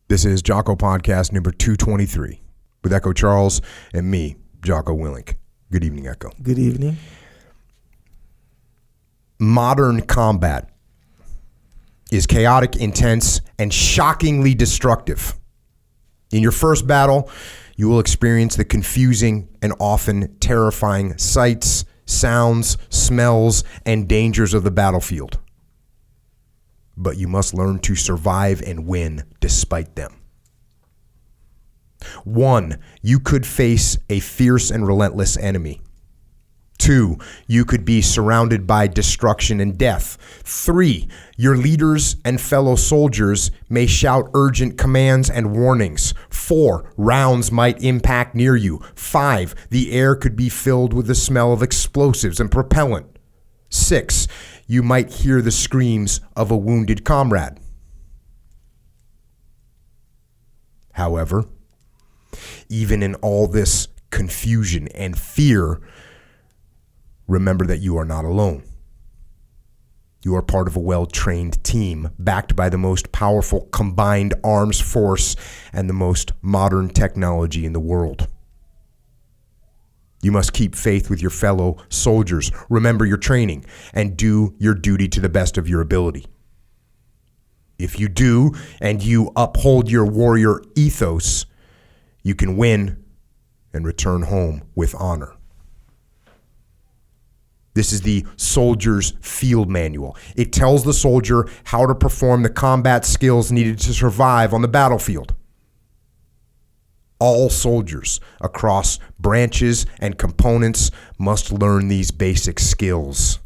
This is Jocko Podcast number 223 with Echo Charles and me, Jocko Willink. Good evening, Echo. Good evening. Modern combat is chaotic, intense, and shockingly destructive. In your first battle, you will experience the confusing and often terrifying sights, sounds, smells, and dangers of the battlefield. But you must learn to survive and win despite them. 1, you could face a fierce and relentless enemy. 2, you could be surrounded by destruction and death. 3, your leaders and fellow soldiers may shout urgent commands and warnings. 4, rounds might impact near you. 5, the air could be filled with the smell of explosives and propellant. 6, you might hear the screams of a wounded comrade. However, even in all this confusion and fear, remember that you are not alone. You are part of a well-trained team, backed by the most powerful combined arms force and the most modern technology in the world. You must keep faith with your fellow soldiers, remember your training, and do your duty to the best of your ability. If you do, and you uphold your warrior ethos, you can win and return home with honor. This is the soldier's field manual. It tells the soldier how to perform the combat skills needed to survive on the battlefield. All soldiers across branches and components must learn these basic skills.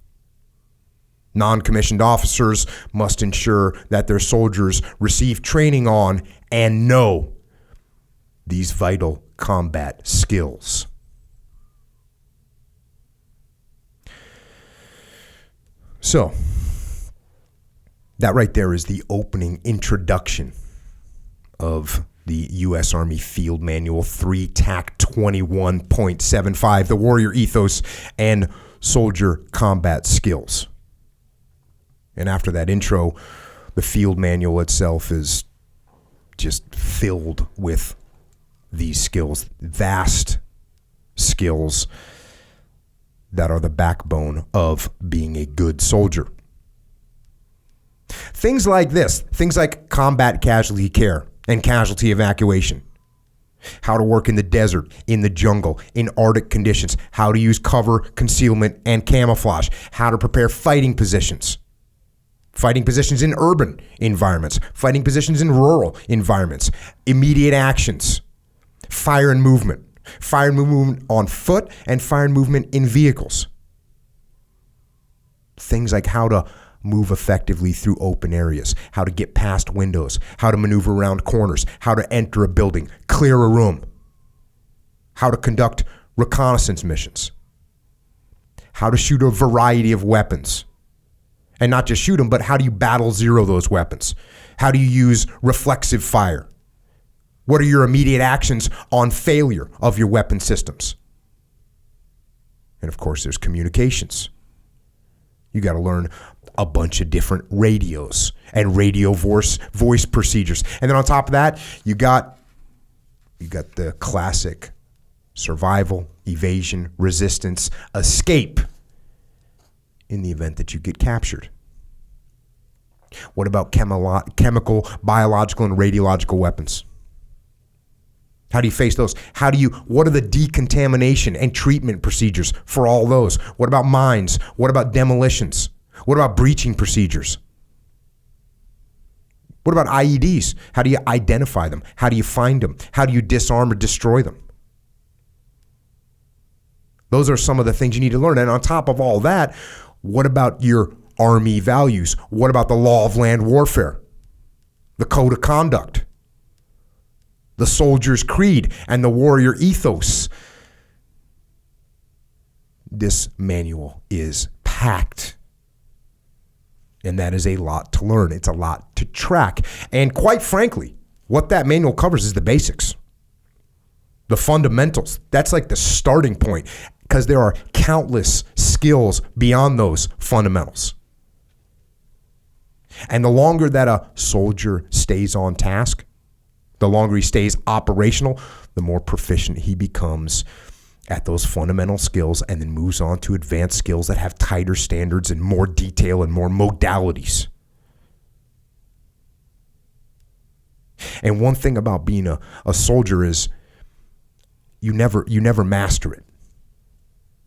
Non-commissioned officers must ensure that their soldiers receive training on and know these vital combat skills. So, that right there is the opening introduction of the U.S. Army Field Manual 3 TAC 21.75, the warrior ethos and soldier combat skills. And after that intro, the field manual itself is just filled with these skills, vast skills that are the backbone of being a good soldier. Things like this, things like combat casualty care and casualty evacuation, how to work in the desert, in the jungle, in Arctic conditions, how to use cover, concealment, and camouflage, how to prepare fighting positions in urban environments, fighting positions in rural environments, immediate actions, fire and movement on foot, and fire and movement in vehicles. Things like how to move effectively through open areas, how to get past windows, how to maneuver around corners, how to enter a building, clear a room, how to conduct reconnaissance missions, how to shoot a variety of weapons. And not just shoot them, but how do you battle zero those weapons? How do you use reflexive fire? What are your immediate actions on failure of your weapon systems? And of course, there's communications. You got to learn a bunch of different radios and radio voice procedures. And then on top of that, you got the classic survival, evasion, resistance, escape in the event that you get captured. What about chemical, biological, and radiological weapons? How do you face those? What are the decontamination and treatment procedures for all those? What about mines? What about demolitions? What about breaching procedures? What about IEDs? How do you identify them? How do you find them? How do you disarm or destroy them? Those are some of the things you need to learn. And on top of all that, what about your Army values? What about the law of land warfare? The code of conduct? The soldier's creed and the warrior ethos? This manual is packed. And that is a lot to learn. It's a lot to track. And quite frankly, what that manual covers is the basics. The fundamentals. That's like the starting point, because there are countless skills beyond those fundamentals. And the longer that a soldier stays on task, The longer he stays operational, the more proficient he becomes at those fundamental skills, and then moves on to advanced skills that have tighter standards and more detail and more modalities. And one thing about being a soldier is you never master it.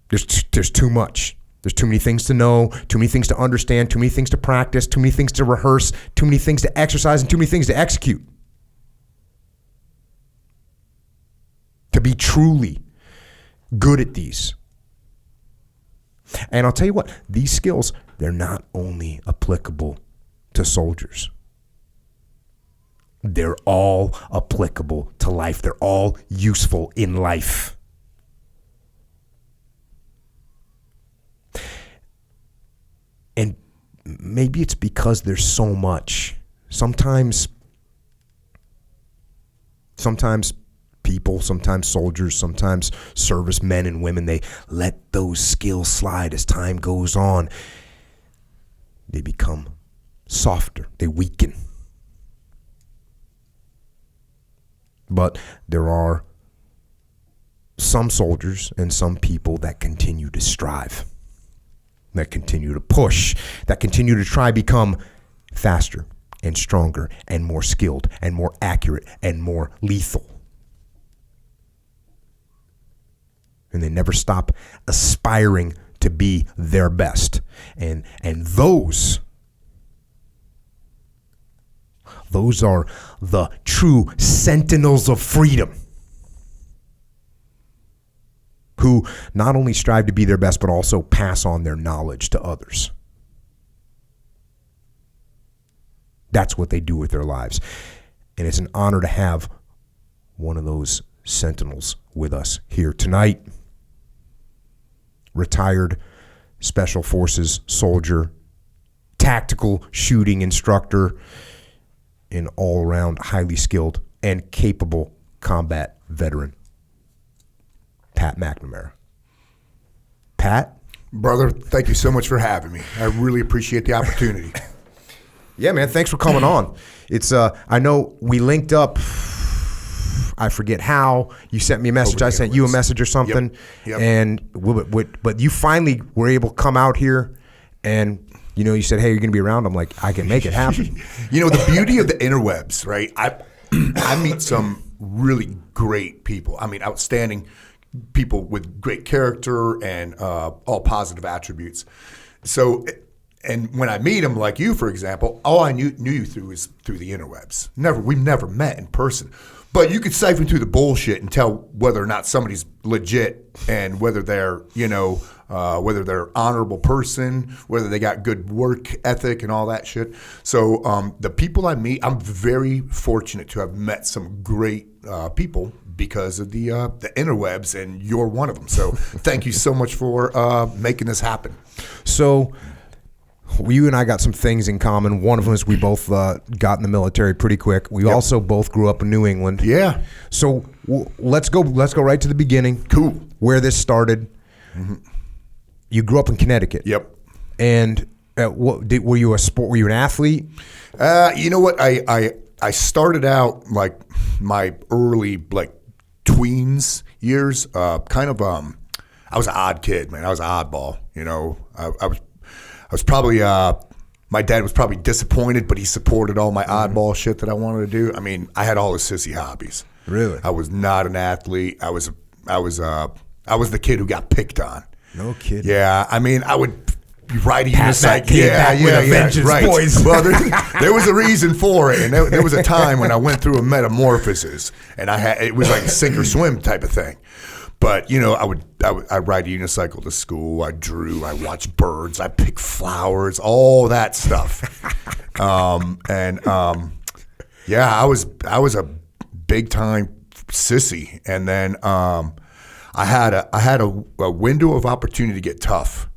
There's too much. There's too many things to know, too many things to understand, too many things to practice, too many things to rehearse, too many things to exercise, and too many things to execute. To be truly good at these. And I'll tell you what, these skills, they're not only applicable to soldiers. They're all applicable to life. They're all useful in life. And maybe it's because there's so much. Sometimes people, sometimes soldiers, sometimes servicemen and women, they let those skills slide as time goes on. They become softer. They weaken. But there are some soldiers and some people that continue to strive, that continue to push, that continue to try become faster and stronger and more skilled and more accurate and more lethal. And they never stop aspiring to be their best. And those are the true sentinels of freedom, who not only strive to be their best, but also pass on their knowledge to others. That's what they do with their lives. And it's an honor to have one of those sentinels with us here tonight. Retired Special Forces soldier, tactical shooting instructor, an all-around highly skilled and capable combat veteran, Pat McNamara. Pat? Brother, thank you so much for having me. I really appreciate the opportunity. Yeah, man, thanks for coming on. It's I know we linked up, I forget how. You sent me a message, I sent you a message or something. Yep. And but you finally were able to come out here, and you said, hey, you're going to be around. I'm like, I can make it happen. The beauty of the interwebs, right? I meet some really great people. I mean, outstanding people with great character and all positive attributes. So, and when I meet them, like you, for example, all I knew you through is through the interwebs. We've never met in person. But you could siphon through the bullshit and tell whether or not somebody's legit and whether they're, whether they're an honorable person, whether they got good work ethic and all that shit. So the people I meet, I'm very fortunate to have met some great people because of the interwebs, and you're one of them. So thank you so much for making this happen. So you and I got some things in common. One of them is we both got in the military pretty quick. We also both grew up in New England. Yeah. So let's go right to the beginning. Cool. Where this started. Mm-hmm. You grew up in Connecticut. Yep. And were you an athlete? You know what? I started out like my early tweens years. I was an odd kid, man. I was an oddball. I was probably my dad was probably disappointed, but he supported all my oddball shit that I wanted to do. I mean, I had all the sissy hobbies. Really? I was not an athlete. I was the kid who got picked on. No kidding. Yeah, I mean, I would ride a unicycle. Yeah, right. Boys. Well, there was a reason for it, and there was a time when I went through a metamorphosis, and it was like a sink or swim type of thing. But I'd ride a unicycle to school. I drew. I watched birds. I picked flowers. All that stuff. I was a big time sissy, and then I had a window of opportunity to get tough,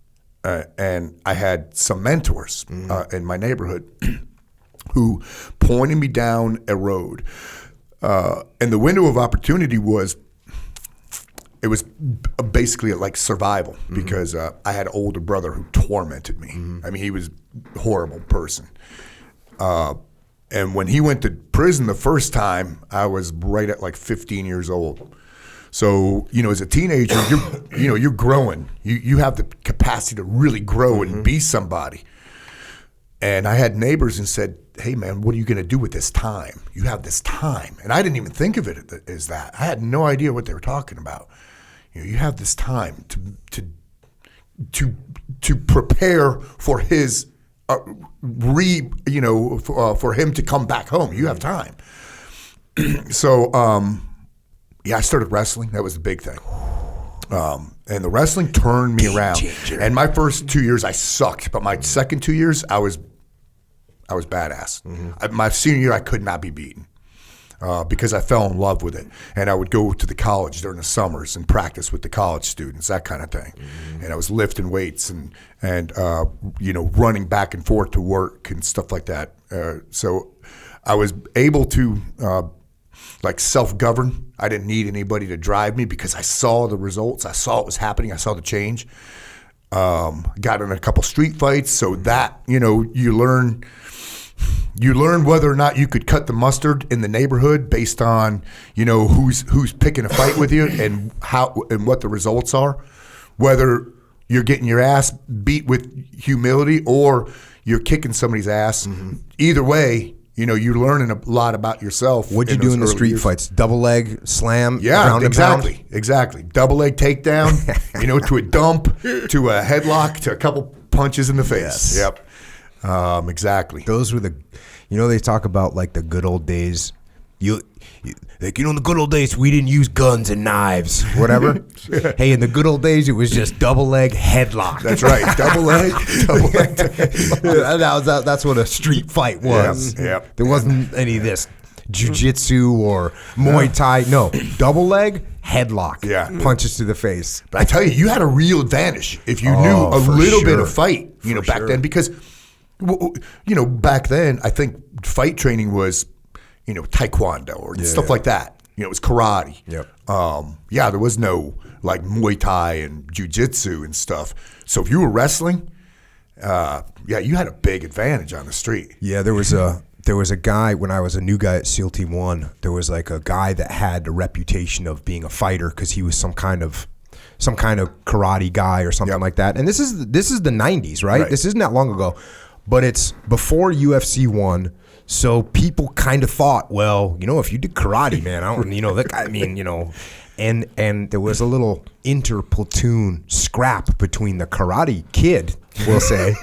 and I had some mentors in my neighborhood who pointed me down a road, and the window of opportunity was. It was basically like survival because I had an older brother who tormented me. I mean, he was a horrible person. And when he went to prison the first time, I was right at like 15 years old. So, as a teenager, you're growing. You have the capacity to really grow and be somebody. And I had neighbors and said, hey, man, what are you going to do with this time? You have this time. And I didn't even think of it as that. I had no idea what they were talking about. You have this time to prepare for his for him to come back home. You have time. So, I started wrestling. That was the big thing. And the wrestling turned me around. Changer. And my first 2 years, I sucked. But my second 2 years, I was badass. My senior year, I could not be beaten because I fell in love with it. And I would go to the college during the summers and practice with the college students, that kind of thing. And I was lifting weights and running back and forth to work and stuff like that. So I was able to self-govern. I didn't need anybody to drive me because I saw the results. I saw what was happening. I saw the change. Got in a couple street fights. So that, you learn whether or not you could cut the mustard in the neighborhood based on, who's picking a fight with you and how and what the results are. Whether you're getting your ass beat with humility or you're kicking somebody's ass. Either way, you're learning a lot about yourself. What'd you do in the street fights? Double leg slam? Yeah, exactly. Double leg takedown, to a dump, to a headlock, to a couple punches in the face. Yes. Yep. Exactly. Those were they talk about like the good old days. In the good old days, we didn't use guns and knives, whatever. Hey, in the good old days, it was just double leg headlock. That's right, double leg. That's what a street fight was. Yep. There wasn't any of this jiu-jitsu or Muay Thai. No, double leg headlock. Yeah, punches to the face. But I tell you, you had a real advantage if you knew a little bit of fight. Back then, because back then, I think fight training was. Taekwondo or stuff like that. It was karate. Yep. There was no like Muay Thai and jiu-jitsu and stuff. So if you were wrestling, you had a big advantage on the street. Yeah, there was a guy when I was a new guy at SEAL Team 1. There was like a guy that had a reputation of being a fighter because he was some kind of karate guy or something like that. And this is the 90s, right? This isn't that long ago, but it's before UFC 1. So people kind of thought, well, if you did karate, man, that guy, and there was a little inter-platoon scrap between the karate kid, we'll say,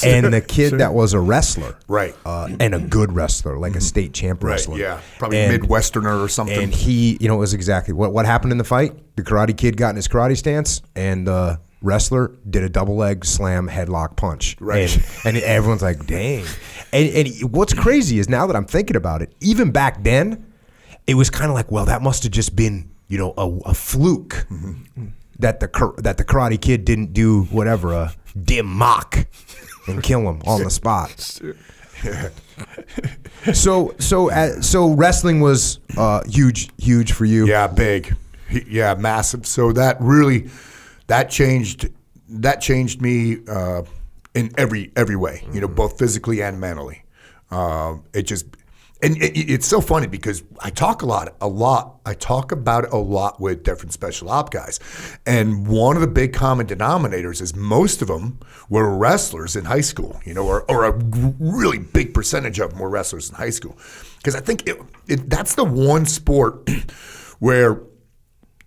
and the kid that was a wrestler. Right. And a good wrestler, like a state champ wrestler. Right, yeah. Probably Midwesterner or something. And he, it was exactly what happened in the fight. The karate kid got in his karate stance, and wrestler did a double leg slam headlock punch. Right. And everyone's like, dang. And what's crazy is now that I'm thinking about it, even back then, it was kind of like, well, that must have just been, a fluke that the karate kid didn't do whatever, a dim mock and kill him on the spot. So wrestling was huge for you. Yeah, big. Yeah, massive. So that changed me in every way, both physically and mentally. It's so funny because I talk about it a lot with different special op guys. And one of the big common denominators is most of them were wrestlers in high school, or a really big percentage of them were wrestlers in high school. Because I think that's the one sport where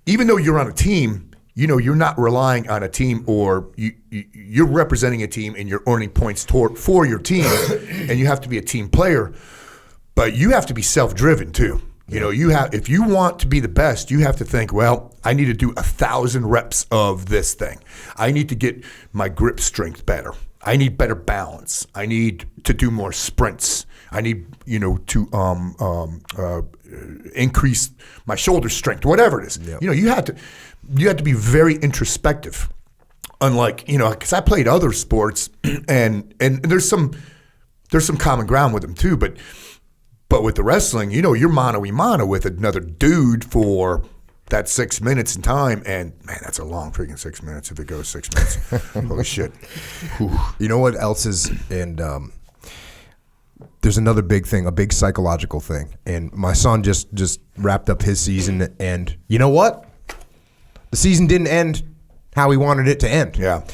even though you're on a team, you're not relying on a team, or you're representing a team and you're earning points for your team, and you have to be a team player, but you have to be self-driven too. If you want to be the best, you have to think, well, I need to do 1,000 reps of this thing. I need to get my grip strength better. I need better balance. I need to do more sprints. I need, to increase my shoulder strength, whatever it is. Yep. You have to be very introspective. Unlike, because I played other sports and there's some common ground with them too, but with the wrestling, you're mano-a-mano with another dude for that 6 minutes in time, and man, that's a long freaking 6 minutes if it goes 6 minutes. Holy shit. You know what else is, and there's another big thing, a big psychological thing. And my son just wrapped up his season, and you know what? The season didn't end how he wanted it to end. Yeah.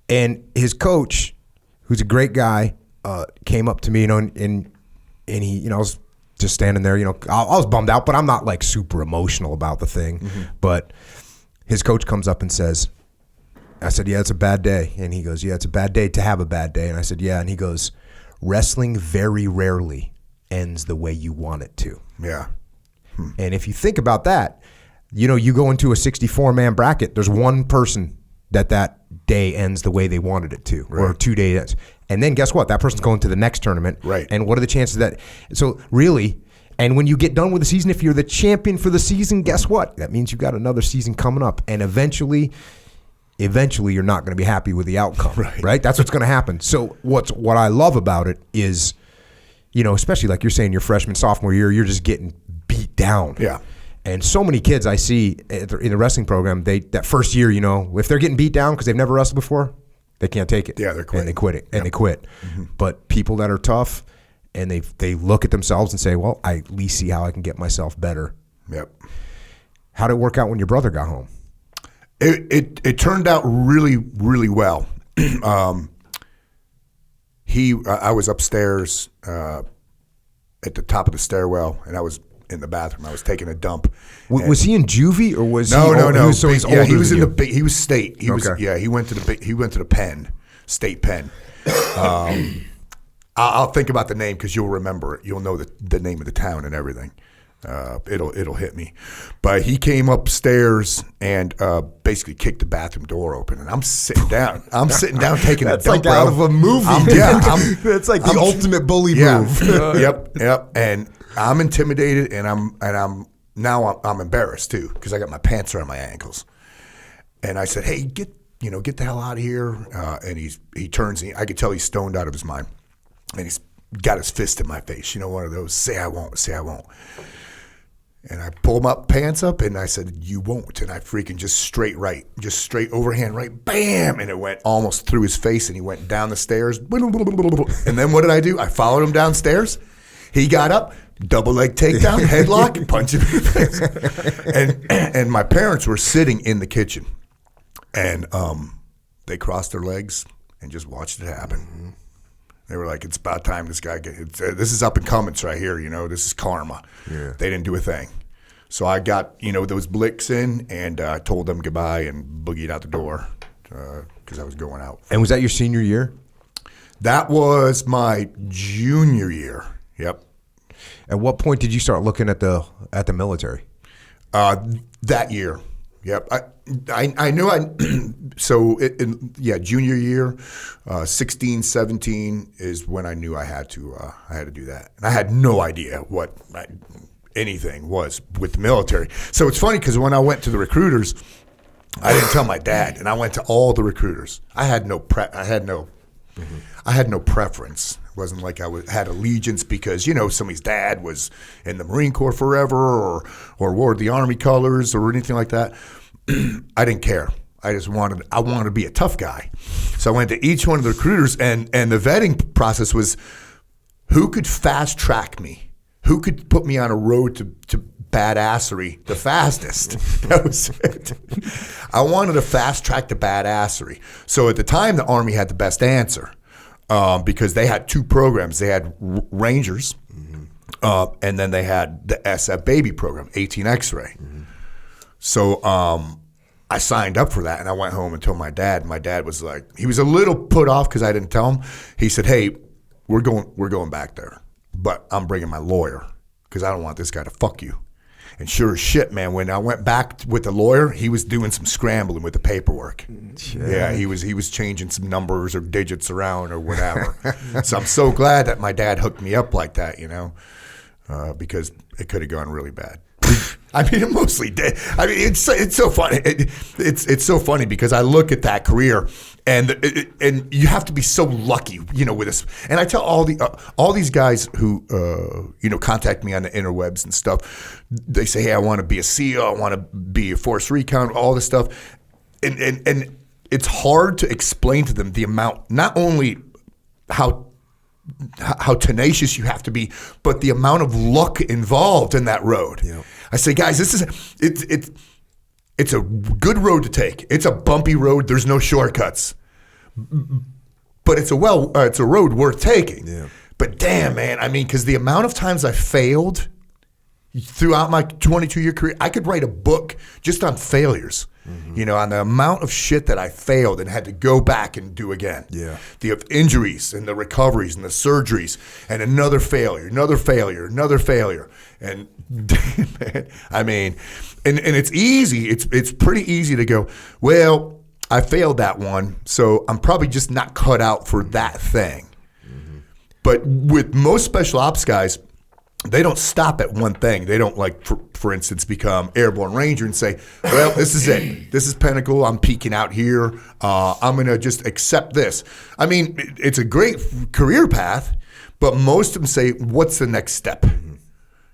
And his coach, who's a great guy, came up to me, and he, I was just standing there, I was bummed out, but I'm not like super emotional about the thing. Mm-hmm. But his coach comes up and says, I said, yeah, it's a bad day. And he goes, yeah, it's a bad day to have a bad day. And I said, yeah. And he goes, wrestling very rarely ends the way you want it to. Yeah. And if you think about that, you go into a 64-man bracket, there's one person that day ends the way they wanted it to, right. Or 2 days. And then guess what? That person's going to the next tournament. Right. And what are the chances that – so really – and when you get done with the season, if you're the champion for the season, guess what? That means you've got another season coming up. And eventually you're not going to be happy with the outcome, right? That's what's going to happen. So what I love about it is, especially like you're saying your freshman, sophomore year, you're just getting beat down. Yeah. And so many kids I see in the wrestling program, that first year, if they're getting beat down because they've never wrestled before, they can't take it. Yeah, they're quitting. And they quit it. And they quit. Mm-hmm. But people that are tough and they look at themselves and say, well, I at least see how I can get myself better. Yep. How did it work out when your brother got home? It turned out really, really well. I was upstairs at the top of the stairwell, and I was in the bathroom. I was taking a dump. Was he in juvie or was no? So he's older. He was than in you. the he was state. He was Okay. He went to the pen, state pen. I'll think about the name because you'll remember it. You'll know the name of the town and everything. It'll hit me. But he came upstairs and basically kicked the bathroom door open, and I'm sitting down. Taking a dump. That's like out of a movie. That's like the ultimate bully move. Yep. And I'm intimidated, and I'm embarrassed too because I got my pants around my ankles. And I said, "Hey, get the hell out of here!" And he turns, and I could tell he's stoned out of his mind, and he's got his fist in my face. One of those say I won't. And I pulled my pants up, and I said, "You won't." And I freaking just straight overhand right, bam, and it went almost through his face, and he went down the stairs. And then what did I do? I followed him downstairs. He got up, double leg takedown, headlock, and punch him in the face. And my parents were sitting in the kitchen, and they crossed their legs and just watched it happen. Mm-hmm. They were like, "It's about time this guy this is up and coming right here. This is karma." Yeah. They didn't do a thing. So I got those blicks in, and I told them goodbye and boogied out the door because I was going out. And was that your senior year? That was my junior year. Yep. At what point did you start looking at the military? That year. Yep. I knew junior year, 16, 17 is when I knew I had to do that. And I had no idea what anything was with the military. So it's funny because when I went to the recruiters, I didn't tell my dad, and I went to all the recruiters. I had no preference. It wasn't like I had allegiance because somebody's dad was in the Marine Corps forever or wore the Army colors or anything like that. I didn't care. I wanted to be a tough guy. So I went to each one of the recruiters, and the vetting process was who could fast track me, who could put me on a road to badassery the fastest. That was it. I wanted to fast track to badassery. So at the time, the Army had the best answer because they had two programs. They had Rangers, and then they had the SF Baby program, 18 X-ray. Mm-hmm. So I signed up for that, and I went home and told my dad. My dad was like, he was a little put off because I didn't tell him. He said, "Hey, we're going back there, but I'm bringing my lawyer because I don't want this guy to fuck you." And sure as shit, man, when I went back with the lawyer, he was doing some scrambling with the paperwork. Yeah, he was changing some numbers or digits around or whatever. So I'm so glad that my dad hooked me up like that, because it could have gone really bad. I mean, it mostly did. I mean, it's so funny. It's so funny because I look at that career, and you have to be so lucky, with this. And I tell all these guys who contact me on the interwebs and stuff. They say, "Hey, I want to be a SEAL. I want to be a force recon. All this stuff," and it's hard to explain to them the amount, not only how how tenacious you have to be, but the amount of luck involved in that road. Yeah. I say, guys, it's a good road to take. It's a bumpy road. There's no shortcuts, but it's a road worth taking. Yeah. But damn, man, I mean, because the amount of times I failed throughout my 22-year career, I could write a book just on failures. On the amount of shit that I failed and had to go back and do again. Yeah. The injuries and the recoveries and the surgeries and another failure. And man, I mean, and it's easy. It's pretty easy to go, well, I failed that one, so I'm probably just not cut out for that thing. But with most special ops guys, they don't stop at one thing. They don't, like, for instance, become airborne ranger and say, well, this is it. This is pinnacle. I'm peaking out here. I'm going to just accept this. I mean, it's a great career path, but most of them say, what's the next step?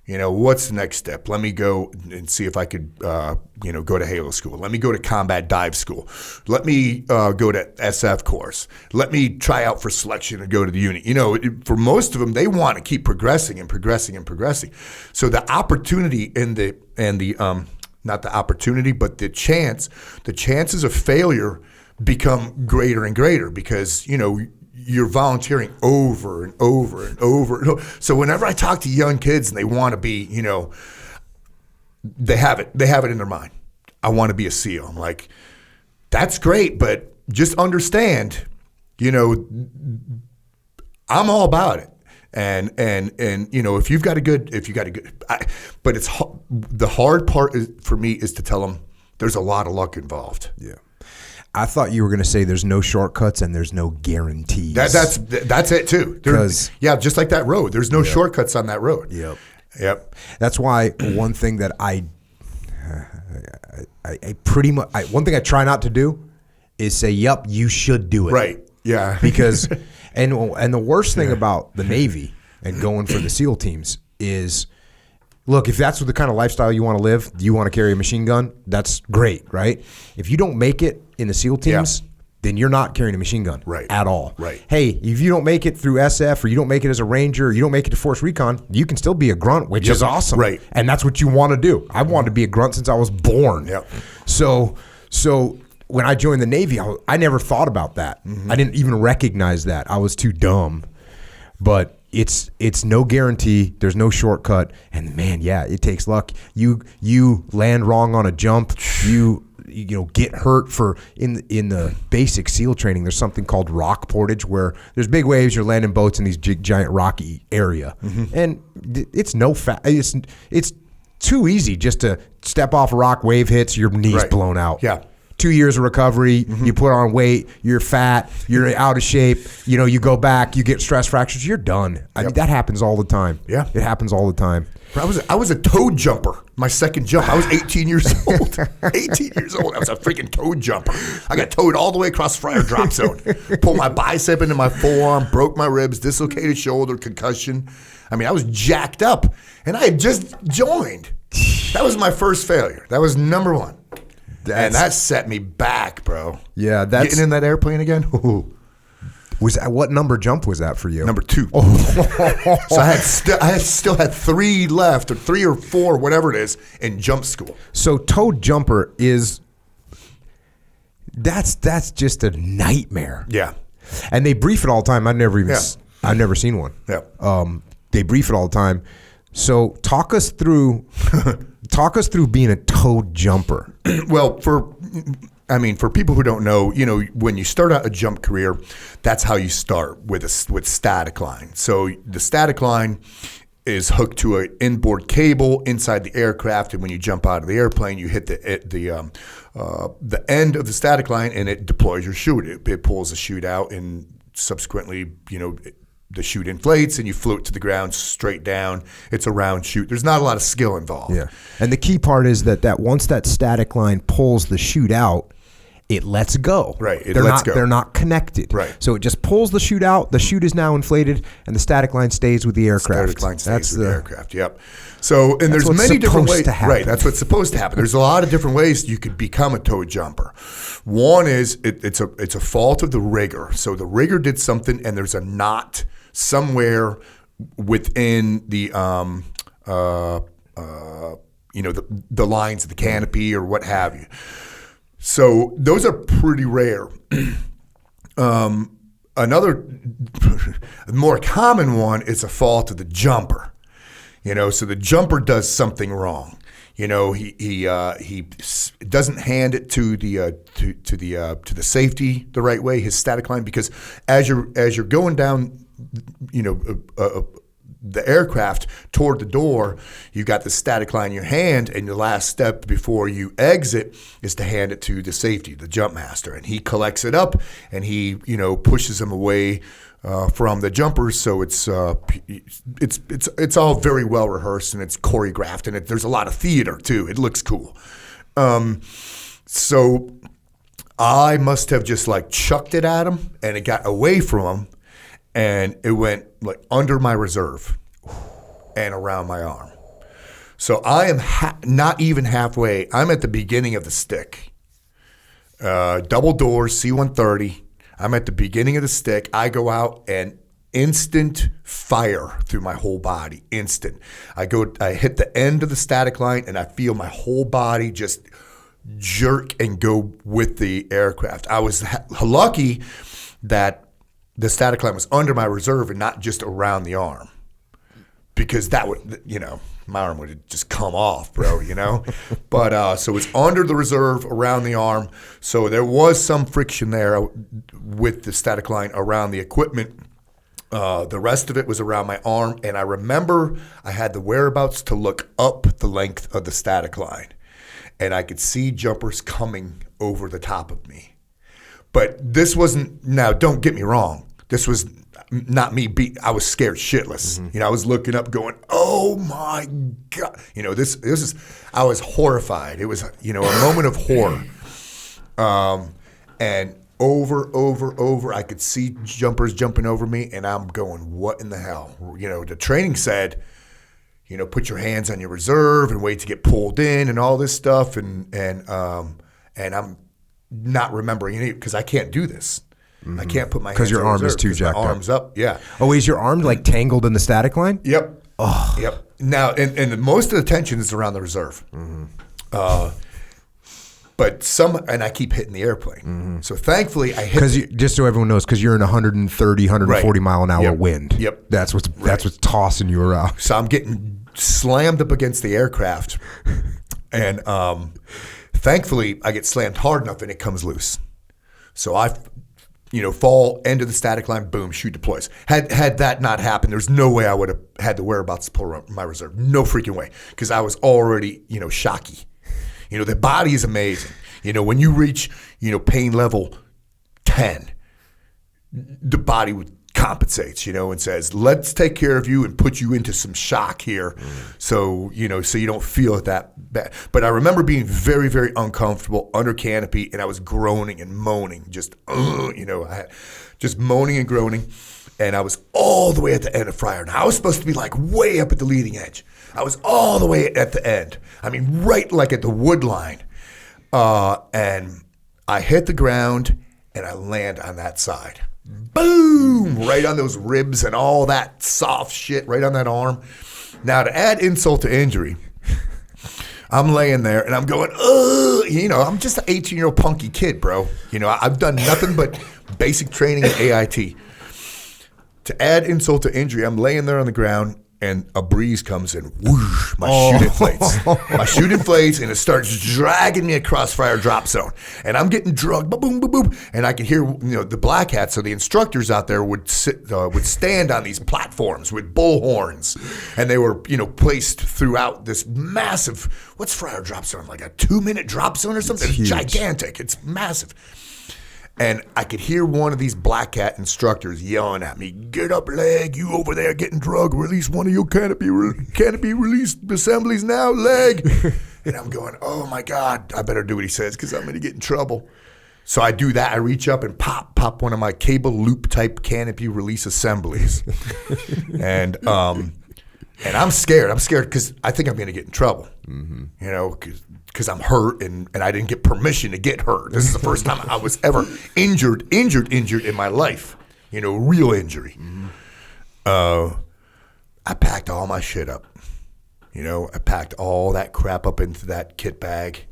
What's the next step? Let me go and see if I could, go to Halo school. Let me go to combat dive school. Let me go to SF course. Let me try out for selection and go to the unit. For most of them, they want to keep progressing and progressing and progressing. So the opportunity not the opportunity, but the chances of failure become greater and greater because, you're volunteering over and over and over and over. So whenever I talk to young kids and they want to be, they have it in their mind. I want to be a SEAL. I'm like, that's great, but just understand, I'm all about it. And if you got a good, but the hard part for me is to tell them there's a lot of luck involved. Yeah. I thought you were going to say there's no shortcuts and there's no guarantees. That's it too. Just like that road. There's no shortcuts on that road. Yep. That's why one thing that I pretty much one thing I try not to do is say, "Yep, you should do it." Right. Yeah. Because and the worst thing about the Navy and going for the SEAL teams is, look, if that's the kind of lifestyle you want to live, you want to carry a machine gun, that's great, right? If you don't make it in the SEAL teams, then you're not carrying a machine gun at all. Right. Hey, if you don't make it through SF or you don't make it as a Ranger or you don't make it to Force Recon, you can still be a grunt, which is awesome. Right. And that's what you want to do. I wanted to be a grunt since I was born. Yep. So when I joined the Navy, I never thought about that. I didn't even recognize that. I was too dumb. But it's no guarantee. There's no shortcut. And man, it takes luck. You land wrong on a jump. You get hurt in the basic SEAL training. There's something called rock portage where there's big waves. You're landing boats in these giant rocky area, and it's it's too easy just to step off a rock. Wave hits, your knees blown out. Yeah. 2 years of recovery, you put on weight, you're fat, you're out of shape, you go back, you get stress fractures, you're done. I mean, that happens all the time. Yeah. It happens all the time. I was a toad jumper. My second jump, I was 18 years old. 18 years old. I was a freaking toad jumper. I got towed all the way across the fryer drop zone. Pulled my bicep into my forearm, broke my ribs, dislocated shoulder, concussion. I mean, I was jacked up, and I had just joined. That was my first failure. That was number one. And that set me back, bro. Yeah, that's getting in that airplane again. Ooh. Was that, what number jump was that for you? Number 2. Oh. So I still had 3 left, or 3 or 4, whatever it is, in jump school. So toad jumper that's just a nightmare. Yeah. And they brief it all the time. I've never seen one. Yeah. They brief it all the time. So talk us through being a toad jumper. Well, for people who don't know, when you start out a jump career, that's how you start with static line. So the static line is hooked to an inboard cable inside the aircraft, and when you jump out of the airplane, you hit the end of the static line, and it deploys your chute. It pulls the chute out, and subsequently, the chute inflates and you float to the ground straight down. It's a round chute. There's not a lot of skill involved. Yeah. And the key part is that once that static line pulls the chute out, it lets go. Right. They're not connected. Right. So it just pulls the chute out. The chute is now inflated, and the static line stays with the aircraft. Static line stays with the aircraft. Yep. So, and there's many different ways. Right. That's what's supposed to happen. There's a lot of different ways you could become a toad jumper. One is it's a fault of the rigger. So the rigger did something, and there's a knot somewhere within the the lines of the canopy or what have you. So those are pretty rare. Another more common one is a fall to the jumper. So the jumper does something wrong. He doesn't hand it to the safety the right way, his static line, because as you're going down, the aircraft toward the door, you got the static line in your hand, and the last step before you exit is to hand it to the safety, the jump master, and he collects it up and he pushes them away from the jumpers. So it's all very well rehearsed and it's choreographed, and there's a lot of theater too. It looks cool. So I must have just like chucked it at him, and it got away from him, and it went like under my reserve and around my arm. So I am not even halfway. I'm at the beginning of the stick. Double doors, C-130. I'm at the beginning of the stick. I go out and instant fire through my whole body. Instant. I hit the end of the static line, and I feel my whole body just jerk and go with the aircraft. I was lucky that the static line was under my reserve and not just around the arm, because that would, my arm would have just come off, bro, But so it's under the reserve, around the arm. So there was some friction there with the static line around the equipment. The rest of it was around my arm. And I remember I had the whereabouts to look up the length of the static line, and I could see jumpers coming over the top of me. But this wasn't, now don't get me wrong, this was not me I was scared shitless. Mm-hmm. I was looking up going, oh my God. This is, I was horrified. It was, a moment of horror. And over, I could see jumpers jumping over me, and I'm going, what in the hell? The training said, put your hands on your reserve and wait to get pulled in and all this stuff. And I'm not remembering it because I can't do this. Mm-hmm. I can't put my hands because your arm is too jacked up. My arm's up, yeah. Oh, is your arm like tangled in the static line? Yep. Oh. Yep. Now, and most of the tension is around the reserve. Mm-hmm. But and I keep hitting the airplane. Mm-hmm. So thankfully, I hit. Because just so everyone knows, because you're in 130, 140 mile an hour wind. Yep. That's what's tossing you around. So I'm getting slammed up against the aircraft, and thankfully, I get slammed hard enough and it comes loose. So I, fall, end of the static line, boom, chute deploys. Had that not happened, there's no way I would have had the whereabouts to pull my reserve. No freaking way, because I was already, shocky. The body is amazing. When you reach, pain level 10, the body compensates, and says, let's take care of you and put you into some shock here. So you don't feel it that bad. But I remember being very, very uncomfortable under canopy, and I was groaning and moaning, just moaning and groaning. And I was all the way at the end of Fryer. Now I was supposed to be like way up at the leading edge. I was all the way at the end. I mean, right like at the wood line. And I hit the ground and I land on that side. Boom! Right on those ribs and all that soft shit right on that arm. Now, to add insult to injury, I'm laying there and I'm going, I'm just an 18-year-old punky kid, bro. I've done nothing but basic training at AIT. To add insult to injury, I'm laying there on the ground and a breeze comes in. Whoosh! My chute inflates. My chute inflates and it starts dragging me across Fryer drop zone. And I'm getting drugged, boom, boom, boom. And I can hear, the black hats, so the instructors out there would stand on these platforms with bullhorns. And they were, placed throughout this massive, what's Fryer drop zone? Like a 2-minute drop zone or something? It's gigantic. It's massive. And I could hear one of these black hat instructors yelling at me, "Get up, leg! You over there getting drugged! Release one of your canopy release assemblies now, leg!" And I'm going, "Oh my God! I better do what he says because I'm going to get in trouble." So I do that. I reach up and pop one of my cable loop type canopy release assemblies, and I'm scared. I'm scared because I think I'm going to get in trouble. Mm-hmm. Because I'm hurt and I didn't get permission to get hurt. This is the first time I was ever injured in my life. Real injury. Mm-hmm. I packed all my shit up. I packed all that crap up into that kit bag,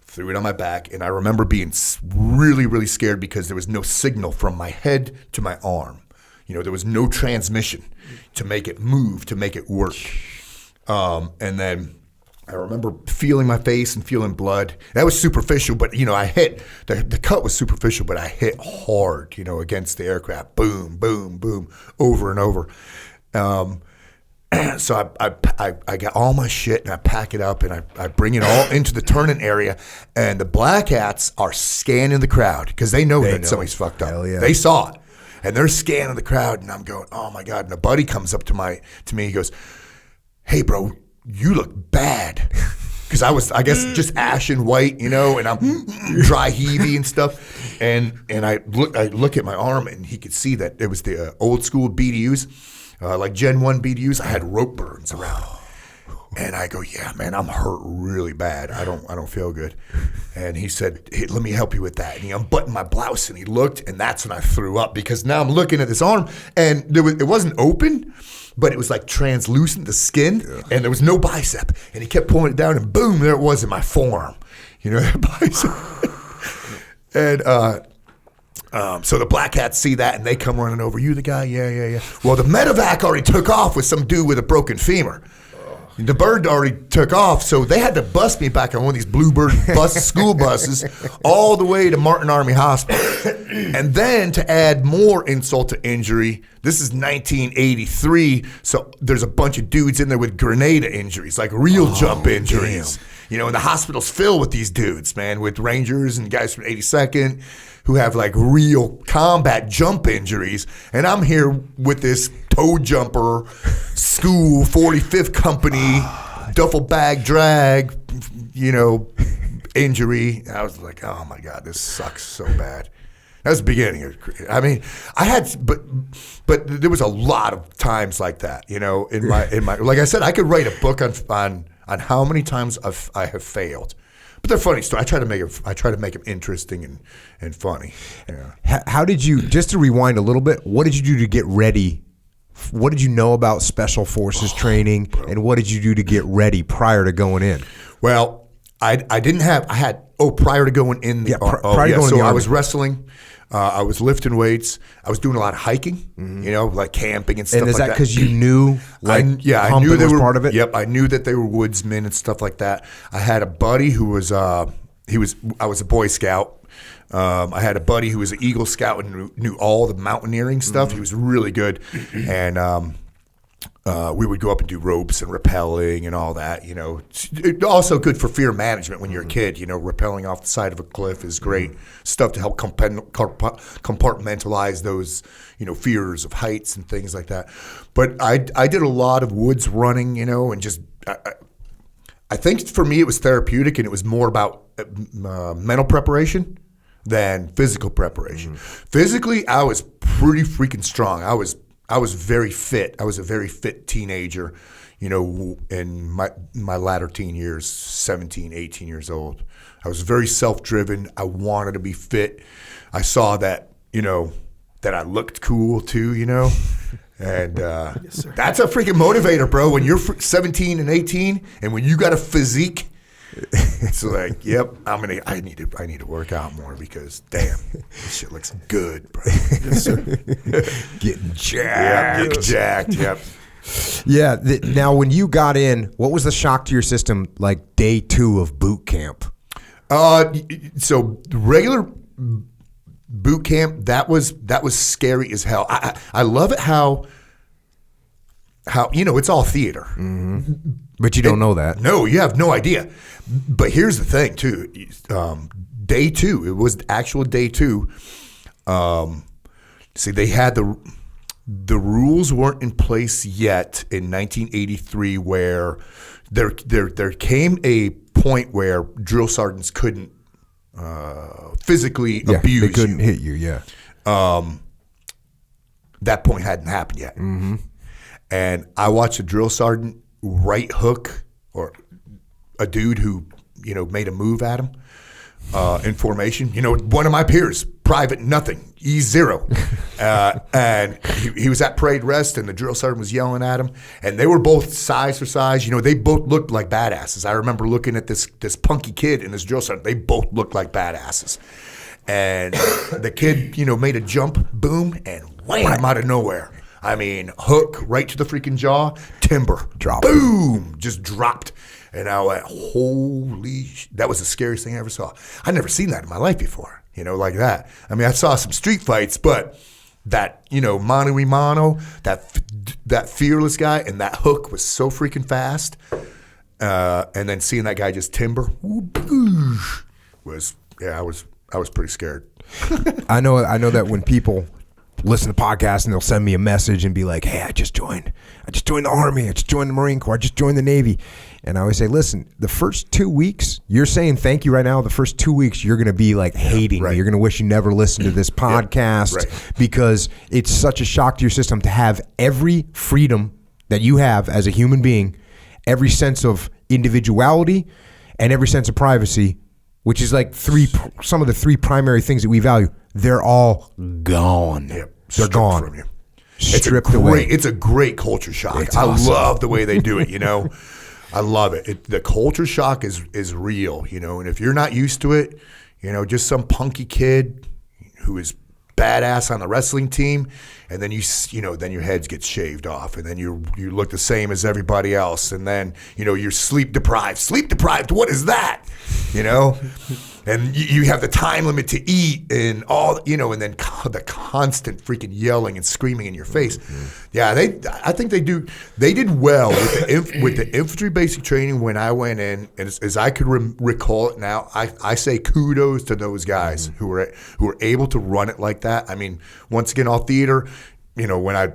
threw it on my back, and I remember being really, really scared because there was no signal from my head to my arm. There was no transmission to make it move, to make it work. And then I remember feeling my face and feeling blood. That was superficial, but, I hit. The cut was superficial, but I hit hard, against the aircraft. Boom, boom, boom, over and over. So I got all my shit and I pack it up and I bring it all into the turning area, and the black hats are scanning the crowd because they know somebody's fucked up. Hell yeah. They saw it, and they're scanning the crowd, and I'm going, oh my God. And a buddy comes up to me, he goes, hey bro, you look bad. Because I was, I guess, just ashen white, and I'm dry heavy and stuff. And I look at my arm, and he could see that it was the old school BDUs. Like Gen 1 BDUs, I had rope burns around. And I go, yeah, man, I'm hurt really bad. I don't feel good. And he said, hey, let me help you with that. And he unbuttoned my blouse and he looked, and that's when I threw up because now I'm looking at this arm and it wasn't open, but it was like translucent, the skin, and there was no bicep. And he kept pulling it down, and boom, there it was in my forearm. That bicep. And so the black hats see that, and they come running over. You the guy? Yeah. Well, the medevac already took off with some dude with a broken femur. The bird already took off, so they had to bus me back on one of these Bluebird school buses all the way to Martin Army Hospital. And then to add more insult to injury, this is 1983, so there's a bunch of dudes in there with grenade injuries, like real jump injuries. Damn. And the hospital's filled with these dudes, man, with Rangers and guys from 82nd who have like real combat jump injuries. And I'm here with this toe jumper, school, 45th company, duffel bag drag, injury. I was like, oh my God, this sucks so bad. That was the beginning. I mean, I had, but there was a lot of times like that, in my, like I said, I could write a book on how many times I have failed. But they're funny stories. I try to make them interesting and funny. Yeah. How did you, just to rewind a little bit, what did you do to get ready? What did you know about Special Forces training, and what did you do to get ready prior to going in? Well, prior to going in the prior to going in the Army. I was wrestling. I was lifting weights. I was doing a lot of hiking, like camping and stuff like that. And is that because you knew, I knew they were part of it? Yep, I knew that they were woodsmen and stuff like that. I had a buddy who was, I was a Boy Scout. I had a buddy who was an Eagle Scout and knew all the mountaineering stuff. He was really good. And we would go up and do ropes and rappelling and all that, It's also good for fear management when you're a kid, rappelling off the side of a cliff is great stuff to help compartmentalize those, fears of heights and things like that. But I did a lot of woods running, and just, I think for me it was therapeutic, and it was more about mental preparation than physical preparation. Physically, I was pretty freaking strong. I was very fit. I was a very fit teenager, in my latter teen years, 17, 18 years old. I was very self-driven. I wanted to be fit. I saw that, that I looked cool too, And yes, that's a freaking motivator, bro. When you're 17 and 18 and when you got a physique, it's like, yep, I need to work out more because damn, this shit looks good, bro. Yes, sir. Getting jacked. Yeah, getting jacked. Yep. Yeah. Now, when you got in, what was the shock to your system like day 2 of boot camp? So regular boot camp, that was scary as hell. I love it how it's all theater. Mm-hmm. But you don't know that. No, you have no idea. But here's the thing, too. Day 2, it was actual day 2. See, they had the rules weren't in place yet in 1983 where there came a point where drill sergeants couldn't physically abuse you. They couldn't hit you, yeah. That point hadn't happened yet. Mm-hmm. And I watched a drill sergeant right hook or a dude who, made a move at him in formation. One of my peers private nothing, E0. And he was at parade rest, and the drill sergeant was yelling at him. And they were both size for size. You know, they both looked like badasses. I remember looking at this punky kid and this drill sergeant. They both looked like badasses. And the kid, you know, made a jump, boom, and wham, out of nowhere. I mean, hook right to the freaking jaw, timber, Drop. boom, just dropped. And I went, holy, that was the scariest thing I ever saw. I'd never seen that in my life before, you know, like that. I mean, I saw some street fights, but that, you know, mano y mano, that fearless guy, and that hook was so freaking fast. And then seeing that guy just timber was, yeah, I was pretty scared. I know that when people listen to podcasts and they'll send me a message and be like, hey, I just joined the Army, I just joined the Marine Corps, I just joined the Navy. And I always say, listen, the first 2 weeks, you're saying thank you right now. The first 2 weeks, you're going to be like hating me. You're going to wish you never listened to this podcast because it's such a shock to your system to have every freedom that you have as a human being, every sense of individuality and every sense of privacy, which is like some of the three primary things that we value. They're all gone. Yep. They're gone from you. Stripped away. It's a great culture shock. It's I awesome. love the way they do it, you know. I love it. The culture shock is real, you know, and if you're not used to it, you know, just some punky kid who is badass on the wrestling team, and then then your head gets shaved off, and then you look the same as everybody else, and then, you know, you're sleep deprived. Sleep deprived, what is that? You know? And you have the time limit to eat and all, you know, and then the constant freaking yelling and screaming in your face. Mm-hmm. Yeah, I think they did well with the infantry basic training when I went in, and as I could recall it now, I say kudos to those guys who were able to run it like that. I mean, once again, all theater, you know, when I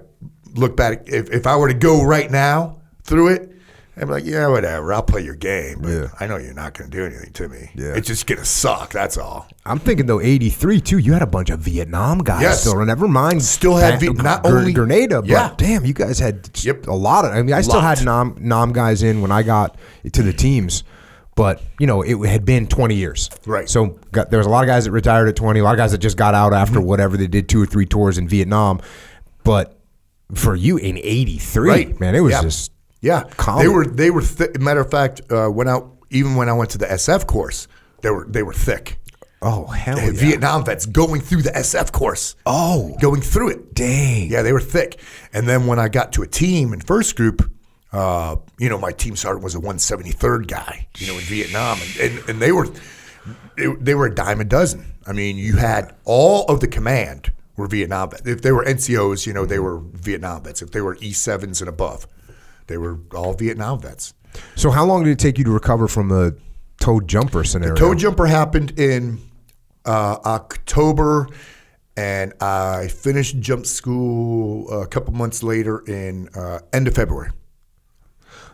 look back, if I were to go right now through it, I'm like, yeah, whatever. I'll play your game, but I know you're not going to do anything to me. Yeah. It's just going to suck. That's all. I'm thinking though, '83 too. You had a bunch of Vietnam guys still. Never mind. Still had not only Grenada, but damn, you guys had a lot of. I mean, I still had Nam guys in when I got to the teams, but you know, it had been 20 years. Right. So there was a lot of guys that retired at 20. A lot of guys that just got out after whatever they did 2 or 3 tours in Vietnam. But for you in '83, man, it was just. Yeah, common. They were matter of fact, when I went to the SF course, they were thick. Oh hell yeah! Vietnam vets going through the SF course. Oh, going through it. Dang. Yeah, they were thick. And then when I got to a team in first group, you know, my team sergeant was a 173rd guy. You know, in Vietnam, and they were a dime a dozen. I mean, you had all of the command were Vietnam vets. If they were NCOs, you know, they were Vietnam vets. If they were E7s and above, they were all Vietnam vets. So how long did it take you to recover from the toe jumper scenario? The toe jumper happened in October, and I finished jump school a couple months later in end of February.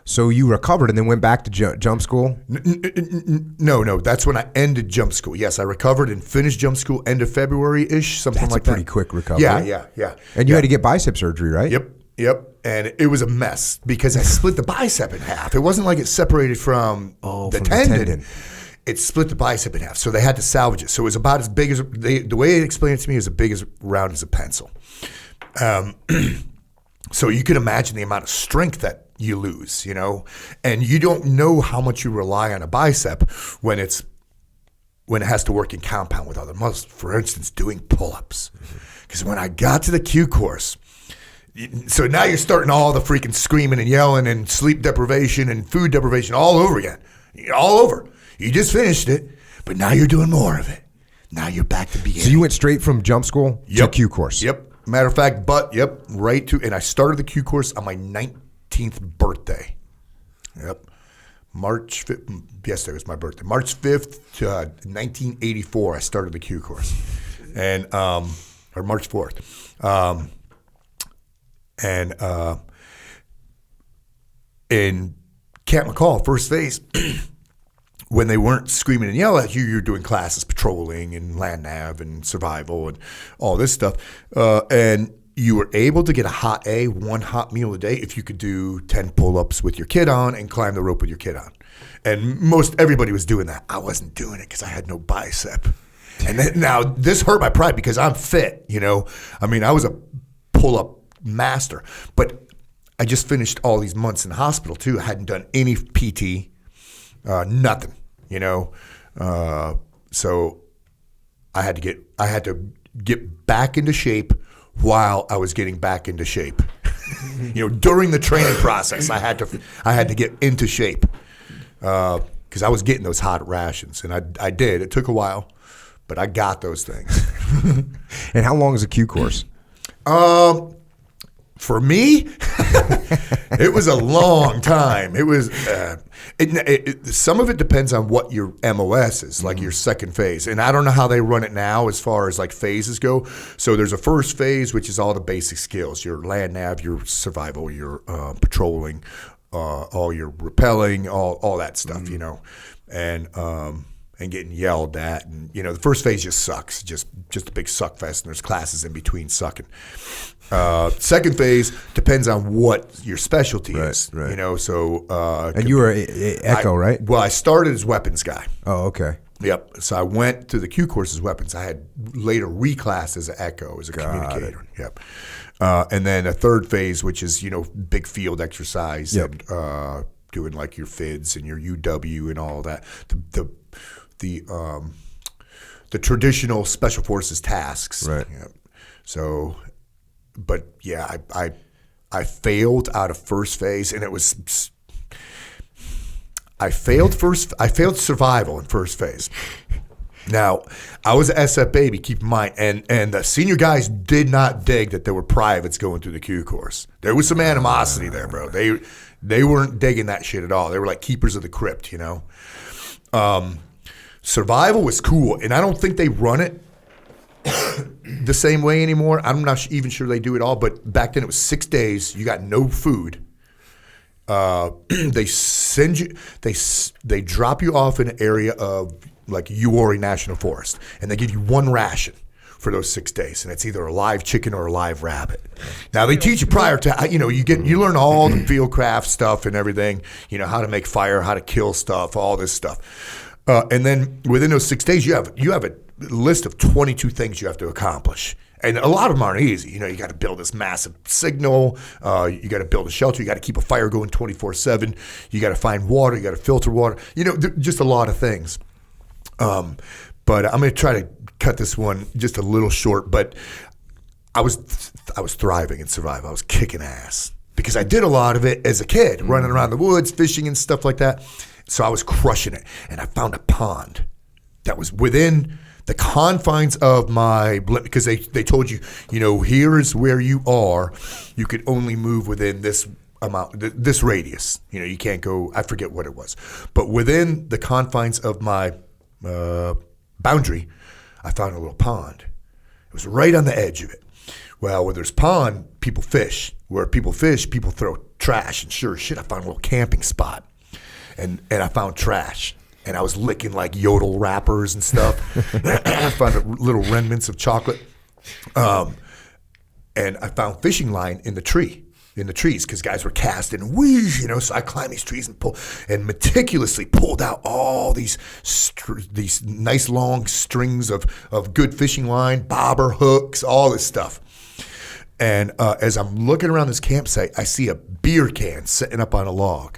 So you recovered and then went back to jump school? No. That's when I ended jump school. Yes, I recovered and finished jump school end of February-ish, something like that. That's a pretty quick recovery. Yeah. And you had to get bicep surgery, right? Yep. And it was a mess because I split the bicep in half. It wasn't like it separated from the tendon. It split the bicep in half. So they had to salvage it. So it was about as big as, the way it explained it to me, is as big as round as a pencil. So you can imagine the amount of strength that you lose, you know, and you don't know how much you rely on a bicep when it has to work in compound with other muscles. For instance, doing pull-ups. Because when I got to the Q course, so now you're starting all the freaking screaming and yelling and sleep deprivation and food deprivation all over again. All over. You just finished it, but now you're doing more of it. Now you're back to beginning. So you went straight from jump school to Q course? Yep. Matter of fact, right to, and I started the Q course on my 19th birthday. Yep. March 5th, yesterday was my birthday. March 5th, 1984, I started the Q course. And, or March 4th. And in Camp McCall, first phase, when they weren't screaming and yelling at you, you're doing classes, patrolling and land nav and survival and all this stuff. And you were able to get a hot A, one hot meal a day, if you could do 10 pull-ups with your kid on and climb the rope with your kid on. And most everybody was doing that. I wasn't doing it because I had no bicep. And then, now this hurt my pride because I'm fit, you know. I mean, I was a pull-up master, but I just finished all these months in the hospital too. I hadn't done any PT, nothing, you know. So I had to get back into shape while I was getting back into shape. You know, during the training process, I had to get into shape because I was getting those hot rations, and I did. It took a while, but I got those things. And how long is a Q course? For me, it was a long time. It was some of it depends on what your MOS is, like your second phase. And I don't know how they run it now as far as like phases go. So there's a first phase, which is all the basic skills, your land nav, your survival, your patrolling, all your rappelling, all that stuff, you know, and getting yelled at. And, you know, the first phase just sucks, just a big suck fest, and there's classes in between sucking. Second phase depends on what your specialty is, you know. So, and you were Echo, right? Well, I started as weapons guy. Oh, okay. Yep. So I went to the Q course as weapons. I had later reclassed as an Echo, as a communicator. Yep. And then a third phase, which is, you know, big field exercise and doing like your FIDS and your UW and all that. The traditional special forces tasks. Right. Yep. So. But yeah, I failed out of first phase, and it was I failed survival in first phase. Now, I was an SF baby, keep in mind, and the senior guys did not dig that there were privates going through the Q course. There was some animosity there, bro. They weren't digging that shit at all. They were like keepers of the crypt, you know. Survival was cool, and I don't think they run it the same way anymore. I'm not even sure they do it all, but back then it was 6 days. You got no food. They send you. They drop you off in an area of like Uori National Forest, and they give you one ration for those 6 days, and it's either a live chicken or a live rabbit. Now they teach you prior to, you know, you learn all the field craft stuff and everything. You know, how to make fire, how to kill stuff, all this stuff, and then within those 6 days, you have a list of 22 things you have to accomplish. And a lot of them aren't easy. You know, you got to build this massive signal. You got to build a shelter. You got to keep a fire going 24/7. You got to find water. You got to filter water. You know, just a lot of things. But I'm going to try to cut this one just a little short. But I was thriving in survival. I was kicking ass because I did a lot of it as a kid, running around the woods, fishing and stuff like that. So I was crushing it. And I found a pond that was within the confines of my, because they told you, you know, here is where you are. You could only move within this amount, this radius. You know, you can't go, I forget what it was. But within the confines of my boundary, I found a little pond. It was right on the edge of it. Well, where there's pond, people fish. Where people fish, people throw trash. And sure as shit, I found a little camping spot. And I found trash. And I was licking like yodel wrappers and stuff. I found little remnants of chocolate. And I found fishing line in the trees, because guys were casting, you know. So I climbed these trees and meticulously pulled out all these nice long strings of good fishing line, bobber, hooks, all this stuff. And as I'm looking around this campsite, I see a beer can sitting up on a log.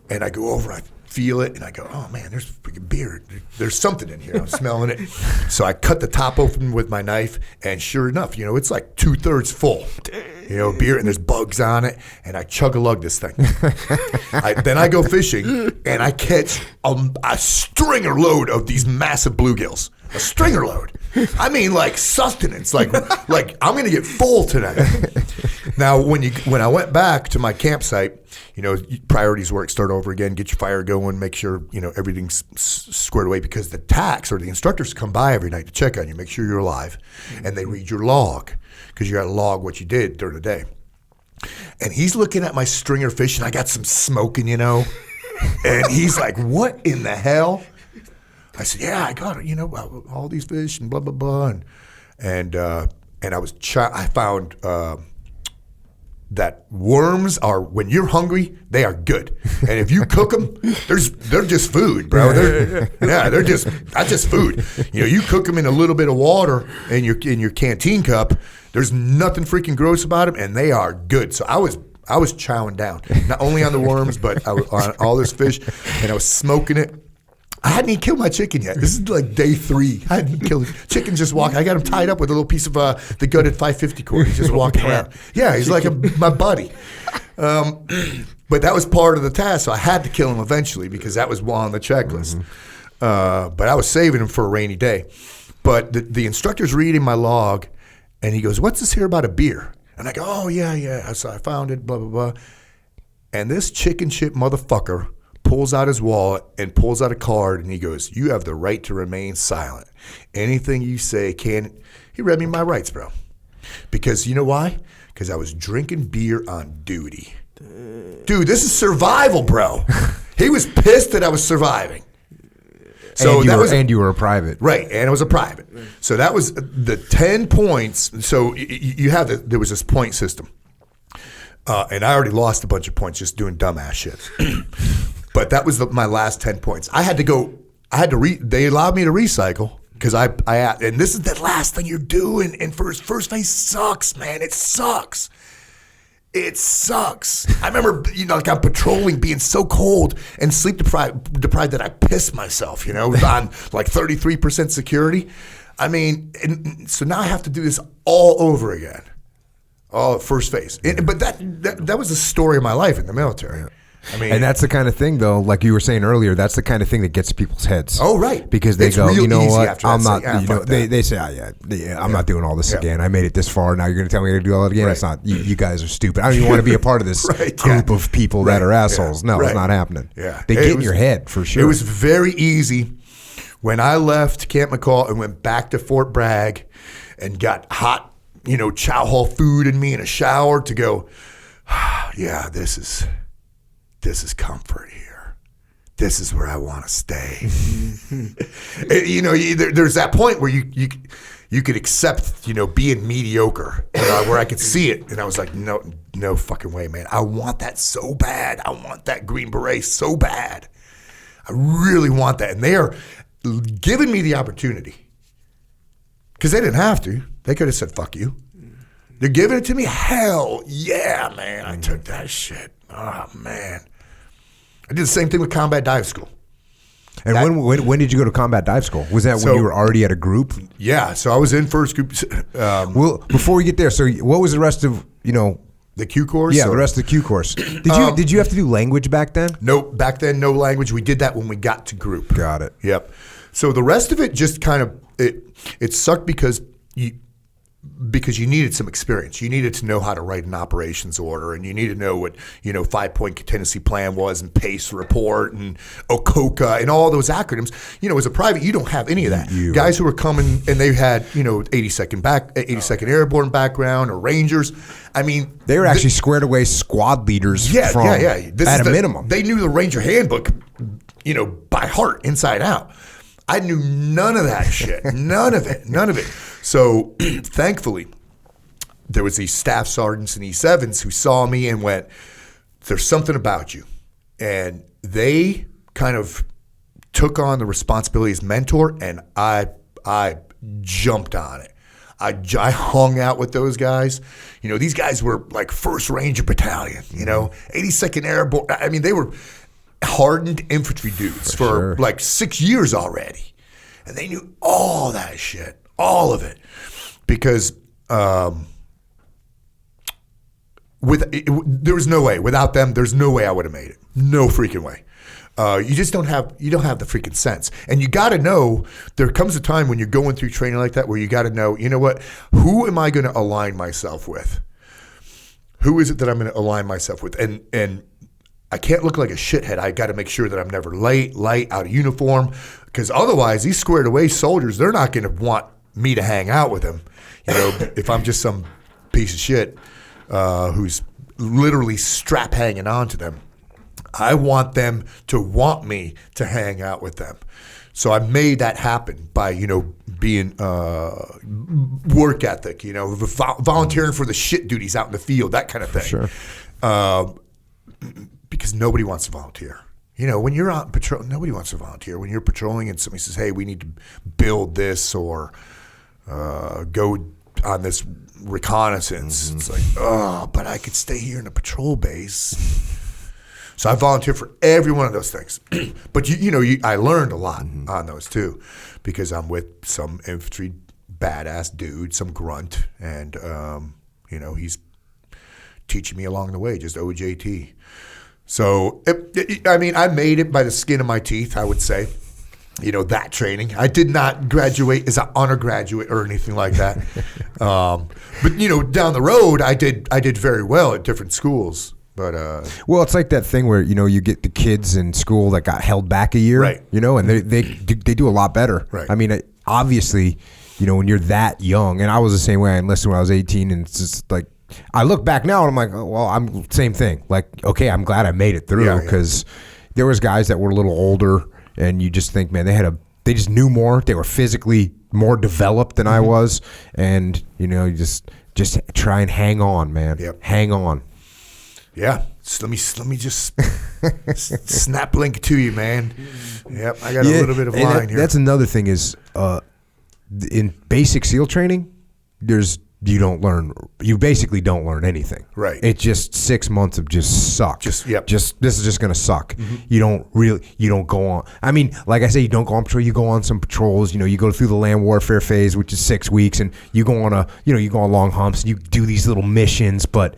And I go over, I feel it, and I go, oh man, there's freaking beer. There's something in here. I'm smelling it. So I cut the top open with my knife, and sure enough, you know, it's like 2/3 full. You know, beer, and there's bugs on it, and I chug-a-lug this thing. Then I go fishing, and I catch a stringer load of these massive bluegills. A stringer load. I mean, like sustenance. Like I'm gonna get full tonight. Now, when I went back to my campsite, you know, priorities work, start over again, get your fire going, make sure, you know, everything's squared away, because the TACs or the instructors come by every night to check on you, make sure you're alive, and they read your log, because you got to log what you did during the day. And he's looking at my stringer fish, and I got some smoking, you know, and he's like, "What in the hell?" I said, "Yeah, I got it, you know, all these fish and blah blah blah," and I found that worms are, when you're hungry, they are good. And if you cook them, they're just food, bro. They're just food. You know, you cook them in a little bit of water in your canteen cup. There's nothing freaking gross about them, and they are good. So I was chowing down, not only on the worms, but I was on all this fish, and I was smoking it. I hadn't even killed my chicken yet. This is like day 3. I hadn't killed it. Chicken just walking. I got him tied up with a little piece of the gutted 550 cord. He's just walking around. Yeah, he's like my buddy. But that was part of the task, so I had to kill him eventually because that was on the checklist. But I was saving him for a rainy day. But the instructor's reading my log, and he goes, "What's this here about a beer?" And I go, "Oh, yeah. So I found it, blah, blah, blah." And this chicken shit motherfucker pulls out his wallet and pulls out a card, and he goes, "You have the right to remain silent. Anything you say can..." He read me my rights, bro. Because you know why? Because I was drinking beer on duty. Dude, this is survival, bro. He was pissed that I was surviving. So and you were a private. Right, and it was a private. So that was the 10 points. So you have there was this point system. And I already lost a bunch of points just doing dumbass shit. But that was my last 10 points. They allowed me to recycle because and this is the last thing you're doing. And first phase sucks, man. It sucks. It sucks. I remember, like I'm patrolling, being so cold and sleep deprived that I pissed myself, on like 33% security. I mean, so now I have to do this all over again. All first phase. But that was the story of my life in the military. Yeah. I mean, and that's the kind of thing, though, like you were saying earlier, that's the kind of thing that gets people's heads. Oh, right. Because they go, you know what, I'm not, they say, I'm not doing all this again. I made it this far. Now you're going to tell me to do all that again? Right. It's not, you guys are stupid. I don't even want to be a part of this group of people that are assholes. No, it's not happening. Yeah. They get in your head, for sure. It was very easy when I left Camp McCall and went back to Fort Bragg and got hot, chow hall food in me in a shower to go, yeah, this is comfort here. This is where I want to stay. There's that point where you could accept, being mediocre, where I could see it. And I was like, no fucking way, man. I want that so bad. I want that Green Beret so bad. I really want that. And they are giving me the opportunity. Because they didn't have to. They could have said, fuck you. They're giving it to me? Hell yeah, man. I took that shit. Oh, man. I did the same thing with combat dive school. And when did you go to combat dive school? Was that when you were already at a group? Yeah, so I was in first group. Well, before we get there, so what was the rest of, the Q course? Yeah, the rest of the Q course. Did you have to do language back then? No, back then, no language. We did that when we got to group. Got it. Yep. So the rest of it just kind of, it sucked because you needed some experience. You needed to know how to write an operations order, and you needed to know what, 5-point contingency plan was, and PACE report, and OCOCA, and all those acronyms. As a private, you don't have any of that. Guys who were coming, and they had, 82nd Airborne background, or Rangers. I mean, they were actually squared away squad leaders at a minimum. They knew the Ranger handbook, by heart, inside out. I knew none of that shit. None of it. So thankfully, there was these staff sergeants and E7s who saw me and went, there's something about you. And they kind of took on the responsibility as mentor, and I jumped on it. I hung out with those guys. These guys were like 1st Ranger Battalion, 82nd Airborne. I mean, they were hardened infantry dudes for like 6 years already. And they knew all that shit, all of it. Because there was no way. Without them, there's no way I would have made it. No freaking way. You just don't have the freaking sense. And you got to know, there comes a time when you're going through training like that where you got to know, you know what, who am I going to align myself with? Who is it that I'm going to align myself with? And I can't look like a shithead. I got to make sure that I'm never late, out of uniform, because otherwise these squared away soldiers, they're not going to want me to hang out with them. If I'm just some piece of shit who's literally strap hanging on to them. I want them to want me to hang out with them. So I made that happen by, being work ethic, volunteering for the shit duties out in the field, that kind of thing. Sure. Because nobody wants to volunteer. When you're out patrol, nobody wants to volunteer. When you're patrolling and somebody says, hey, we need to build this or go on this reconnaissance, it's like, oh, but I could stay here in the patrol base. So I volunteer for every one of those things. But, I learned a lot on those too, because I'm with some infantry badass dude, some grunt, and, he's teaching me along the way, just OJT. So, I made it by the skin of my teeth, I would say. That training. I did not graduate as an undergraduate or anything like that. But, down the road, I did very well at different schools. But well, it's like that thing where you get the kids in school that got held back a year, right? And they do a lot better. Right. I mean, obviously, when you're that young, and I was the same way. I enlisted when I was 18, and it's just like I look back now and I'm like, oh, well, I'm same thing. Like, okay, I'm glad I made it through because there was guys that were a little older, and you just think, man, they just knew more. They were physically more developed than I was, and you just try and hang on, man. Yep. Hang on. Yeah, so let me just snap link to you, man. Yep, I got a little bit of line here. That's another thing is in basic SEAL training, you basically don't learn anything. Right. It's just 6 months of just suck. This is just gonna suck. You don't go on. I mean, like I say, you don't go on patrol. You go on some patrols. You go through the land warfare phase, which is 6 weeks, and you go on you go on long humps. And you do these little missions, but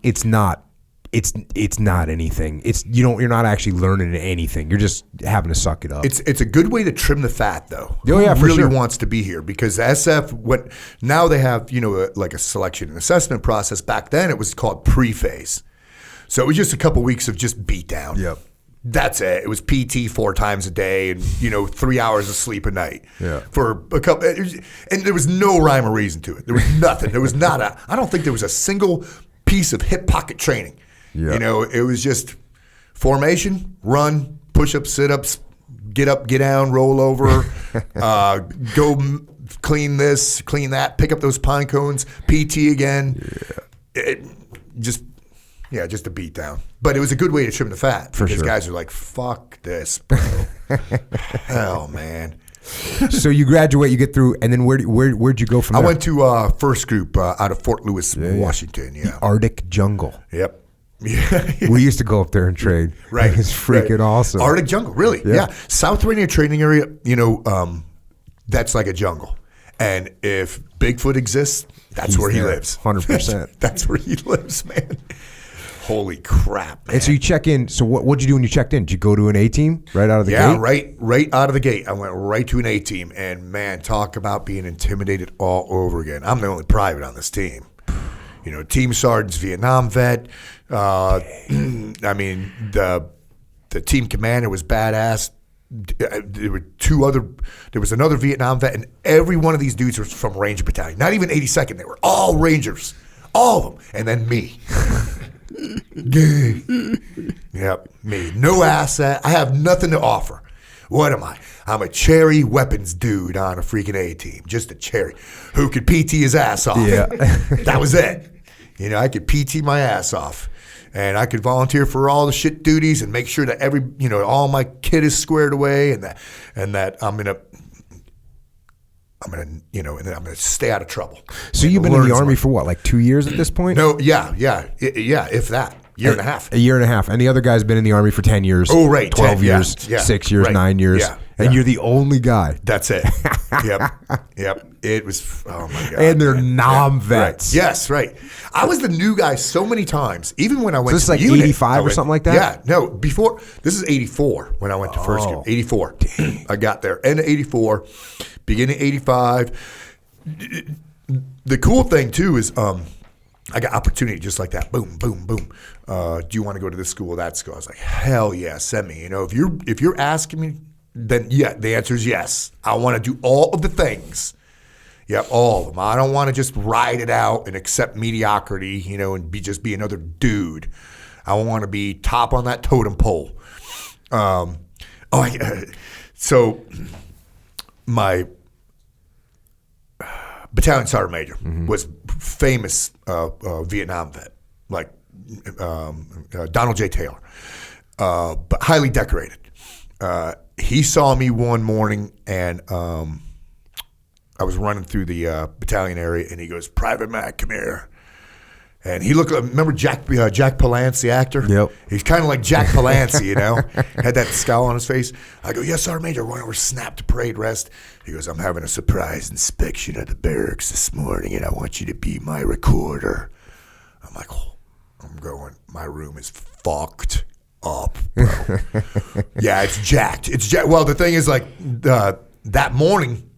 it's not. It's not anything. You're not actually learning anything. You're just having to suck it up. It's a good way to trim the fat, though. Oh yeah, Who for really sure. wants to be here because SF. Now they have like a selection and assessment process. Back then it was called pre-phase, so it was just a couple weeks of just beat down. Yep. That's it. It was PT 4 times a day and 3 hours of sleep a night. Yeah. For a couple, and there was no rhyme or reason to it. There was nothing. There was I don't think there was a single piece of hip pocket training. Yeah. It was just formation, run, push-ups, sit-ups, get up, get down, roll over, go clean this, clean that, pick up those pine cones, PT again. Yeah. Just a beat down. But it was a good way to trim the fat. For because sure. guys are like, fuck this, bro. Hell, man. So you graduate, you get through, and then where'd you go from there? I went to first group out of Fort Lewis, Washington. Yeah. The Arctic jungle. Yep. Yeah. We used to go up there and trade. Right. It's freaking awesome. Arctic jungle, really. Yeah. South Rainier training area, that's like a jungle. And if Bigfoot exists, that's where he lives. 100%. That's where he lives, man. Holy crap, man. And so you check in. So what'd you do when you checked in? Did you go to an A-team right out of the gate? Yeah, right out of the gate. I went right to an A-team. And, man, talk about being intimidated all over again. I'm the only private on this team. Team sergeant's Vietnam vet. I mean, the team commander was badass. There was another Vietnam vet, and every one of these dudes was from Ranger Battalion. Not even 82nd. They were all Rangers. All of them. And then me. Yep, me. No asset. I have nothing to offer. What am I? I'm a cherry weapons dude on a freaking A-team. Just a cherry who could PT his ass off. Yeah. That was it. I could PT my ass off. And I could volunteer for all the shit duties and make sure that all my kit is squared away and that I'm gonna stay out of trouble. So you've been in the Army for what, like 2 years at this point? No, yeah, if that. Year and a half. A year and a half. And the other guy's been in the Army for 10 years. Oh, right. 12 years, 6 years, right. 9 years. Yeah. And you're the only guy. That's it. Yep. It was, oh my God. And they're nom-vets. Right. Yes, right. I was the new guy so many times, even when I went so this to is like unit, 85 or something like that? Yeah, no, before, this is 84 when I went to first group. 84. Dang. I got there. End of 84, beginning of 85. The cool thing, too, is I got opportunity just like that. Boom, boom, boom. Do you want to go to this school or that school? I was like, hell yeah, send me. If you're asking me, then yeah, the answer is yes. I want to do all of the things. Yep, all of them. I don't want to just ride it out and accept mediocrity, and be another dude. I want to be top on that totem pole. So my battalion sergeant major was famous Vietnam vet, like Donald J. Taylor, but highly decorated. He saw me one morning, and I was running through the battalion area, and he goes, "Private Mac, come here." And he looked. Remember Jack Palance, the actor? Yep. He's kind of like Jack Palance, you know. Had that scowl on his face. I go, "Yes, Sergeant Major. Went over, snapped to parade rest." He goes, "I'm having a surprise inspection of the barracks this morning, and I want you to be my recorder." I'm like, oh. I'm going, my room is fucked up, bro. Yeah, it's jacked. It's jacked. Well, the thing is, like, that morning,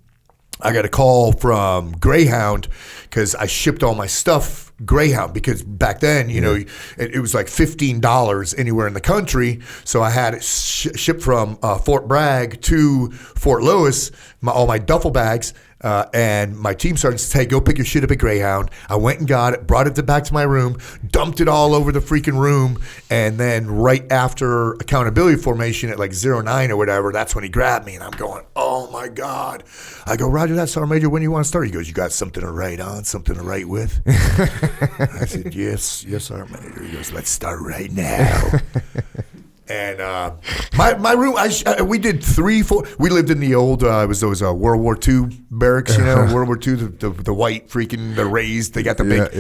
I got a call from Greyhound because I shipped all my stuff Greyhound, because back then, you know, it was like $15 anywhere in the country. So I had it shipped from Fort Bragg to Fort Lewis, all my duffel bags. And my team sergeant said, "Hey, go pick your shit up at Greyhound." I went and got it, brought it back to my room, dumped it all over the freaking room, and then right after accountability formation at like 09 or whatever, that's when he grabbed me, and I'm going, "Oh my God." I go, "Roger that, Sergeant Major, when do you want to start?" He goes, "You got something to write on, something to write with?" I said, yes, Sergeant Major. He goes, "Let's start right now." And my room, we did 3, 4. We lived in the old, it was those World War II barracks, you know, World War II, the white freaking, the raised, they got the big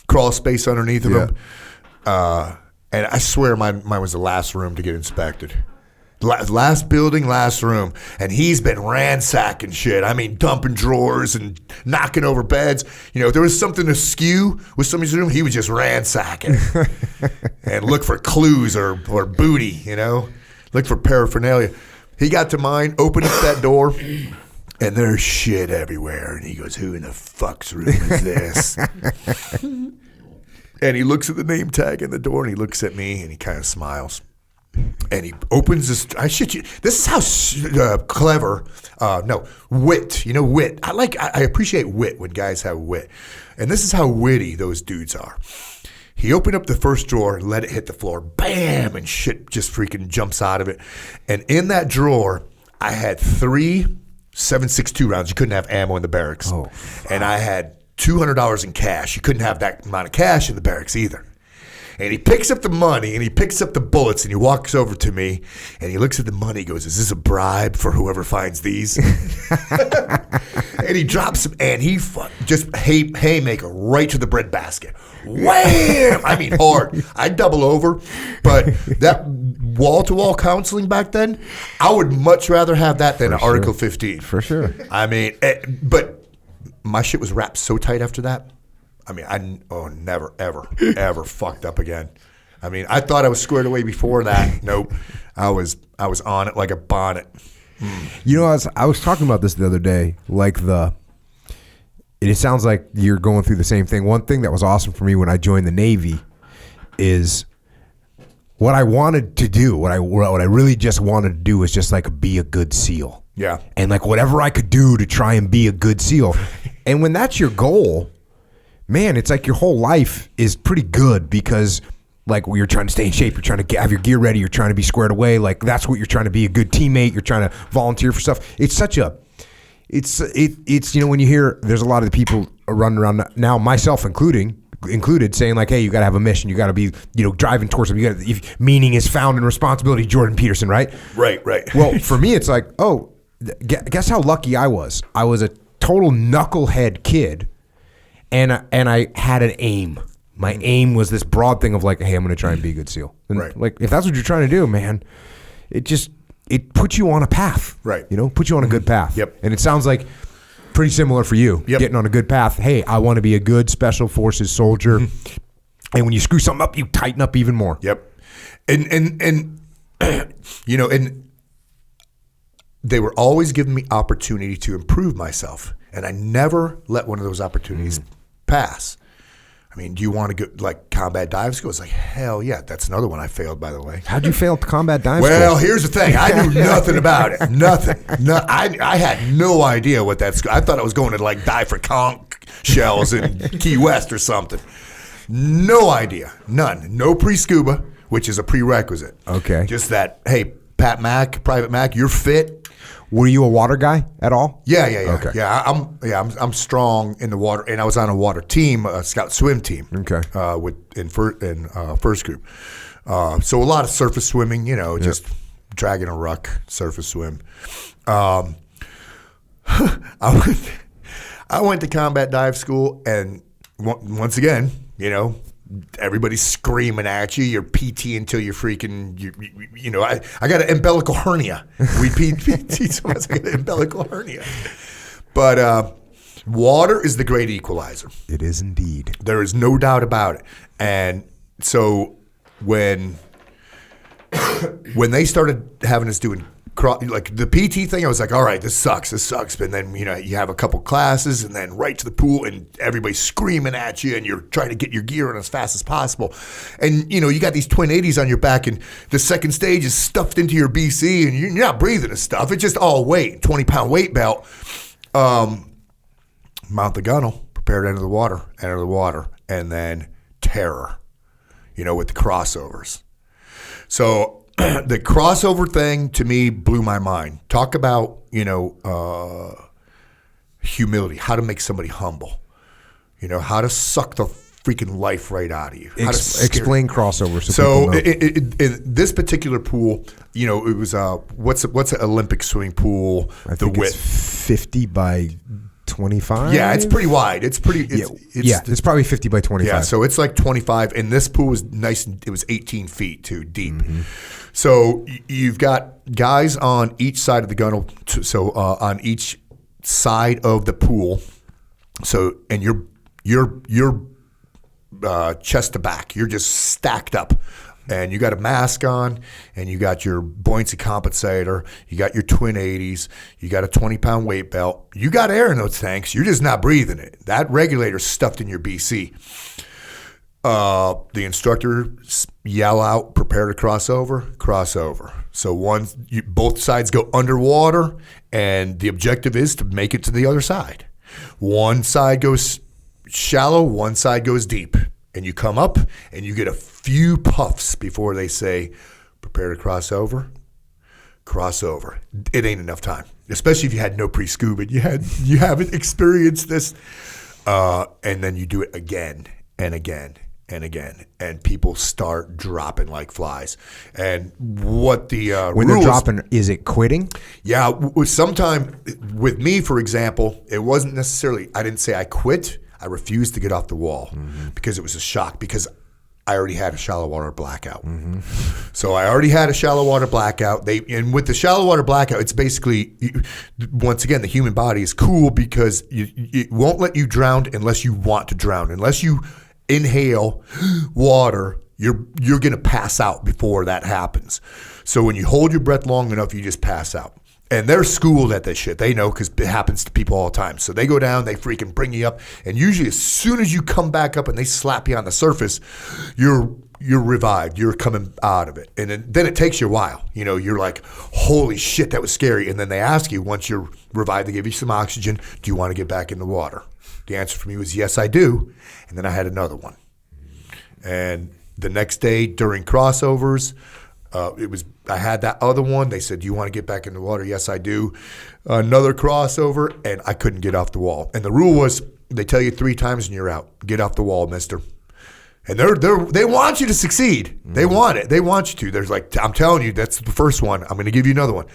crawl space underneath of them. And I swear mine was the last room to get inspected. Last building, last room. And he's been ransacking shit. I mean, dumping drawers and knocking over beds. You know, if there was something askew with somebody's room, he would just ransack it and look for clues or booty, you know, look for paraphernalia. He got to mine, opened up that door, and there's shit everywhere. And he goes, "Who in the fuck's room is this?" And he looks at the name tag in the door, and he looks at me, and he kind of smiles. And he opens this. I shit you. This is how clever. Wit. You know, wit. I appreciate wit when guys have wit, and this is how witty those dudes are. He opened up the first drawer and let it hit the floor. Bam! And shit just freaking jumps out of it. And in that drawer, I had 3 7.62 rounds. You couldn't have ammo in the barracks. Oh, and I had $200 in cash. You couldn't have that amount of cash in the barracks either. And he picks up the money, and he picks up the bullets, and he walks over to me, and he looks at the money. He goes, "Is this a bribe for whoever finds these?" And he drops them, and he just haymaker right to the breadbasket. Wham! I mean, hard. I'd double over, but that wall-to-wall counseling back then, I would much rather have that than Article 15. For sure. I mean, but my shit was wrapped so tight after that. I mean, never, ever, ever fucked up again. I mean, I thought I was squared away before that. Nope. I was on it like a bonnet. You know, I was talking about this the other day, like it sounds like you're going through the same thing. One thing that was awesome for me when I joined the Navy is what I wanted to do, what I really just wanted to do was just like be a good SEAL. Yeah. And like whatever I could do to try and be a good SEAL. And when that's your goal, man, it's like your whole life is pretty good because like you're trying to stay in shape, you're trying to have your gear ready, you're trying to be squared away. Like that's what you're trying to be, a good teammate. You're trying to volunteer for stuff. It's you know, when you hear there's a lot of the people running around now, myself included, saying like, "Hey, you got to have a mission. You got to be, you know, driving towards something. Meaning is found in responsibility." Jordan Peterson, right? Right. Well, for me, it's like, oh, guess how lucky I was. I was a total knucklehead kid. And I had an aim. My aim was this broad thing of like, hey, I'm going to try and be a good SEAL. And right. Like, if that's what you're trying to do, man, it puts you on a path. Right. You know, puts you on a good path. Yep. And it sounds like pretty similar for you. Yep. Getting on a good path. Hey, I want to be a good special forces soldier. And when you screw something up, you tighten up even more. Yep. And you know, and they were always giving me opportunity to improve myself. And I never let one of those opportunities pass. I mean, do you want to go like combat dive school? It's like, hell yeah. That's another one I failed, by the way. How'd you fail at combat dive school? Well, here's the thing. I knew nothing about it. Nothing. No, I had no idea what that school. I thought I was going to like dive for conch shells in Key West or something. No idea. None. No pre-scuba, which is a prerequisite. Okay. Just that, hey, Private Mac, you're fit. Were you a water guy at all? Yeah. Okay. I'm strong in the water, and I was on a water team, a scout swim team. Okay. In first group. So a lot of surface swimming, just dragging a ruck, surface swim. I went to combat dive school, and once again, everybody's screaming at you. You're PT until you're freaking, I got an umbilical hernia. We PT so much, I got an umbilical hernia. But water is the great equalizer. It is indeed. There is no doubt about it. And so when they started having us doing like the PT thing, I was like, all right, this sucks. But then, you have a couple classes and then right to the pool and everybody's screaming at you and you're trying to get your gear on as fast as possible. And, you got these twin 80s on your back and the second stage is stuffed into your BC and you're not breathing and stuff. It's just all weight, 20-pound weight belt. Mount the gunnel, prepare to enter the water, and then terror, with the crossovers. So the crossover thing to me blew my mind. Talk about, humility, how to make somebody humble, how to suck the freaking life right out of you. Explain crossover so in this particular pool, it was what's an Olympic swimming pool? I think width, it's 50 by 25. Yeah, it's pretty wide. It's probably 50 by 25. Yeah, so it's like 25, and this pool was nice. It was 18 feet too deep. Mm-hmm. So you've got guys on each side of the gunnel. So on each side of the pool. So and you're chest to back. You're just stacked up. And you got a mask on, and you got your buoyancy compensator, you got your twin 80s, you got a 20-pound weight belt. You got air in those tanks. You're just not breathing it. That regulator's stuffed in your BC. The instructor yell out, prepare to cross over. So both sides go underwater, and the objective is to make it to the other side. One side goes shallow, one side goes deep. And you come up and you get a few puffs before they say, prepare to cross over. It ain't enough time, especially if you had no pre-scuba. You haven't experienced this. And then you do it again and again and again. And people start dropping like flies. And what the when rules, they're dropping, is it quitting? Yeah. Sometime with me, for example, it wasn't necessarily, I didn't say I quit. I refused to get off the wall because it was a shock because I already had a shallow water blackout. Mm-hmm. So I already had a shallow water blackout. And with the shallow water blackout, it's basically, once again, the human body is cool because it won't let you drown unless you want to drown. Unless you inhale water, you're going to pass out before that happens. So when you hold your breath long enough, you just pass out. And they're schooled at this shit. They know because it happens to people all the time. So they go down, they freaking bring you up. And usually as soon as you come back up and they slap you on the surface, you're revived. You're coming out of it. And then it takes you a while. You're like, holy shit, that was scary. And then they ask you, once you're revived, they give you some oxygen. Do you want to get back in the water? The answer for me was, yes, I do. And then I had another one. And the next day during crossovers, I had that other one. They said, do you want to get back in the water? Yes, I do. Another crossover, and I couldn't get off the wall. And the rule was, they tell you 3 times and you're out. Get off the wall, mister. And they want you to succeed. Mm-hmm. They want it. They want you to. There's like, I'm telling you, that's the first one. I'm going to give you another one.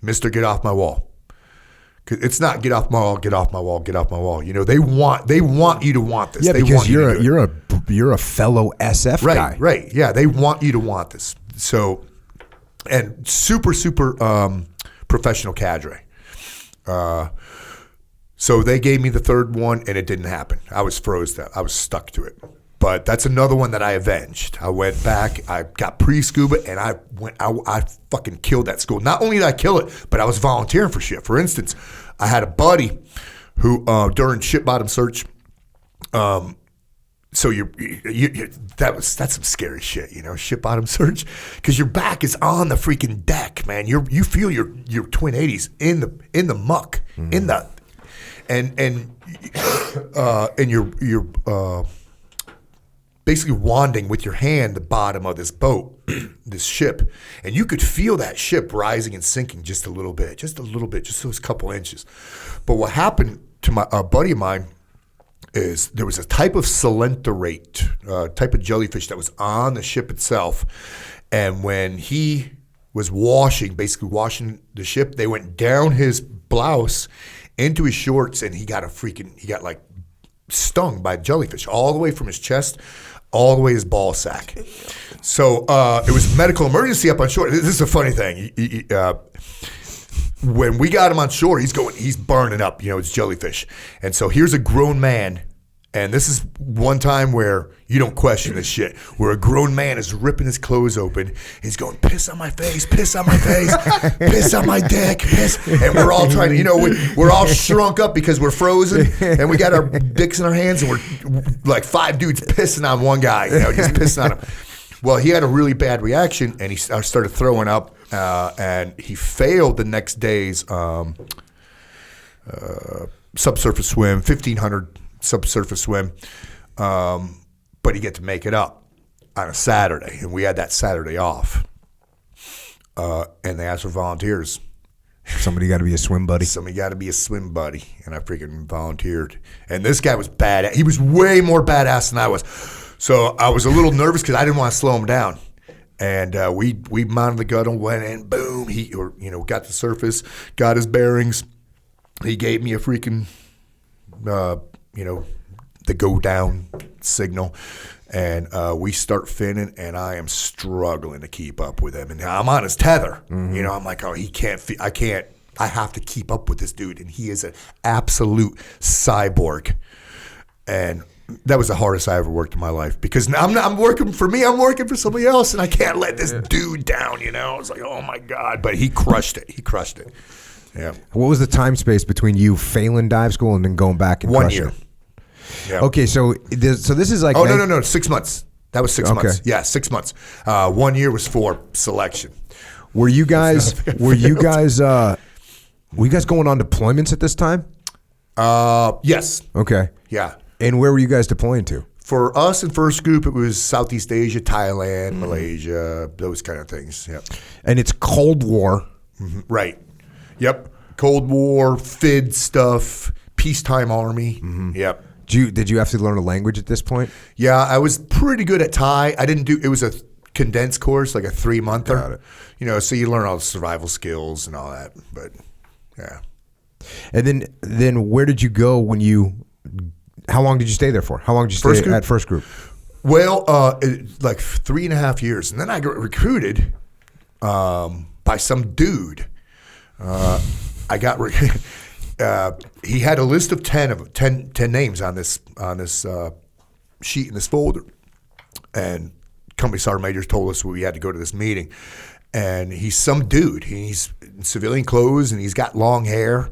Mister, get off my wall. It's not get off my wall, get off my wall, get off my wall. They want you to want this. Yeah, they because want you're a fellow SF guy. Right. Yeah, they want you to want this. So, and super professional cadre. So they gave me the third one, and it didn't happen. I was froze. I was stuck to it. But that's another one that I avenged. I went back. I got pre-scuba, and I fucking killed that school. Not only did I kill it, but I was volunteering for shit. For instance, I had a buddy who during ship bottom search. So that's some scary shit, ship bottom search, because your back is on the freaking deck, man. You feel your twin 80s in the muck, mm-hmm. in the and your basically wanding with your hand the bottom of this boat, this ship, and you could feel that ship rising and sinking just a little bit, just those couple inches. But what happened to a buddy of mine is there was a type of coelenterate, type of jellyfish that was on the ship itself, and when he was basically washing the ship, they went down his blouse into his shorts, and he got like stung by jellyfish all the way from his chest all the way his ball sack. So it was medical emergency up on shore. This is a funny thing. When we got him on shore, he's burning up, it's jellyfish. And so here's a grown man, and this is one time where you don't question this shit, where a grown man is ripping his clothes open. He's going, piss on my face, piss on my face, piss on my dick, piss. And we're all trying to, we're all shrunk up because we're frozen, and we got our dicks in our hands, and we're like 5 dudes pissing on one guy, just pissing on him. Well, he had a really bad reaction, and he started throwing up, and he failed the next day's subsurface swim, 1,500 subsurface swim, but he get to make it up on a Saturday, and we had that Saturday off, and they asked for volunteers. Somebody got to be a swim buddy. Somebody got to be a swim buddy, and I freaking volunteered. And this guy was badass. He was way more badass than I was. So I was a little nervous because I didn't want to slow him down. And we mounted the gun and went in. Boom! He got the surface, got his bearings. He gave me a freaking the go down signal, and we start finning, and I am struggling to keep up with him, and I'm on his tether. Mm-hmm. I'm like, oh, I have to keep up with this dude, and he is an absolute cyborg. And that was the hardest I ever worked in my life, because I'm working for me, I'm working for somebody else, and I can't let this dude down. I was like, oh my God, but he crushed it. Yeah. What was the time space between you failing dive school and then going back and 1 year? Yeah. Okay, so this is like... Oh, no, 6 months. That was 6 months. Yeah, 6 months. 1 year was for selection. Were you guys going on deployments at this time? Yes. Okay. Yeah. And where were you guys deploying to? For us in first group, it was Southeast Asia, Thailand, Malaysia, those kind of things. Yep. And it's Cold War. Mm-hmm. Right. Yep. Cold War, FID stuff, peacetime army. Mm-hmm. Yep. Did you have to learn a language at this point? Yeah, I was pretty good at Thai. It was a condensed course, like a 3-monther. Got it. So you learn all the survival skills and all that. But yeah. And then where did you go how long did you stay there for? How long did you stay at first group? Well, like 3.5 years. And then I got recruited by some dude. He had a list of 10 names on this sheet in this folder, and company sergeant majors told us we had to go to this meeting. And he's some dude. He's in civilian clothes, and he's got long hair,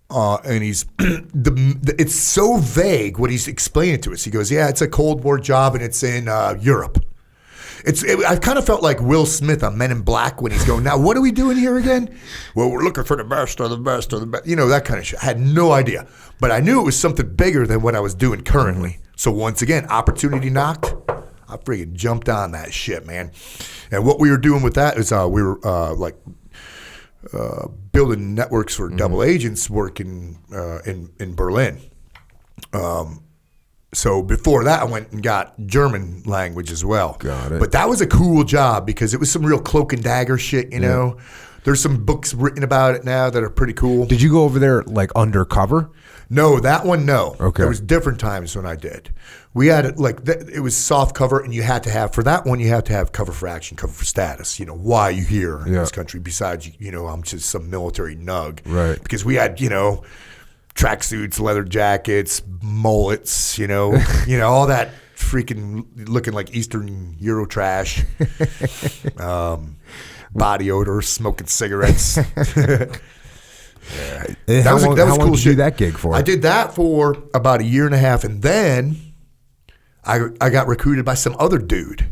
and he's it's so vague what he's explaining to us. He goes, "Yeah, it's a Cold War job, and it's in Europe." I kind of felt like Will Smith on Men in Black when he's going, now what are we doing here again? Well, we're looking for the best of the best of the best. That kind of shit. I had no idea. But I knew it was something bigger than what I was doing currently. So once again, opportunity knocked. I freaking jumped on that shit, man. And what we were doing with that is we were building networks for double agents working in Berlin. So before that, I went and got German language as well. Got it. But that was a cool job because it was some real cloak and dagger shit, you know. There's some books written about it now that are pretty cool. Did you go over there like undercover? No, that one, no. Okay. There was different times when I did. We had it was soft cover, and you had to have, for that one, you have to have cover for action, cover for status. Why are you here in this country besides, I'm just some military nug. Right. Because we had, tracksuits, leather jackets, mullets, all that freaking looking like Eastern Euro trash, body odor, smoking cigarettes. That was cool shit. Did you do that gig for? I did that for about 1.5 years, and then I got recruited by some other dude.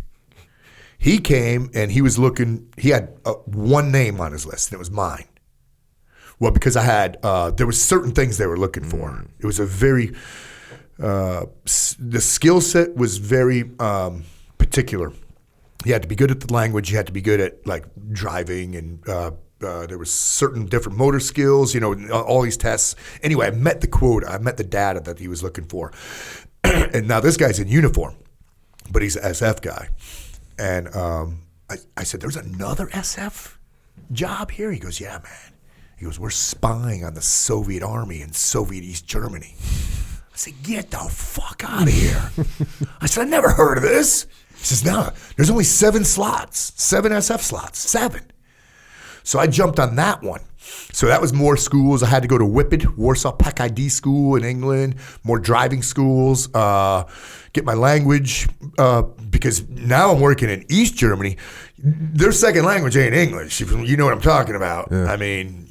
He came and he was looking. He had one name on his list, and it was mine. Well, because I had, there was certain things they were looking for. It was a very the skill set was very particular. You had to be good at the language. You had to be good at like driving, and there was certain different motor skills. All these tests. Anyway, I met the quota. I met the data that he was looking for. And now this guy's in uniform, but he's an SF guy. And I said, "There's another SF job here?" He goes, "Yeah, man." He goes, "We're spying on the Soviet Army in Soviet East Germany." I said, "Get the fuck out of here." I said, "I never heard of this." He says, "No, there's only 7 slots, 7 SF slots, 7. So I jumped on that one. So that was more schools. I had to go to Whippet, Warsaw Pack ID School in England, more driving schools, get my language, because now I'm working in East Germany. Their second language ain't English. You know what I'm talking about. Yeah. I mean,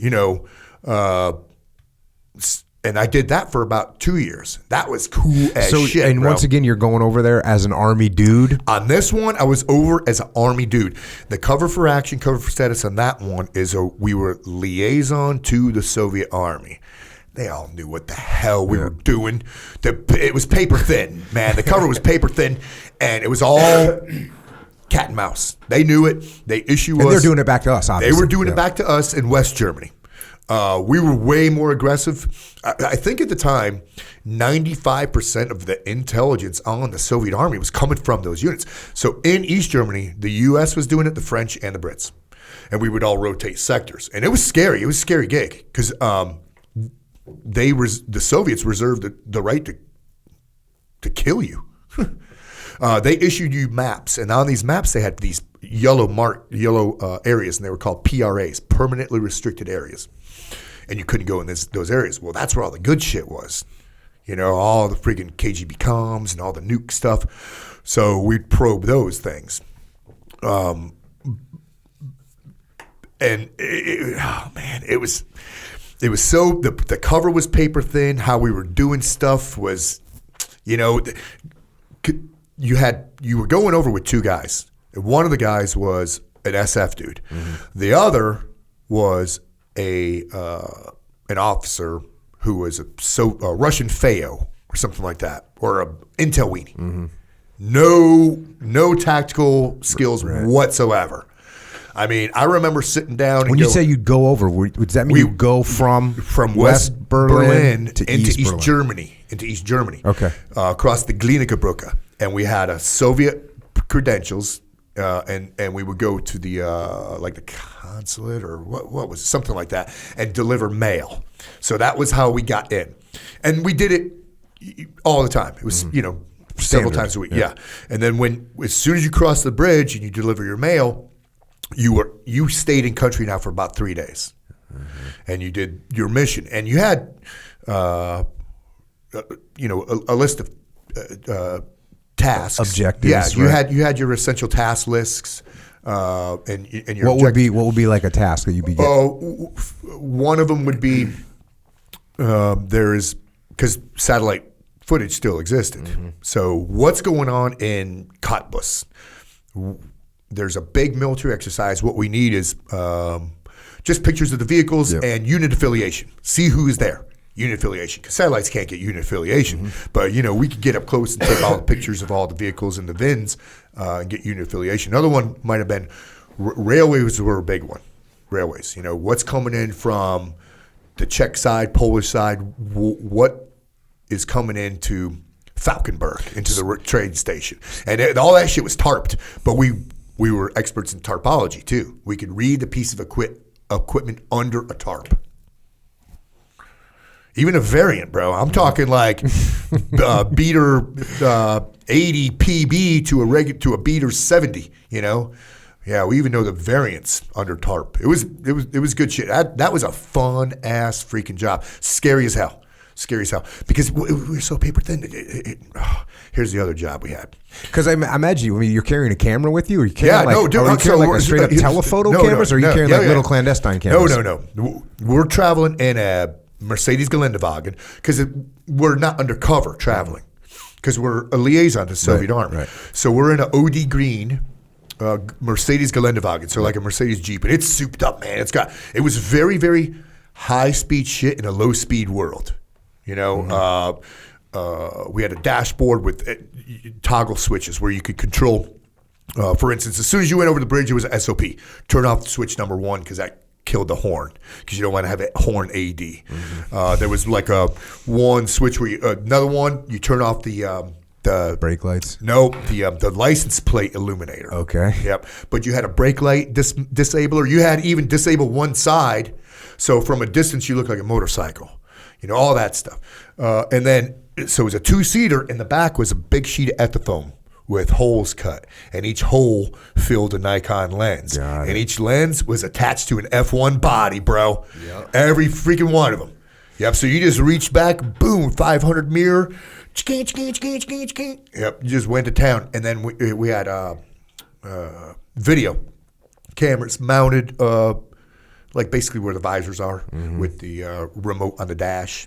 and I did that for about 2 years. That was cool as shit, and bro. Once again, you're going over there as an Army dude? On this one, I was over as an Army dude. The cover for action, cover for status on that one is we were liaison to the Soviet Army. They all knew what the hell we were doing. It was paper thin, man. The cover was paper thin, and it was all cat and mouse. They knew it. They issue us. And they're doing it back to us, obviously. They were doing it back to us in West Germany. We were way more aggressive. I think at the time, 95% of the intelligence on the Soviet Army was coming from those units. So in East Germany, the U.S. was doing it, the French and the Brits. And we would all rotate sectors. And it was scary. It was a scary gig because the Soviets reserved the right to kill you. They issued you maps. And on these maps, they had these yellow areas, and they were called PRAs, permanently restricted areas. And you couldn't go in those areas. Well, that's where all the good shit was. All the freaking KGB comms and all the nuke stuff. So we'd probe those things. And it was so, the cover was paper thin. How we were doing stuff was, you were going over with 2 guys. And one of the guys was an SF dude. Mm-hmm. The other was an officer who was a Russian FAO or something like that, or a intel weenie. Mm-hmm. No tactical skills whatsoever. I mean, I remember sitting down. When you say you'd go over, does that mean you go from West Berlin to into East Germany? Into East Germany. Okay. Across the Glienicke, and we had a Soviet credentials. And we would go to the the consulate or what was it? Something like that, and deliver mail. So that was how we got in, and we did it all the time. It was several times a week. Yeah. And then as soon as you cross the bridge and you deliver your mail, you stayed in country now for about 3 days, and you did your mission, and you had a list of tasks, objectives. Yeah, you had your essential task lists, and your what would be like a task that you'd be getting? One of them would be because satellite footage still existed. Mm-hmm. So what's going on in Cottbus? There's a big military exercise. What we need is just pictures of the vehicles and unit affiliation. See who's there. Unit affiliation, because satellites can't get unit affiliation, but we could get up close and take all the pictures of all the vehicles and the VINs and get unit affiliation. Another one might have been railways were a big one. Railways, what's coming in from the Czech side, Polish side, what is coming into Falkenberg, into the train station, and all that shit was tarped. But we were experts in tarpology too. We could read the piece of equipment under a tarp. Even a variant, bro. I'm talking like beater 80 PB to a beater 70. Yeah, we even know the variants under tarp. It was good shit. That was a fun ass freaking job. Scary as hell. Because we were so paper thin. Here's the other job we had. Because I imagine you're carrying a camera with you, or you carrying a straight up telephoto cameras, or are you carrying little clandestine cameras? No. We're traveling in a Mercedes Geländewagen because we're not undercover traveling because we're a liaison to the Soviet Army. Right. So we're in an OD green Mercedes Geländewagen, so like a Mercedes Jeep, and it's souped up, man. It was very, very high speed shit in a low speed world. we had a dashboard with toggle switches where you could control. For instance, as soon as you went over the bridge, it was an SOP. Turn off switch number 1 because that killed the horn, because you don't want to have a horn AD. Mm-hmm. There was like a one switch where another one, you turn off the brake lights. No, the license plate illuminator. Okay. Yep. But you had a brake light disabler. You had even disabled one side, so from a distance you look like a motorcycle. All that stuff. And then so it was a 2-seater. In the back was a big sheet of ethafoam with holes cut, and each hole filled a Nikon lens. And each lens was attached to an F1 body, bro. Yep. Every freaking one of them. Yep. So you just reached back, boom, 500 mirror. Yep. You just went to town. And then we had video cameras mounted, like basically where the visors are, with the remote on the dash.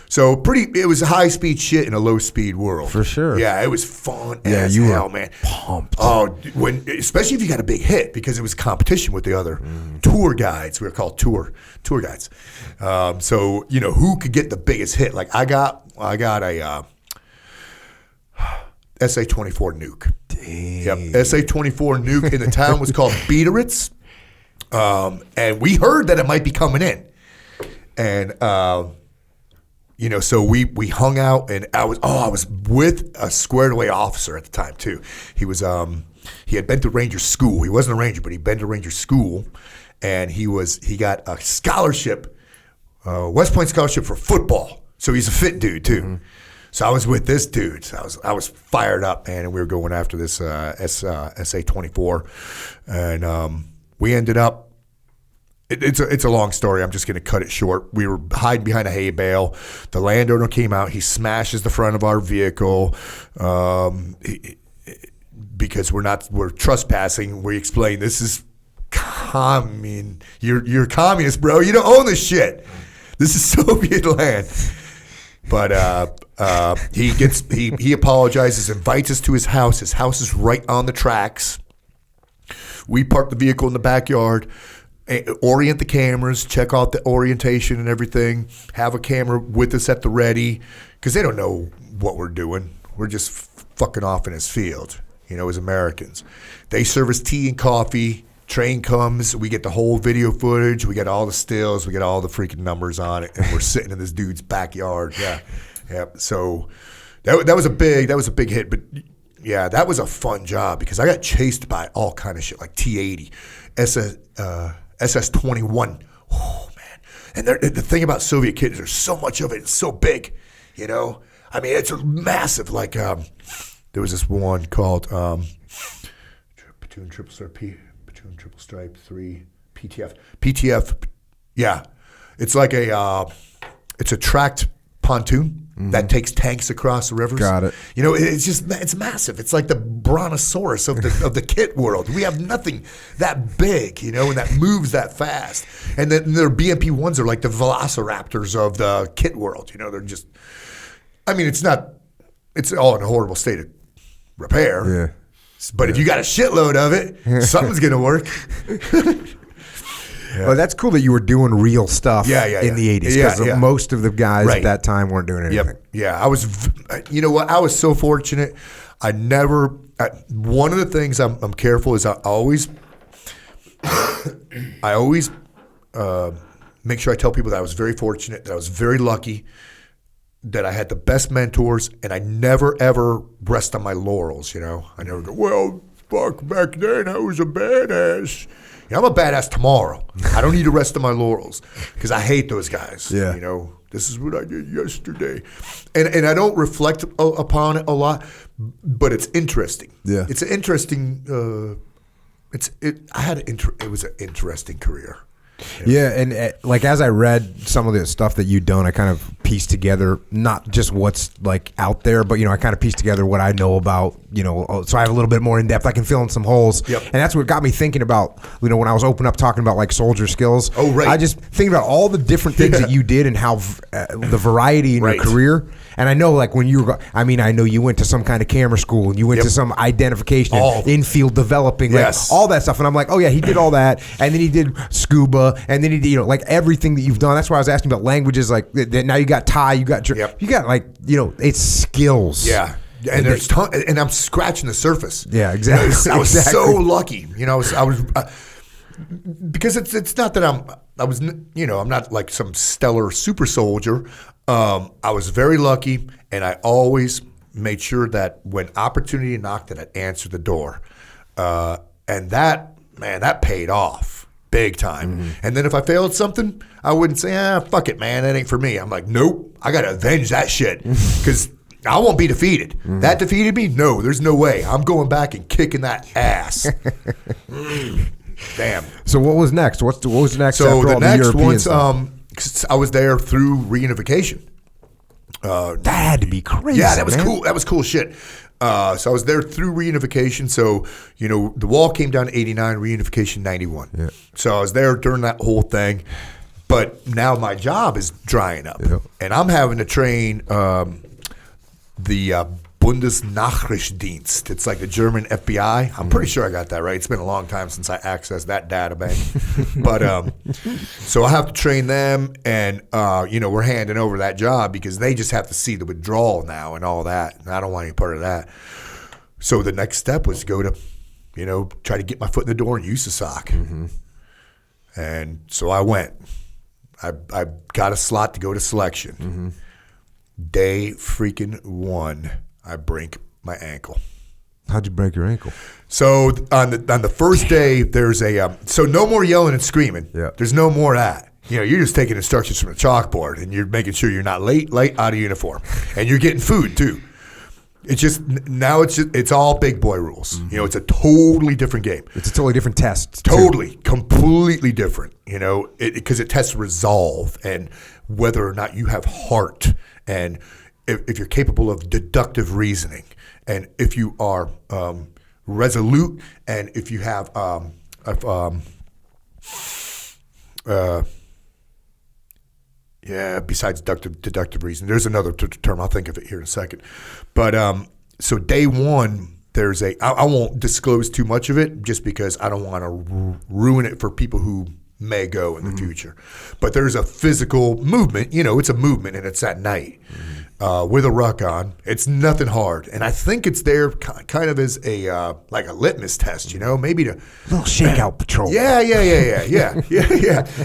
So it was high speed shit in a low speed world. For sure. Yeah, it was fun as hell, man. Pumped. Oh, especially if you got a big hit, because it was competition with the other tour guides. We were called tour guides. So who could get the biggest hit? Like I got a SA-24 nuke. Damn. Yep, SA-24 nuke, and the town was called Biederitz. And we heard that it might be coming in, and so we hung out, and I was with a squared away officer at the time too. He was he had been to Ranger school. He wasn't a Ranger, but he'd been to Ranger school, and he got a scholarship, West Point scholarship for football. So he's a fit dude too. Mm-hmm. So I was with this dude. So I was fired up, man, and we were going after this SA-24, and we ended up. It's a long story. I'm just going to cut it short. We were hiding behind a hay bale. The landowner came out. He smashes the front of our vehicle because we're trespassing. We explain this is You're a communist, bro. You don't own this shit. This is Soviet land. But he apologizes, invites us to his house. His house is right on the tracks. We park the vehicle in the backyard. Orient the cameras, check out the orientation and everything, have a camera with us at the ready, because they don't know what we're doing. We're just fucking off in his field, as Americans. They serve us tea and coffee, train comes, we get the whole video footage, we get all the stills, we get all the freaking numbers on it, and we're sitting in this dude's backyard. Yeah. So that was a big hit, but yeah, that was a fun job, because I got chased by all kind of shit, like T-80, SS-21. Oh, man. And the thing about Soviet kids, there's so much of it. It's so big, I mean, it's massive. Like, there was this one called Platoon Triple Stripe 3, PTF. PTF, yeah. It's like it's a tracked pontoon that takes tanks across the rivers. Got it. It's massive. It's like the brontosaurus of the kit world. We have nothing that big, and that moves that fast. And then their BMP-1s are like the velociraptors of the kit world. They're just, it's all in a horrible state of repair. Yeah. But if you got a shitload of it, something's going to work. Yeah. Well, that's cool that you were doing real stuff in the 80s, because most of the guys at that time weren't doing anything. Yep. Yeah, I was, I was so fortunate. One of the things I'm careful is I always make sure I tell people that I was very fortunate, that I was very lucky, that I had the best mentors, and I never, ever rest on my laurels, I never go, well, fuck, back then I was a badass. I'm a badass tomorrow. I don't need to rest on my laurels, because I hate those guys. Yeah. This is what I did yesterday. And I don't reflect upon it a lot, but it's interesting. Yeah. It's an interesting, it was an interesting career. Yeah, and like as I read some of the stuff that you'd done, I kind of pieced together not just what's like out there, but I kind of pieced together what I know about so I have a little bit more in depth. I can fill in some holes. Yep. And that's what got me thinking about, when I was opening up talking about like soldier skills. Oh, right. I just think about all the different things that you did and how the variety in Right. your career. And I know, like, when you were, I know you went to some kind of camera school and you went to some identification and infield developing, Yes. like all that stuff. And I'm like, oh yeah, he did all that. And then he did scuba, and then he did, like everything that you've done. That's why I was asking about languages. Like now you got Thai, you got like, it's skills. Yeah. And there's and I'm scratching the surface. Yeah, exactly. I was so lucky. I was because it's not that I'm not like some stellar super soldier. I was very lucky, and I always made sure that when opportunity knocked, that I'd answer the door. And that paid off big time. Mm-hmm. And then if I failed something, I wouldn't say, fuck it, man, that ain't for me. I'm like, nope, I got to avenge that shit because I won't be defeated. Mm-hmm. That defeated me? No, there's no way. I'm going back and kicking that ass. Damn. So what was next? What was the next? So after the all next the once I was there through reunification. That had to be crazy. Yeah, that was cool. That was cool shit. So I was there through reunification. So, the wall came down 89, reunification 91. Yeah. So I was there during that whole thing. But now my job is drying up. Yeah. And I'm having to train the Bundesnachrichtendienst. It's like the German FBI. I'm pretty sure I got that right. It's been a long time since I accessed that database. But so I have to train them, and we're handing over that job because they just have to see the withdrawal now and all that. And I don't want any part of that. So the next step was to go to, try to get my foot in the door in USASOC. Mm-hmm. And so I went. I got a slot to go to selection. Mm-hmm. Day freaking 1. I break my ankle. How'd you break your ankle? So on the first day, there's so no more yelling and screaming. Yeah. There's no more of that. You're just taking instructions from a chalkboard, and you're making sure you're not late out of uniform, and you're getting food too. It's all big boy rules. Mm-hmm. It's a totally different game. It's a totally different test. Totally, completely different. Because it tests resolve and whether or not you have heart, and if you're capable of deductive reasoning, and if you are resolute, and if you have besides deductive reasoning, there's another term. I'll think of it here in a second. But so day 1, there's I won't disclose too much of it just because I don't want to ruin it for people who may go in the future. But there's a physical movement. It's a movement, and it's at night with a ruck on. It's nothing hard. And I think it's there kind of as like a litmus test, maybe to... little shakeout patrol. Yeah.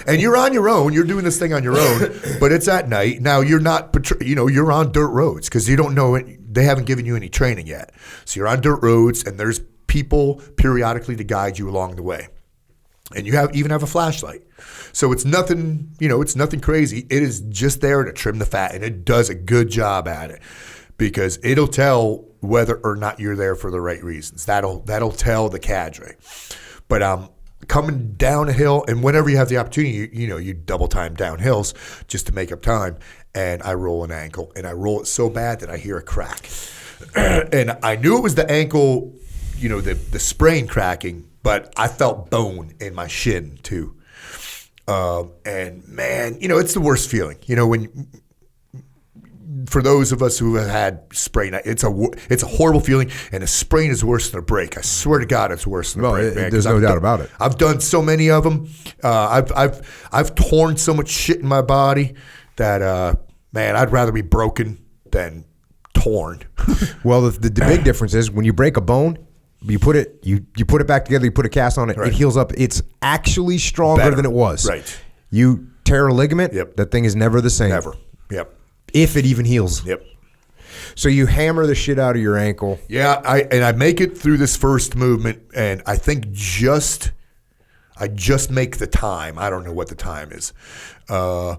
And you're on your own. You're doing this thing on your own, but it's at night. Now, you're not, you're on dirt roads because you don't know it. They haven't given you any training yet. So you're on dirt roads, and there's people periodically to guide you along the way. And you even have a flashlight. So it's nothing, it's nothing crazy. It is just there to trim the fat, and it does a good job at it because it'll tell whether or not you're there for the right reasons. That'll tell the cadre. But coming down a hill, and whenever you have the opportunity, you double time down hills just to make up time, and I roll an ankle, and I roll it so bad that I hear a crack. And I knew it was the ankle, the sprain cracking, but I felt bone in my shin too. And man, it's the worst feeling. When for those of us who have had sprain, it's a horrible feeling, and a sprain is worse than a break. I swear to God, it's worse than a break. Man, there's no doubt about it. I've done so many of them. I've torn so much shit in my body that man, I'd rather be broken than torn. Well, the big difference is when you break a bone, you put it back together, you put a cast on it, right. It heals up. It's actually stronger than it was. Right. You tear a ligament, that thing is never the same. Never. Yep. If it even heals. Yep. So you hammer the shit out of your ankle. Yeah, I make it through this first movement, and I think I just make the time. I don't know what the time is. And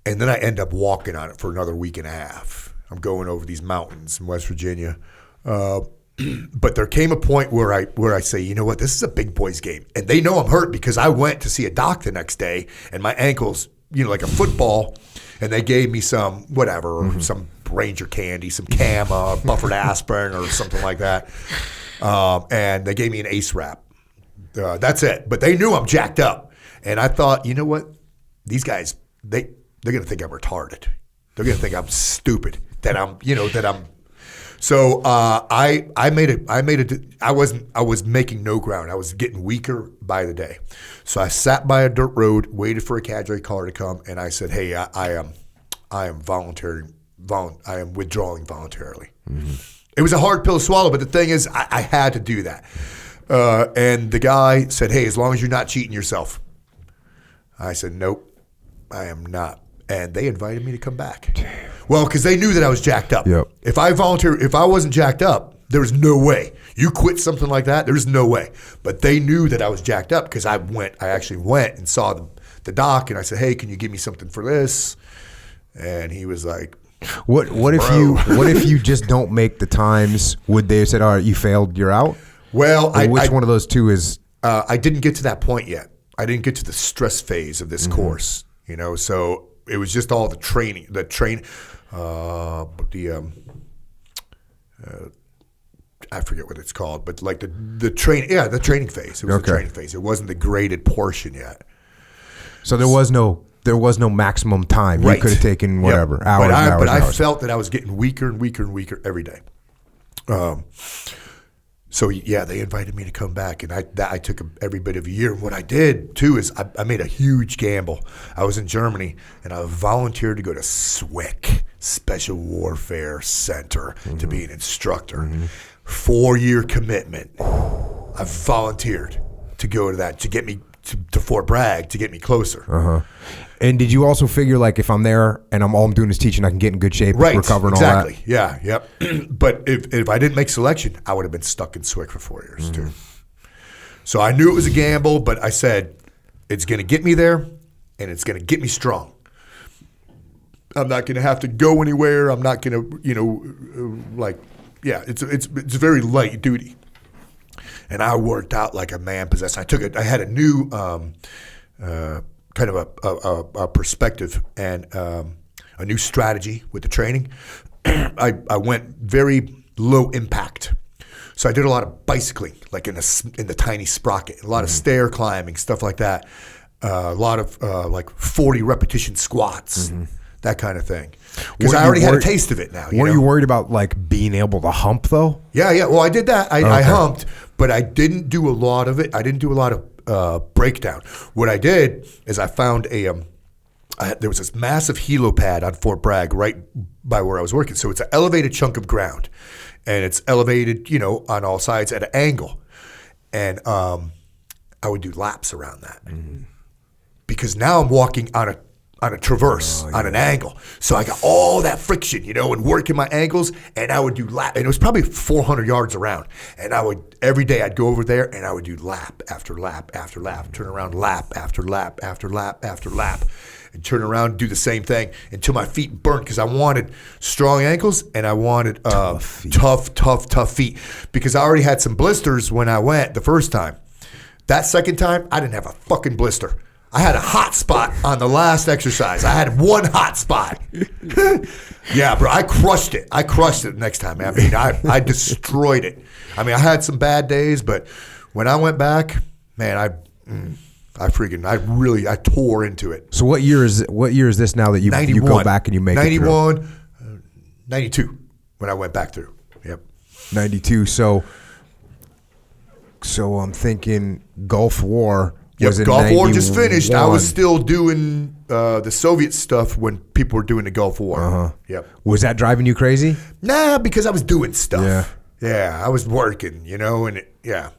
then I end up walking on it for another week and a half. I'm going over these mountains in West Virginia. But there came a point where I say, you know what, this is a big boys game. And they know I'm hurt because I went to see a doc the next day, and my ankle's, like a football, and they gave me some whatever, some Ranger candy, some Cama, buffered aspirin, or something like that. And they gave me an Ace wrap. That's it. But they knew I'm jacked up. And I thought, you know what? These guys, they're going to think I'm retarded. They're going to think I'm stupid. So I was making no ground. I was getting weaker by the day. So I sat by a dirt road, waited for a cadre car to come, and I said, "Hey, I am withdrawing voluntarily." Mm-hmm. It was a hard pill to swallow, but the thing is, I had to do that. And the guy said, "Hey, as long as you're not cheating yourself." I said, "Nope, I am not." And they invited me to come back. Damn. Well, because they knew that I was jacked up. Yep. If I wasn't jacked up, there was no way. You quit something like that, there's no way. But they knew that I was jacked up because I actually went and saw the doc, and I said, "Hey, can you give me something for this?" And he was like, What if you just don't make the times? Would they have said, "All right, you failed, you're out"? Well, which one of those two is? I didn't get to that point yet. I didn't get to the stress phase of this course. So it was just all the training. I forget what it's called, but like the training. Yeah, the training phase. It was the training phase. It wasn't the graded portion yet. So there was no maximum time. Right. You could have taken whatever hours. But I hours. felt that I was getting weaker and weaker and weaker every day. So yeah, they invited me to come back, and I took every bit of a year. And what I did too is I made a huge gamble. I was in Germany, and I volunteered to go to SWIC, Special Warfare Center, to be an instructor. 4-year commitment. I volunteered to go to that to get me to Fort Bragg to get me closer. And did you also figure, like, if I'm there and all I'm doing is teaching, I can get in good shape, recover and all that? Exactly. Yeah, yep. But if I didn't make selection, I would have been stuck in SWIC for 4 years too. So I knew it was a gamble, but I said, it's going to get me there, and it's going to get me strong. I'm not going to have to go anywhere. I'm not going to, it's very light duty. And I worked out like a man possessed. I had a new kind of a perspective and a new strategy with the training. I went very low impact. So I did a lot of bicycling, like in the tiny sprocket, a lot of stair climbing, stuff like that. A lot of like 40 repetition squats, that kind of thing. Because I already had a taste of it now. Weren't you worried about like being able to hump though? Yeah. Well, I did that. I humped, but I didn't do a lot of it. I didn't do a lot of breakdown. What I did is I found there was this massive helipad on Fort Bragg right by where I was working. So it's an elevated chunk of ground, and it's elevated, on all sides at an angle. And I would do laps around that because now I'm walking on a traverse, on an angle. So I got all that friction, and working my ankles, and I would do lap. And it was probably 400 yards around. And every day I'd go over there and I would do lap after lap after lap, turn around lap after lap after lap after lap, and turn around and do the same thing until my feet burnt because I wanted strong ankles and I wanted tough feet because I already had some blisters when I went the first time. That second time, I didn't have a fucking blister. I had a hot spot on the last exercise. I had one hot spot. Yeah, bro, I crushed it. The next time. I mean, I destroyed it. I mean, I had some bad days, but when I went back, man, I tore into it. So what year is this now that you go back and you make 91, it through? 92 when I went back through. Yep. 92. So I'm thinking Gulf War. Yep, Gulf War just finished. I was still doing the Soviet stuff when people were doing the Gulf War. Yep. Was that driving you crazy? Nah, because I was doing stuff. Yeah, I was working, I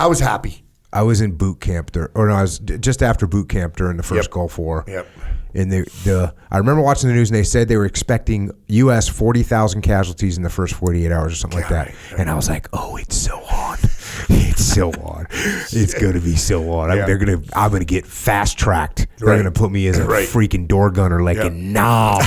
was happy. I was in boot camp I was just after boot camp during the first Gulf War. Yep. And I remember watching the news, and they said they were expecting U.S. 40,000 casualties in the first 48 hours or something like that. And I was like, oh, it's so on. It's so on. It's going to be so on. I'm going to get fast tracked. They're going to put me as a freaking door gunner like a knob.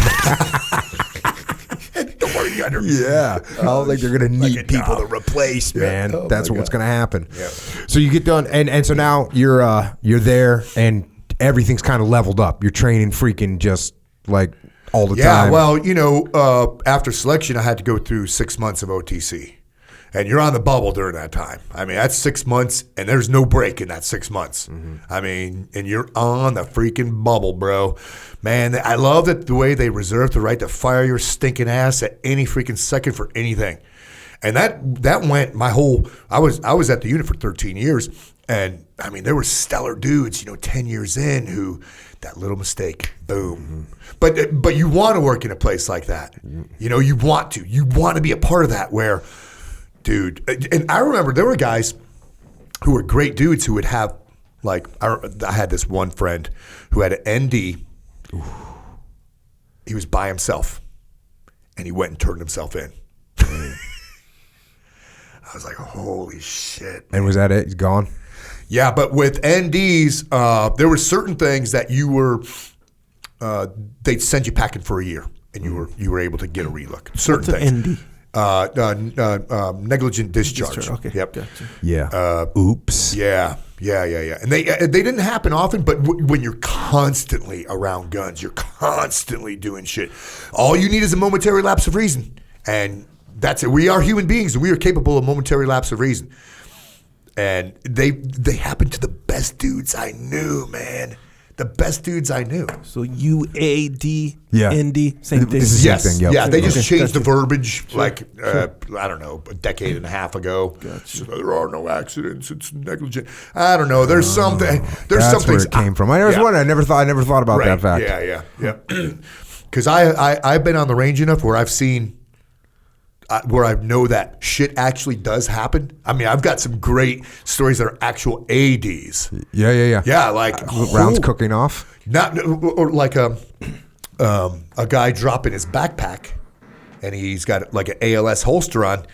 Door gunner. Yeah. I was like, they're going to need people to replace, man. That's what's going to happen. Yeah. So you get done, and so now you're there, and everything's kind of leveled up. You're training freaking just like all the Yeah, time. well, after selection, I had to go through 6 months of OTC. And you're on the bubble during that time. I mean, that's 6 months, and there's no break in that 6 months. I mean, and you're on the freaking bubble, bro. Man, I love that the way they reserve the right to fire your stinking ass at any freaking second for anything. And that went my whole. I was at the unit for 13 years, and I mean, there were stellar dudes, 10 years in, who that little mistake, boom. But you want to work in a place like that. You want to be a part of that where. Dude, and I remember there were guys who were great dudes who would have, like, I had this one friend who had an ND. He was by himself, and he went and turned himself in. I was like, holy shit. And was that it? He's gone? Yeah, but with NDs, there were certain things that you were, they'd send you packing for a year, and you were able to get a relook. Certain What's things. an ND? Negligent discharge. Okay. Yep. Gotcha. Yeah. Oops. Yeah. And they didn't happen often, but when you're constantly around guns, you're constantly doing shit. All you need is a momentary lapse of reason, and that's it. We are human beings, and we are capable of momentary lapse of reason. And they happened to the best dudes I knew, man. The best dudes I knew. So UAD, Yeah. ND, same thing. This is the same thing. Yep. Yeah, they just Okay, changed the gotcha. verbiage I don't know, a decade and a half ago. Gotcha. So there are no accidents. It's negligent. I don't know. There's something. There's That's something. where it came from. I was wondering. I never thought about that fact. Yeah. Because I've been on the range enough where I've seen, where I know that shit actually does happen. I mean, I've got some great stories that are actual ADs. Yeah. Yeah, like Rounds cooking off. Not or like a guy dropping his backpack, and he's got like an ALS holster on.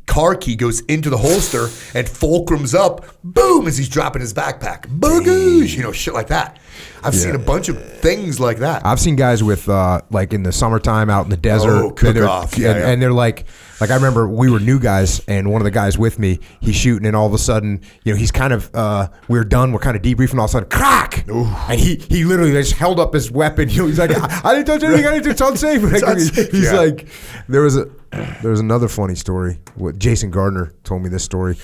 Car key goes into the holster and fulcrums up, boom, as he's dropping his backpack. Boogoosh, shit like that. I've seen a bunch of things like that. I've seen guys with like in the summertime out in the desert. Cook off. And they're like I remember we were new guys, and one of the guys with me, he's shooting, and all of a sudden, he's kind of, we're done, we're kind of debriefing, all of a sudden, crack! Ooh. And he literally just held up his weapon. He's like, I didn't touch anything, it's unsafe. He's like, there was another funny story. Jason Gardner told me this story.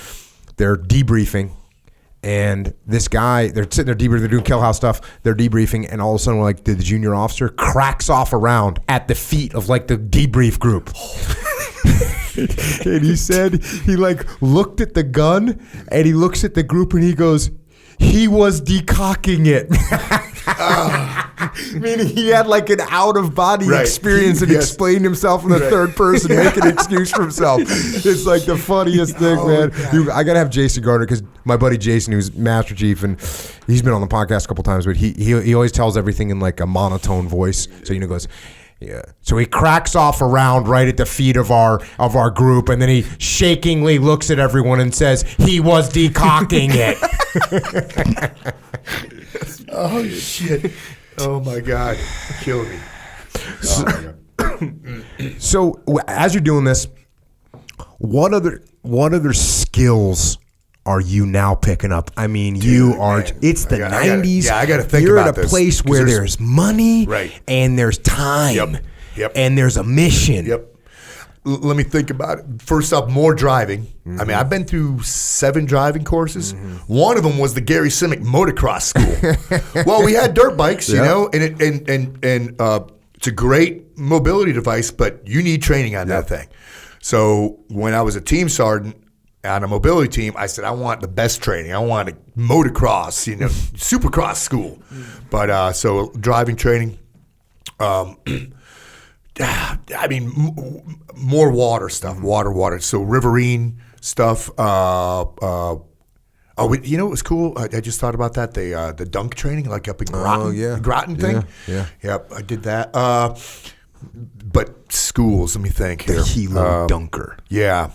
They're debriefing, and this guy, they're sitting there debriefing, they're doing kill house stuff, they're debriefing, and all of a sudden, like, the junior officer cracks off a round at the feet of, like, the debrief group. And he said he like looked at the gun, and he looks at the group, and he goes, he was decocking it. Meaning he had like an out-of-body experience and explained himself in the third person, making an excuse for himself. It's like the funniest thing, man. I got to have Jason Gardner, because my buddy Jason, who's Master Chief, and he's been on the podcast a couple times, but he always tells everything in like a monotone voice. So, goes... Yeah. So he cracks off a round right at the feet of our group, and then he shakingly looks at everyone and says, he was decocking it. Oh, shit. Oh, my God. Kill me. So as you're doing this, what other skills are you now picking up? I mean, it's the 90s. I got to think You're about at a this, place where there's money, and there's time, and there's a mission. Let me think about it. First off, more driving. Mm-hmm. I mean, I've been through 7 driving courses. Mm-hmm. One of them was the Gary Simic motocross school. Well, we had dirt bikes, and it's a great mobility device, but you need training on that thing. So when I was a team sergeant on a mobility team, I said, I want the best training. I want a motocross, supercross school. But so driving training, I mean, more water stuff, water. So riverine stuff. What was cool? I just thought about that. The dunk training, like up in Groton, Groton thing. Yeah. Yep, I did that. But schools, let me think here. The Hilo dunker. Yeah.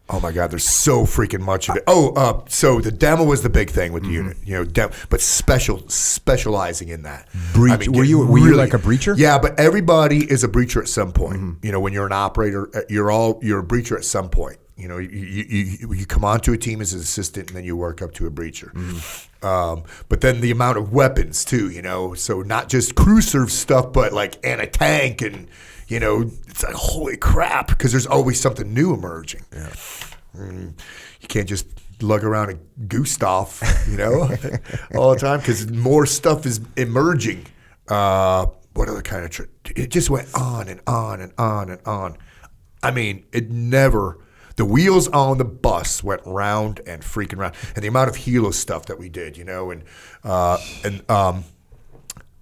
Oh my God, there's so freaking much of it. So the demo was the big thing with the unit, but specializing in that. I mean, were you like a breacher? Yeah, but everybody is a breacher at some point. Mm-hmm. When you're an operator, you're a breacher at some point. You know, you come onto a team as an assistant, and then you work up to a breacher. But then the amount of weapons too, you know, so not just crew serve stuff, but like anti-tank, and you know, it's like holy crap, because there's always something new emerging. Yeah. You can't just lug around a Gustav, you know, all the time, because more stuff is emerging. What other kind of it just went on and on and on and on. I mean, it never. The wheels on the bus went round and freaking round, and the amount of helo stuff that we did, you know, and a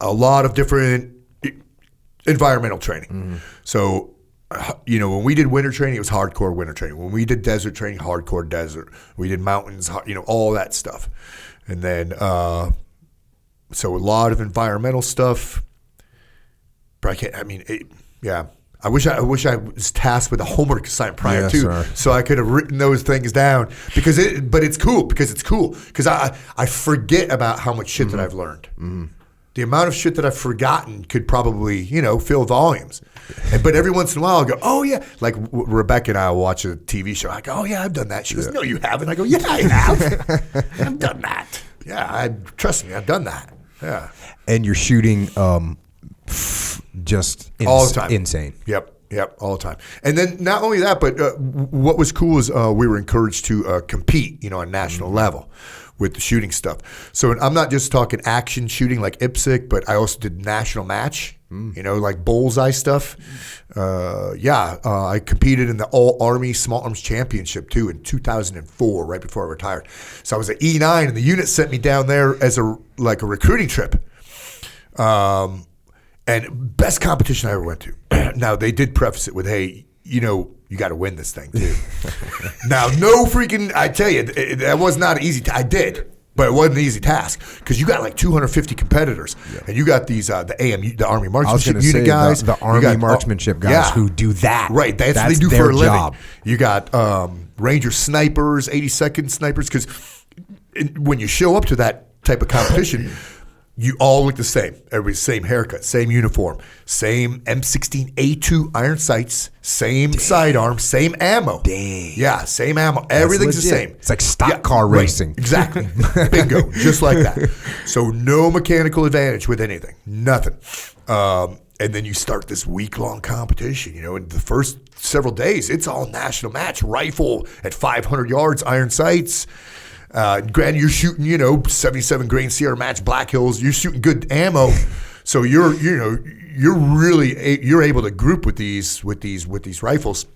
lot of different environmental training. So, you know, when we did winter training, it was hardcore winter training. When we did desert training, hardcore desert. We did mountains, you know, all that stuff, and then so a lot of environmental stuff. But I can't. I mean, yeah. I wish I was tasked with a homework assignment prior to, so I could have written those things down. But it's cool because I forget about how much shit that I've learned. The amount of shit that I've forgotten could probably, you know, fill volumes. But every once in a while I'll go, oh yeah, like Rebecca and I will watch a TV show. I go, oh yeah, I've done that. She goes, no, you haven't. I go, yeah, I have. I've done that. Yeah, trust me, I've done that. Yeah. And you're shooting. Just all the time. Insane. Yep, all the time. And then not only that, but what was cool is we were encouraged to compete, you know, on national level with the shooting stuff. So I'm not just talking action shooting like IPSC, but I also did national match, you know, like bullseye stuff. I competed in the All Army Small Arms Championship too in 2004, right before I retired. So I was at E9, and the unit sent me down there as a recruiting trip. And best competition I ever went to. Now, they did preface it with, hey, you know, you got to win this thing, too. Now, no freaking, I tell you, that was not an easy, I did, but it wasn't an easy task, because you got like 250 competitors, and you got these, the Army Marksmanship Unit guys. The Army Marksmanship guys who do that. Right, that's what they do for a living. Job. You got Ranger snipers, 82nd snipers, because when you show up to that type of competition, you all look the same. Everybody's same haircut, same uniform, same M16A2 iron sights, same sidearm, same ammo. Dang. Yeah, same ammo. Everything's the same. It's like stock car racing. Right. Exactly. Bingo. Just like that. So no mechanical advantage with anything. Nothing. And then you start this week-long competition, you know, in the first several days, it's all national match. Rifle at 500 yards, iron sights. Granted, you're shooting, you know, 77 grain Sierra Match Black Hills. You're shooting good ammo, so you're able to group with these rifles.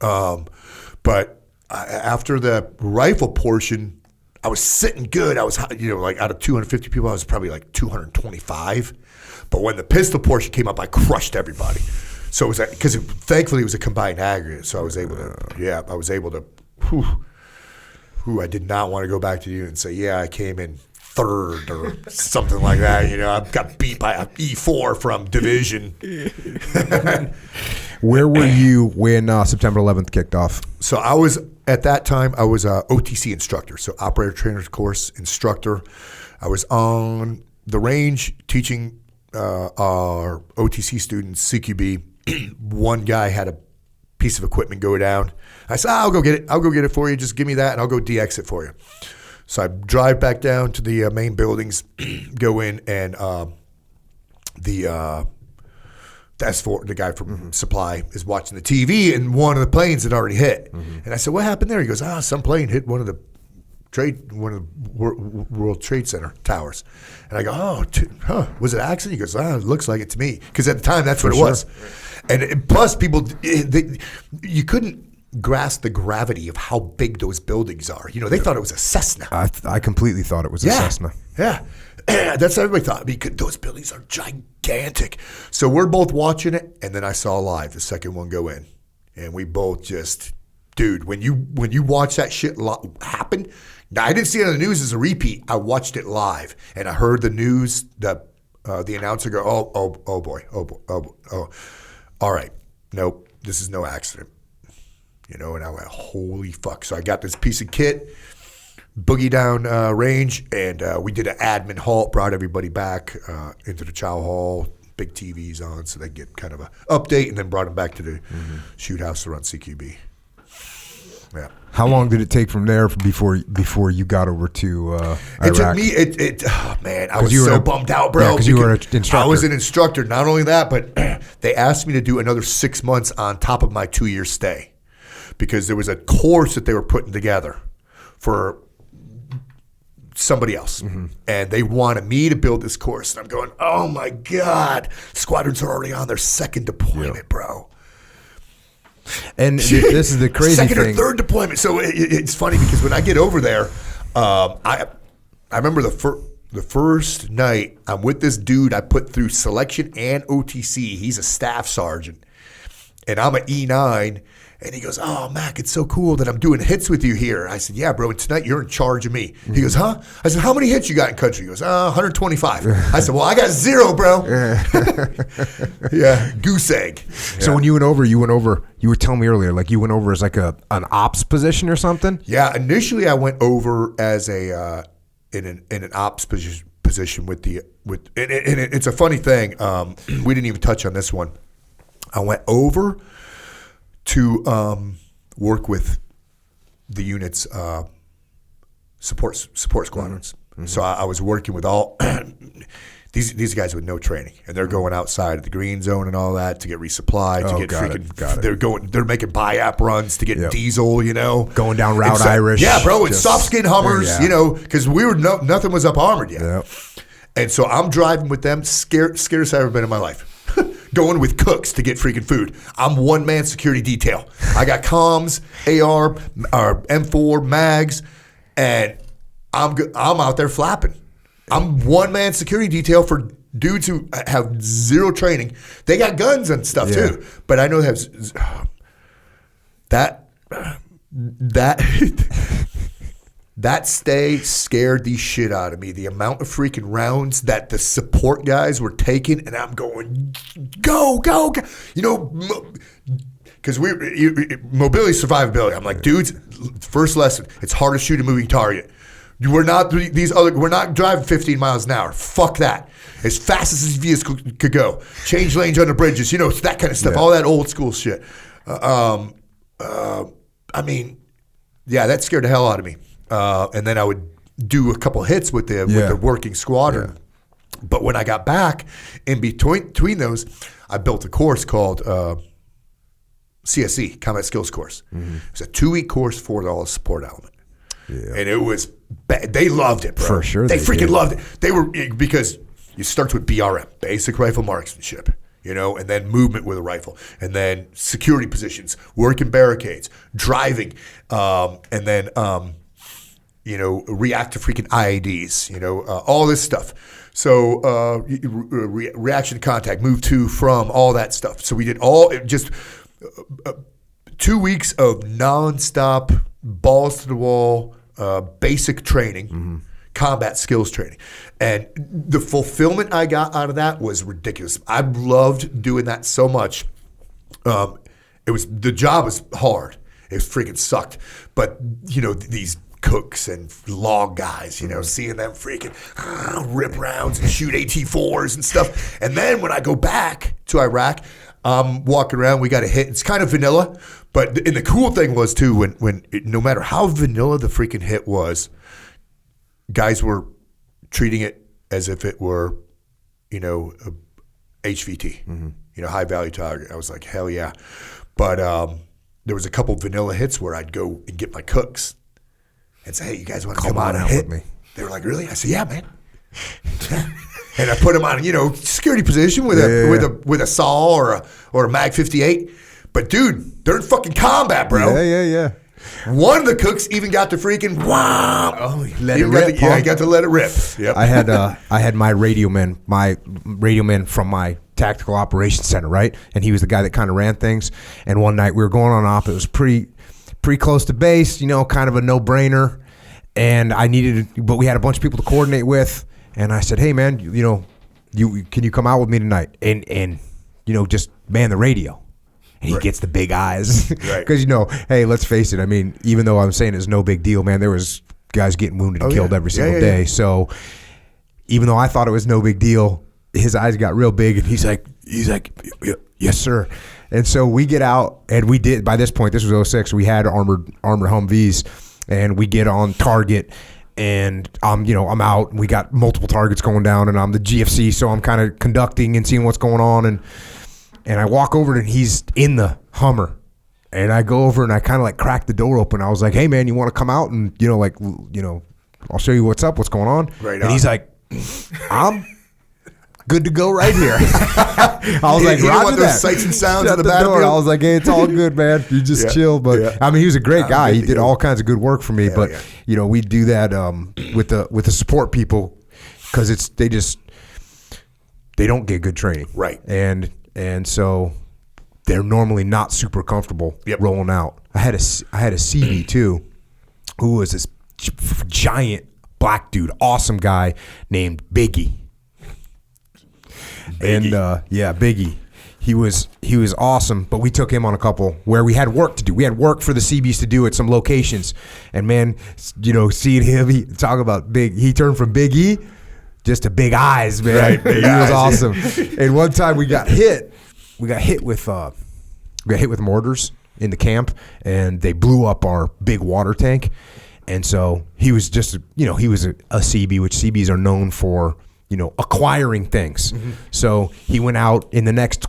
But after the rifle portion, I was sitting good. I was, you know, like out of 250 people, I was probably like 225. But when the pistol portion came up, I crushed everybody. So it was because thankfully it was a combined aggregate, so I was able to. I did not want to go back to you and say, yeah, I came in third or something like that. You know, I got beat by a E4 from division. Where were you when September 11th kicked off? So at that time, I was a OTC instructor, so operator trainer's course instructor. I was on the range teaching our OTC students CQB. One guy had a piece of equipment go down. I said, I'll go get it for you. Just give me that, and I'll go DX it for you. So I drive back down to the main buildings, go in, and the S4, the guy from Supply, is watching the TV, and one of the planes had already hit. And I said, what happened there? He goes, some plane hit one of the World Trade Center towers. And I go, was it an accident? He goes, it looks like it to me. Because at the time, that's what it was. And plus, people, you couldn't grasp the gravity of how big those buildings are. You know, they thought it was a Cessna. I completely thought it was a Cessna. Yeah. That's what everybody thought. Because those buildings are gigantic. So we're both watching it, and then I saw live the second one go in. And we both just, dude, when you watch that shit happen, now, I didn't see it on the news as a repeat. I watched it live, and I heard the news, the announcer go, oh boy. All right, nope, this is no accident. You know, and I went, holy fuck. So I got this piece of kit, boogie down range, and we did an admin halt, brought everybody back into the chow hall, big TVs on so they get kind of a update, and then brought them back to the shoot house to run CQB. Yeah. How long did it take from there before you got over to Iraq? It took me. Oh man, I was you were so a- bummed out, bro. Yeah, 'cause you were an because instructor. I was an instructor. Not only that, but they asked me to do another 6 months on top of my 2-year stay because there was a course that they were putting together for somebody else, and they wanted me to build this course. And I'm going, oh my god, squadrons are already on their second deployment, bro. And this is the crazy second thing. or third deployment. So it's funny because when I get over there, I remember the first night I'm with this dude I put through selection and OTC. He's a staff sergeant, and I'm an E9. And he goes, oh, Mac, it's so cool that I'm doing hits with you here. I said, yeah, bro, and tonight you're in charge of me. He goes, huh? I said, how many hits you got in country? He goes, 125. I said, well, I got 0, bro. Yeah, goose egg. So when you went over, you were telling me earlier, like you went over as like an ops position or something? Yeah, initially I went over as a in an ops position with it's a funny thing. We didn't even touch on this one. I went over to work with the unit's support squadrons. So I was working with all these guys with no training, and they're going outside of the green zone and all that to get resupplied, to get freaking. They're making buy-app runs to get diesel, going down Route Irish. Yeah, bro, it's soft skin Hummers, because we were nothing was up armored yet. Yep. And so I'm driving with them, scariest I've ever been in my life. Going with cooks to get freaking food. I'm one-man security detail. I got comms, AR, or M4, mags, and I'm out there flapping. I'm one-man security detail for dudes who have 0 training. They got guns and stuff too, but I know they have that stay scared the shit out of me. The amount of freaking rounds that the support guys were taking, and I'm going, go, because mobility, survivability. I'm like, dudes, first lesson, it's hard to shoot a moving target. We're not driving 15 miles an hour. Fuck that. As fast as this vehicle could go. Change lanes under bridges, that kind of stuff. All that old school shit. That scared the hell out of me. And then I would do a couple hits with the working squadron. Yeah. But when I got back, in between those, I built a course called CSE, Combat Skills Course. Mm-hmm. It was a 2-week course for the support element. Yeah. And it was they loved it, bro. For sure. They freaking loved it. They were, because you start with BRM, basic rifle marksmanship, and then movement with a rifle, and then security positions, working barricades, driving, and then react to freaking IEDs, all this stuff. So reaction to contact, move to, from, all that stuff. So we did just 2 weeks of nonstop, balls to the wall, basic training, combat skills training. And the fulfillment I got out of that was ridiculous. I loved doing that so much. The job was hard. It freaking sucked. But, these cooks and log guys, seeing them freaking rip rounds and shoot AT-4s and stuff. And then when I go back to Iraq, I'm walking around, we got a hit. It's kind of vanilla, and the cool thing was too, when no matter how vanilla the freaking hit was, guys were treating it as if it were, a HVT, high value target. I was like, hell yeah. But there was a couple vanilla hits where I'd go and get my cooks and say, hey, you guys want to come on and hit? With me. They were like, really? I said, yeah, man. And I put them on, security position with a saw or a Mag 58. But dude, they're in fucking combat, bro. Yeah. One of the cooks even got to freaking wow. Oh, he let it rip. He got to let it rip. Yep. I had my radio man from my tactical operations center, right? And he was the guy that kind of ran things. And one night we were going on op. It was pretty close to base, kind of a no-brainer. And but we had a bunch of people to coordinate with. And I said, hey man, can you come out with me tonight? And just man the radio. And he gets the big eyes. Because, hey, let's face it. I mean, even though I'm saying it's no big deal, man, there was guys getting wounded and killed every single day. Yeah. So even though I thought it was no big deal, his eyes got real big, and he's like, yes, sir. And so we get out, and we did, by this point, this was 06, we had armored Humvees, and we get on target, and I'm out, and we got multiple targets going down, and I'm the GFC, so I'm kind of conducting and seeing what's going on, and I walk over, and he's in the Hummer, and I go over, and I kind of like crack the door open. I was like, hey, man, you want to come out, and, I'll show you what's up, what's going on. Right and on. he's like, I'm good to go right here. I was He like, didn't Roger want those that. sights and sounds Shut of the door. battlefield. I was like, hey, it's all good, man. You just Yeah. chill. But Yeah. I mean, he was a great guy. He good did to all go. kinds of good work for me. Hell but yeah. we do that with the support people because they don't get good training, Right. And so they're normally not super comfortable rolling out. I had a CB too, who was this giant black dude, awesome guy named Biggie. And Biggie. He was awesome, but we took him on a couple where we had work to do. We had work for the CBs to do at some locations. And man, seeing him, talk about big, he turned from Big E just to Big Eyes, man. Right, big he was eyes, awesome. And one time we got hit with mortars in the camp, and they blew up our big water tank. And so he was just, he was a CB, which CBs are known for, acquiring things. Mm-hmm. So he went out in the next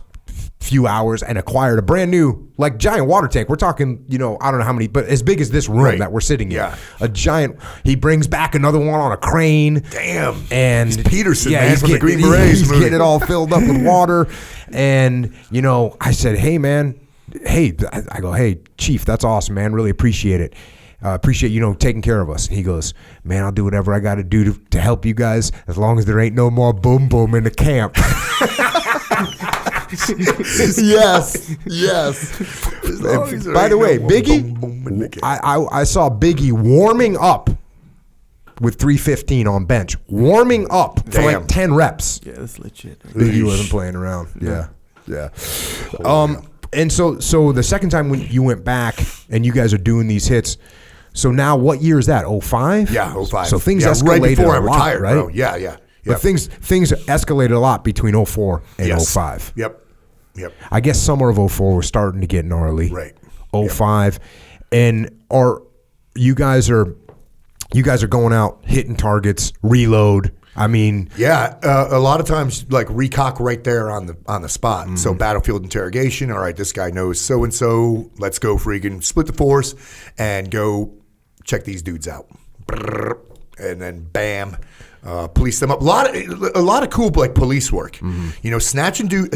few hours and acquired a brand new, like, giant water tank. We're talking, I don't know how many, but as big as this room that we're sitting in. Yeah. A giant. He brings back another one on a crane. Damn. And He's Peterson, man, he's from the getting, Green Berets He's movie. getting it all filled up with water. And, I said, hey, man. Hey, I go, hey, Chief, that's awesome, man. Really appreciate it. Appreciate taking care of us. And he goes, man, I'll do whatever I got to do to help you guys as long as there ain't no more boom boom in the camp. Yes. By the way, Biggie, I saw Biggie warming up with 315 on bench, warming up for like 10 reps. Yeah, that's legit. Biggie wasn't playing around. Yeah. And so the second time when you went back and you guys are doing these hits, so now what year is that? 05? Yeah, 05. So things right escalated before a I lot, retired, right? bro. Yeah. But things escalated a lot between 04 and 05. Yep. I guess summer of 04 was starting to get gnarly. Right. 05. And you guys are going out hitting targets, reload. I mean, Yeah, a lot of times like recock right there on the spot. Mm-hmm. So battlefield interrogation. All right, this guy knows so and so. Let's go freaking split the force and go check these dudes out. Brrr, and then bam, police them up. A lot of cool like police work. Mm-hmm. Snatch and do.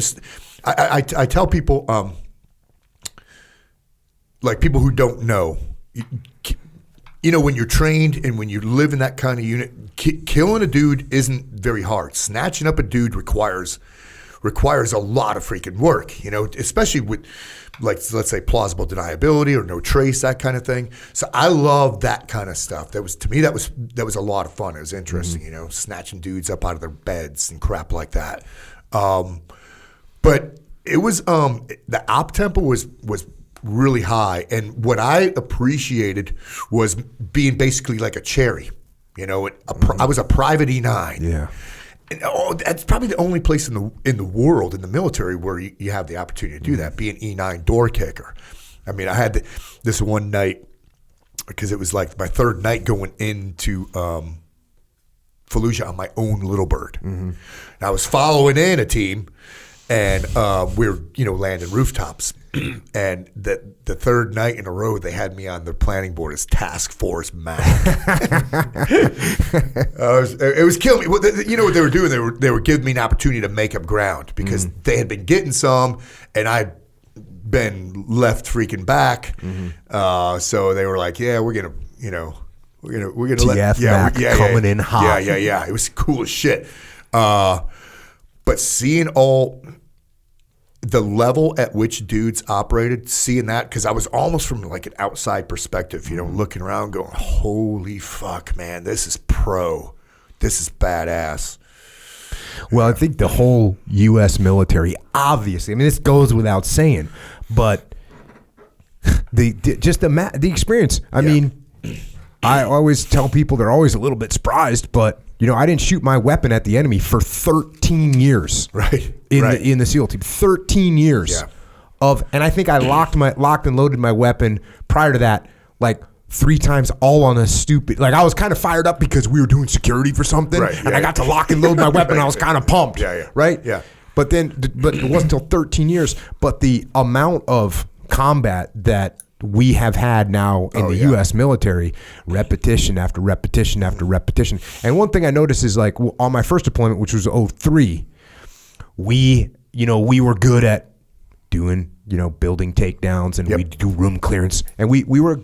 I tell people like people who don't know. When you're trained and when you live in that kind of unit, killing a dude isn't very hard. Snatching up a dude requires a lot of freaking work, especially with, like, let's say plausible deniability or no trace, that kind of thing. So I love that kind of stuff. That was a lot of fun. It was interesting, snatching dudes up out of their beds and crap like that. But it was the op tempo was really high, and what I appreciated was being basically like a cherry. I was a private E9. yeah. And, that's probably the only place in the world in the military where you have the opportunity to do that. Be an E9 door kicker. I mean, I had this one night because it was like my third night going into Fallujah on my own little bird. Mm-hmm. And I was following in a team, and we were landing rooftops. And the third night in a row, they had me on their planning board as Task Force Mac. It was killing me. Well, you know what they were doing? They were giving me an opportunity to make up ground because they had been getting some, and I'd been left freaking back. So they were like, "Yeah, we're gonna TF Mac coming in hot." Yeah. It was cool as shit. But seeing all the level at which dudes operated, seeing that, because I was almost from like an outside perspective, looking around going, holy fuck, man, this is pro. This is badass. Well, I think the whole U.S. military, obviously, I mean, this goes without saying, but the experience. I mean, I always tell people they're always a little bit surprised, but I didn't shoot my weapon at the enemy for 13 years. Right. In the SEAL team, 13 years. Yeah. and I think I locked and loaded my weapon prior to that, like 3 times, all on a stupid, like I was kind of fired up because we were doing security for something, Right, and yeah, I got to lock and load my weapon. I was kind of pumped, right? Yeah. But it wasn't until 13 years. But the amount of combat that we have had now in the U.S. military, repetition after repetition after repetition. And one thing I noticed is, like, on my first deployment, which was 2003, we were good at doing, building takedowns, and we do room clearance, and we were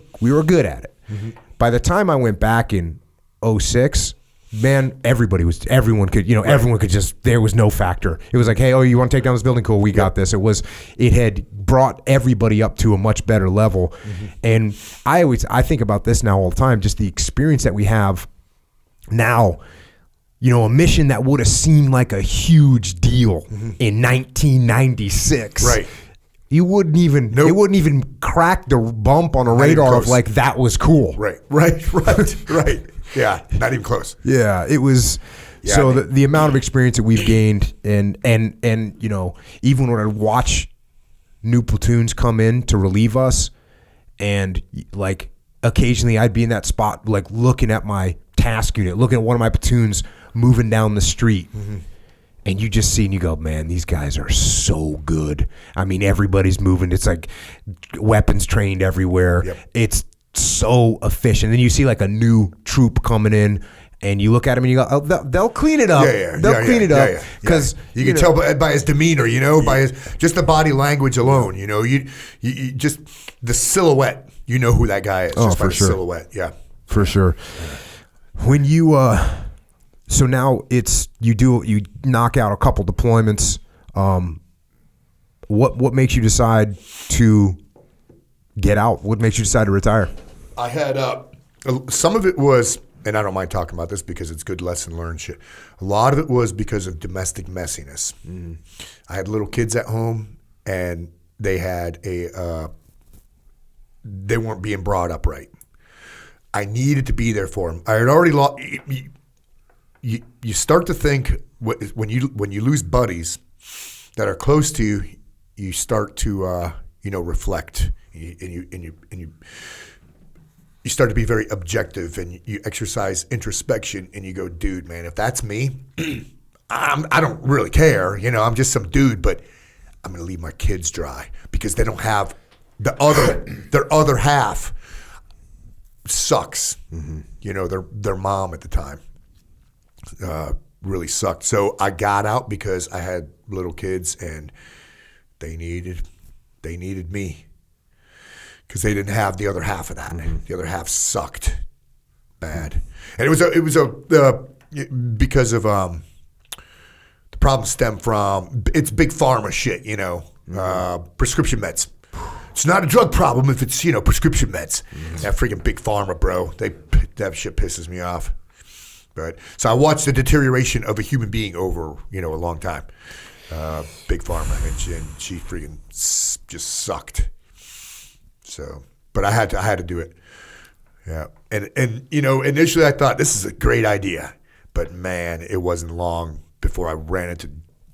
good at it. Mm-hmm. By the time I went back in 2006, man, everyone could just, there was no factor. It was like, hey, you want to take down this building? Cool, we got this. It had brought everybody up to a much better level. Mm-hmm. And I think about this now all the time, just the experience that we have now. A mission that would have seemed like a huge deal in 1996. Right. You wouldn't even, it wouldn't even crack the bump on a radar of like, that was cool. Right. Yeah, not even close. Yeah, it was. Yeah, so the amount of experience that we've gained, and even when I watch new platoons come in to relieve us, and like occasionally I'd be in that spot, like looking at my task unit, looking at one of my platoons moving down the street. Mm-hmm. And you just see and you go, man, these guys are so good. I mean, everybody's moving. It's like weapons trained everywhere. Yep. It's so efficient. Then you see like a new troop coming in, and you look at him and you go, oh, they'll clean it up. They'll clean it up. Because you can tell by his demeanor, by his just the body language alone. You just the silhouette. You know who that guy is. Just by the silhouette. Yeah, for sure. When you so now it's you knock out a couple deployments. What makes you decide to get out? What makes you decide to retire? I had some of it was, and I don't mind talking about this because it's good lesson learned shit. A lot of it was because of domestic messiness. Mm-hmm. I had little kids at home, and they had they weren't being brought up right. I needed to be there for them. I had already lost. You start to think when you lose buddies that are close to you, you start to reflect, and you start to be very objective, and you exercise introspection, and you go, dude, man, if that's me, I don't really care. I'm just some dude, but I'm gonna leave my kids dry because they don't have their other half sucks. Mm-hmm. Their mom at the time really sucked. So I got out because I had little kids, and they needed me because they didn't have the other half of that. Mm-hmm. The other half sucked bad, and it was because of the problem stemmed from it's big pharma shit. Prescription meds. It's not a drug problem if it's prescription meds. Mm-hmm. That freaking big pharma, bro. That shit pisses me off. But so I watched the deterioration of a human being over a long time. Big pharma, and she freaking just sucked. So, but I had to do it. Yeah, and initially I thought this is a great idea, but man, it wasn't long before I ran into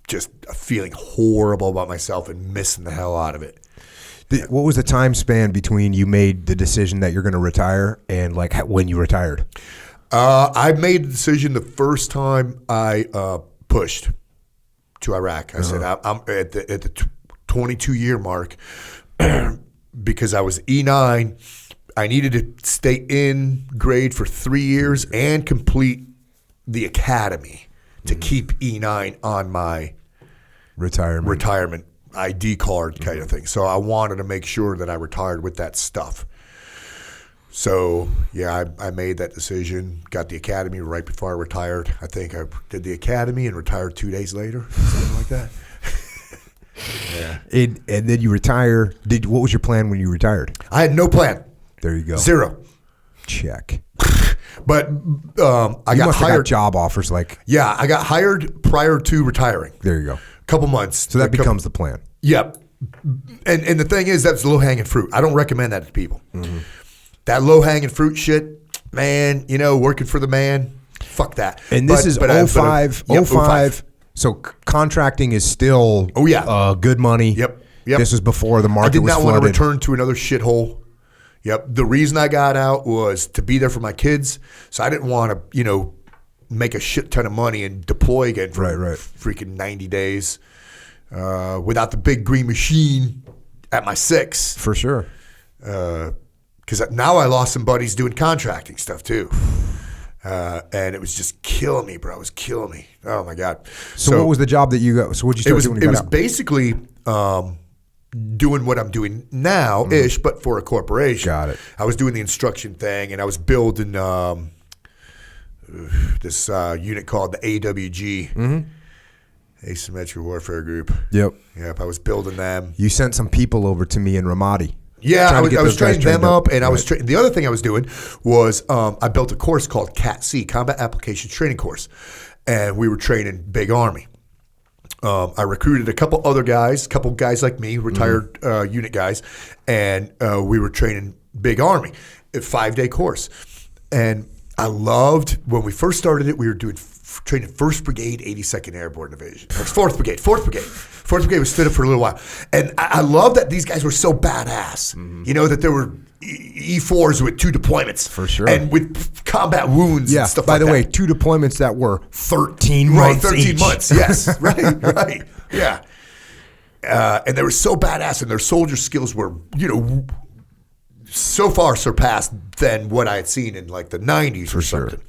just a feeling horrible about myself and missing the hell out of it. What was the time span between you made the decision that you're going to retire and like when you retired? I made the decision the first time I pushed to Iraq. I said I'm at the 22-year mark because I was E9. I needed to stay in grade for 3 years and complete the academy to keep E9 on my retirement ID card kind of thing. So I wanted to make sure that I retired with that stuff. So, yeah, I made that decision, got the academy right before I retired. I think I did the academy and retired 2 days later, something like that. Yeah. And then you retire. What was your plan when you retired? I had no plan. There you go. Zero. Check. But I got hired. Job offers like. Yeah, I got hired prior to retiring. There you go. Couple months. So that becomes the plan. Yep. And the thing is, that's low-hanging fruit. I don't recommend that to people. Mm-hmm. That low-hanging fruit shit, man, working for the man, fuck that. And this is 05. So contracting is still good money. Yep. Yep. This was before the I market did was not want to flooded. return to another shithole. Yep. The reason I got out was to be there for my kids. So I didn't want to, make a shit ton of money and deploy again for Right. freaking 90 days without the big green machine at my 6. For sure. Because now I lost some buddies doing contracting stuff too. And it was just killing me, bro. It was killing me. Oh my God. So what was the job that you got? So what'd you start doing? When you It was got out? basically doing what I'm doing now-ish, but for a corporation. Got it. I was doing the instruction thing, and I was building this unit called the AWG, Asymmetric Warfare Group. Yep. Yep, I was building them. You sent some people over to me in Ramadi. Yeah, I get was those guys training them trained up, and I was Right. the other thing I was doing was I built a course called CAT-C, Combat Applications Training Course, and we were training Big Army. I recruited a couple other guys, like me, retired unit guys, and we were training Big Army, a 5-day course. And I loved, when we first started it, we were doing training 1st Brigade, 82nd Airborne Division. It was 4th Brigade. 4th Brigade was stood up for a little while. And I love that these guys were so badass, that there were E4s with 2 deployments. For sure. And with combat wounds Yeah. and stuff By like the that. way, 2 deployments that were 13 Right, months 13 each. months. Yes, right. Yeah. And they were so badass, and their soldier skills were, so far surpassed than what I had seen in like the 90s or sure. something.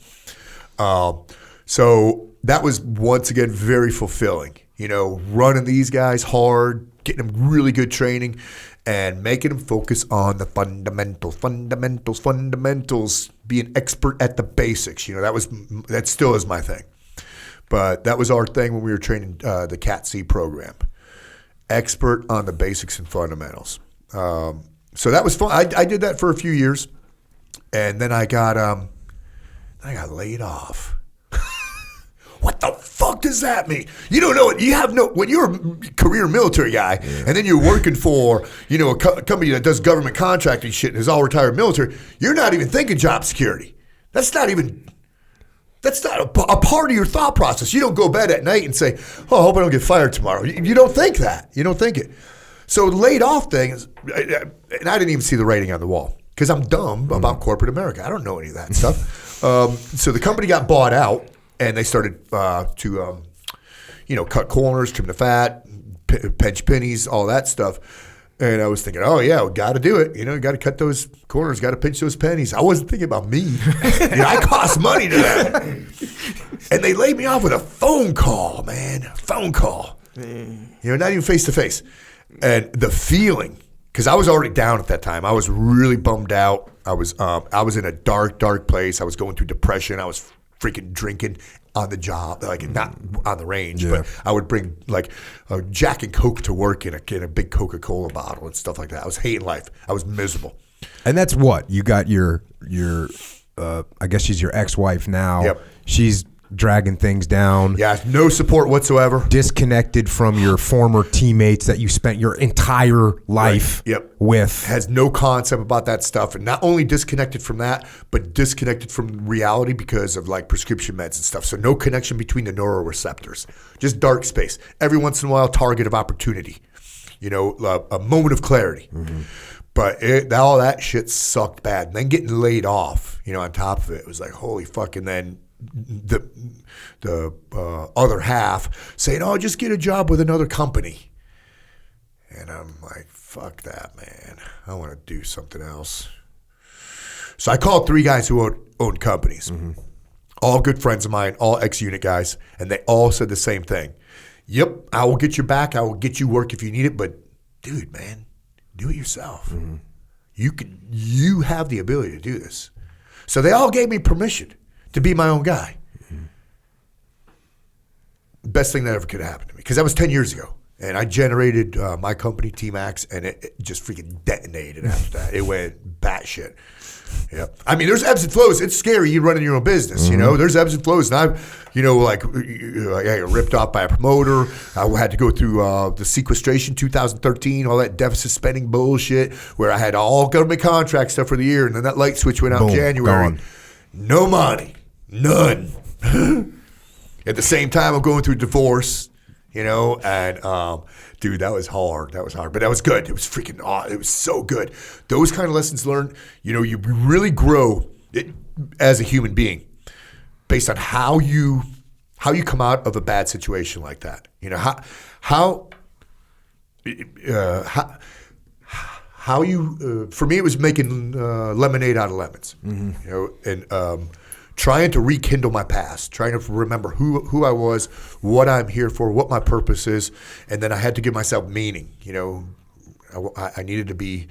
So that was once again very fulfilling, running these guys hard, getting them really good training, and making them focus on the fundamentals, being expert at the basics. That still is my thing. But that was our thing when we were training the CAT-C program. Expert on the basics and fundamentals. So that was fun. I did that for a few years, and then I got laid off. What the fuck does that mean? You don't know it. You have no. When you're a career military guy, and then you're working for a company that does government contracting shit and is all retired military, you're not even thinking job security. That's not a part of your thought process. You don't go to bed at night and say, "Oh, I hope I don't get fired tomorrow." You don't think that. You don't think it. So the laid off thing is, and I didn't even see the writing on the wall because I'm dumb about corporate America. I don't know any of that stuff. So the company got bought out, and they started to cut corners, trim the fat, pinch pennies, all that stuff. And I was thinking, oh yeah, we got to do it. Got to cut those corners, got to pinch those pennies. I wasn't thinking about me. I cost money to them. And they laid me off with a phone call, man. A phone call. Not even face to face. And the feeling, because I was already down at that time. I was really bummed out. I was in a dark place. I was going through depression. I was freaking drinking on the job, like not on the range, but I would bring like a Jack and Coke to work in a big Coca-Cola bottle and stuff like that. I was hating life. I was miserable. And that's what you got your I guess she's your ex-wife now. Yep. She's dragging things down. Yeah, no support whatsoever. Disconnected from your former teammates that you spent your entire life with. Has no concept about that stuff, and not only disconnected from that, but disconnected from reality because of like prescription meds and stuff. So no connection between the neuroreceptors. Just dark space. Every once in a while, target of opportunity. A moment of clarity. Mm-hmm. But all that shit sucked bad. And then getting laid off, on top of it was like, holy fuck. And then the other half saying, oh, just get a job with another company. And I'm like, fuck that, man. I want to do something else. So I called 3 guys who owned companies. Mm-hmm. All good friends of mine, all ex-unit guys. And they all said the same thing. Yep, I will get you back. I will get you work if you need it. But, dude, man, do it yourself. Mm-hmm. You have the ability to do this. So they all gave me permission to be my own guy. Mm-hmm. Best thing that ever could happen to me. Because that was 10 years ago. And I generated my company, T-Max, and it just freaking detonated after that. It went batshit. Yep. I mean, there's ebbs and flows. It's scary. You running your own business, mm-hmm. There's ebbs and flows. And I've, I got ripped off by a promoter. I had to go through the sequestration 2013, all that deficit spending bullshit, where I had all government contract stuff for the year, and then that light switch went out in January. Gone. No money. None. At the same time, I'm going through divorce. and dude, that was hard. But that was good. It was freaking awesome. It was so good. Those kind of lessons learned, you really grow as a human being based on how you come out of a bad situation like that. How you for me it was making lemonade out of lemons. And trying to rekindle my past, trying to remember who I was, what I'm here for, what my purpose is, and then I had to give myself meaning. I needed to be.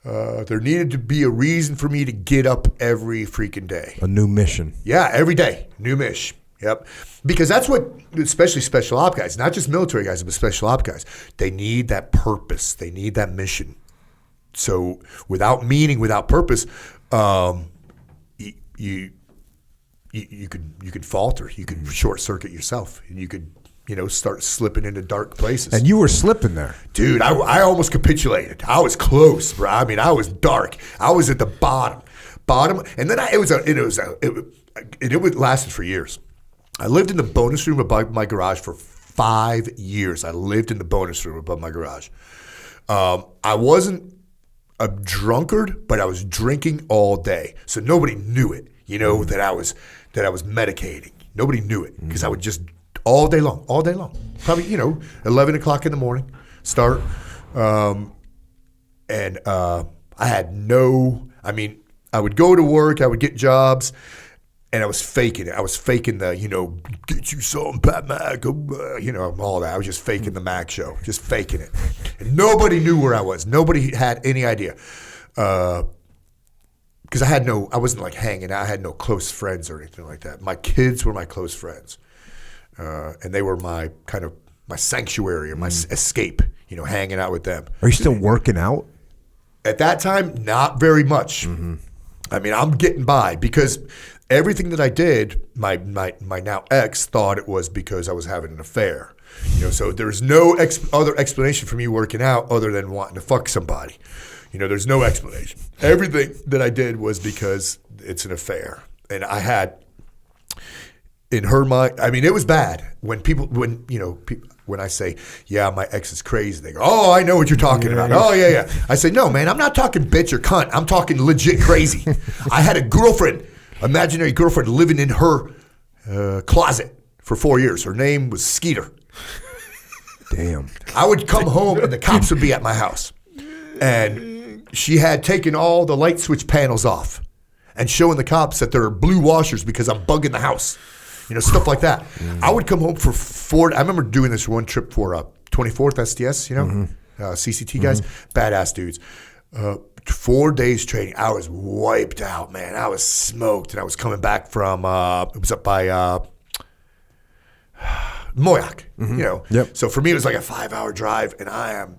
There needed to be a reason for me to get up every freaking day. A new mission. Yeah, every day, new mission. Yep. Because that's what, especially special op guys, not just military guys, but special op guys, they need that purpose. They need that mission. So without meaning, without purpose, you could falter. You could short circuit yourself, and you could start slipping into dark places. And you were slipping there, dude. I almost capitulated. I was close, bro. I mean, I was dark. I was at the bottom, and then it lasted for years. I lived in the bonus room above my garage for 5 years. I lived in the bonus room above my garage. I wasn't a drunkard, but I was drinking all day, so nobody knew it. That I was medicating. Nobody knew it because I would just all day long. Probably 11 o'clock in the morning start, and I had no. I mean, I would go to work. I would get jobs. And I was faking it. I was faking the, get you some Pat Mac, all that. I was just faking the Mac show, just faking it. And nobody knew where I was. Nobody had any idea. Because I wasn't like hanging out. I had no close friends or anything like that. My kids were my close friends. And they were my sanctuary or my escape, hanging out with them. Are you still working out? At that time, not very much. Mm-hmm. I mean, I'm getting by because everything that I did, my now ex thought it was because I was having an affair. So there's no other explanation for me working out other than wanting to fuck somebody. There's no explanation. Everything that I did was because it's an affair. And I had, in her mind, I mean, it was bad. When I say, yeah, my ex is crazy, they go, oh, I know what you're talking about. Oh, yeah. I say, no, man, I'm not talking bitch or cunt. I'm talking legit crazy. I had a girlfriend, imaginary girlfriend, living in her closet for 4 years. Her name was Skeeter. Damn. I would come home and the cops would be at my house. And she had taken all the light switch panels off and showing the cops that there are blue washers because I'm bugging the house. Stuff like that. I would come home for 4. I remember doing this one trip for 24th SDS, CCT guys, badass dudes. 4 days training. I was wiped out, man. I was smoked, and I was coming back from. It was up by Moyac, Yep. So for me, it was like a 5-hour drive, and I'm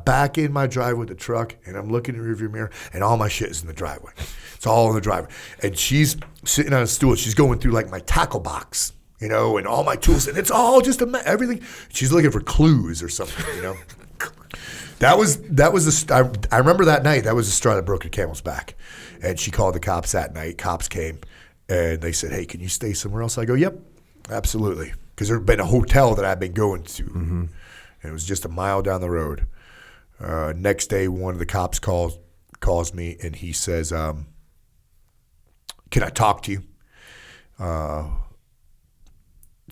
back in my driveway with the truck, and I'm looking in the rearview mirror, and all my shit is in the driveway. It's all in the driveway. And she's sitting on a stool. She's going through like my tackle box, and all my tools. And it's all just everything. She's looking for clues or something, That was I remember that night. That was the straw that broke the camel's back. And she called the cops that night. Cops came, and they said, hey, can you stay somewhere else? I go, yep, absolutely. Because there had been a hotel that I'd been going to. Mm-hmm. And it was just a mile down the road. Next day, one of the cops calls me, and he says, can I talk to you?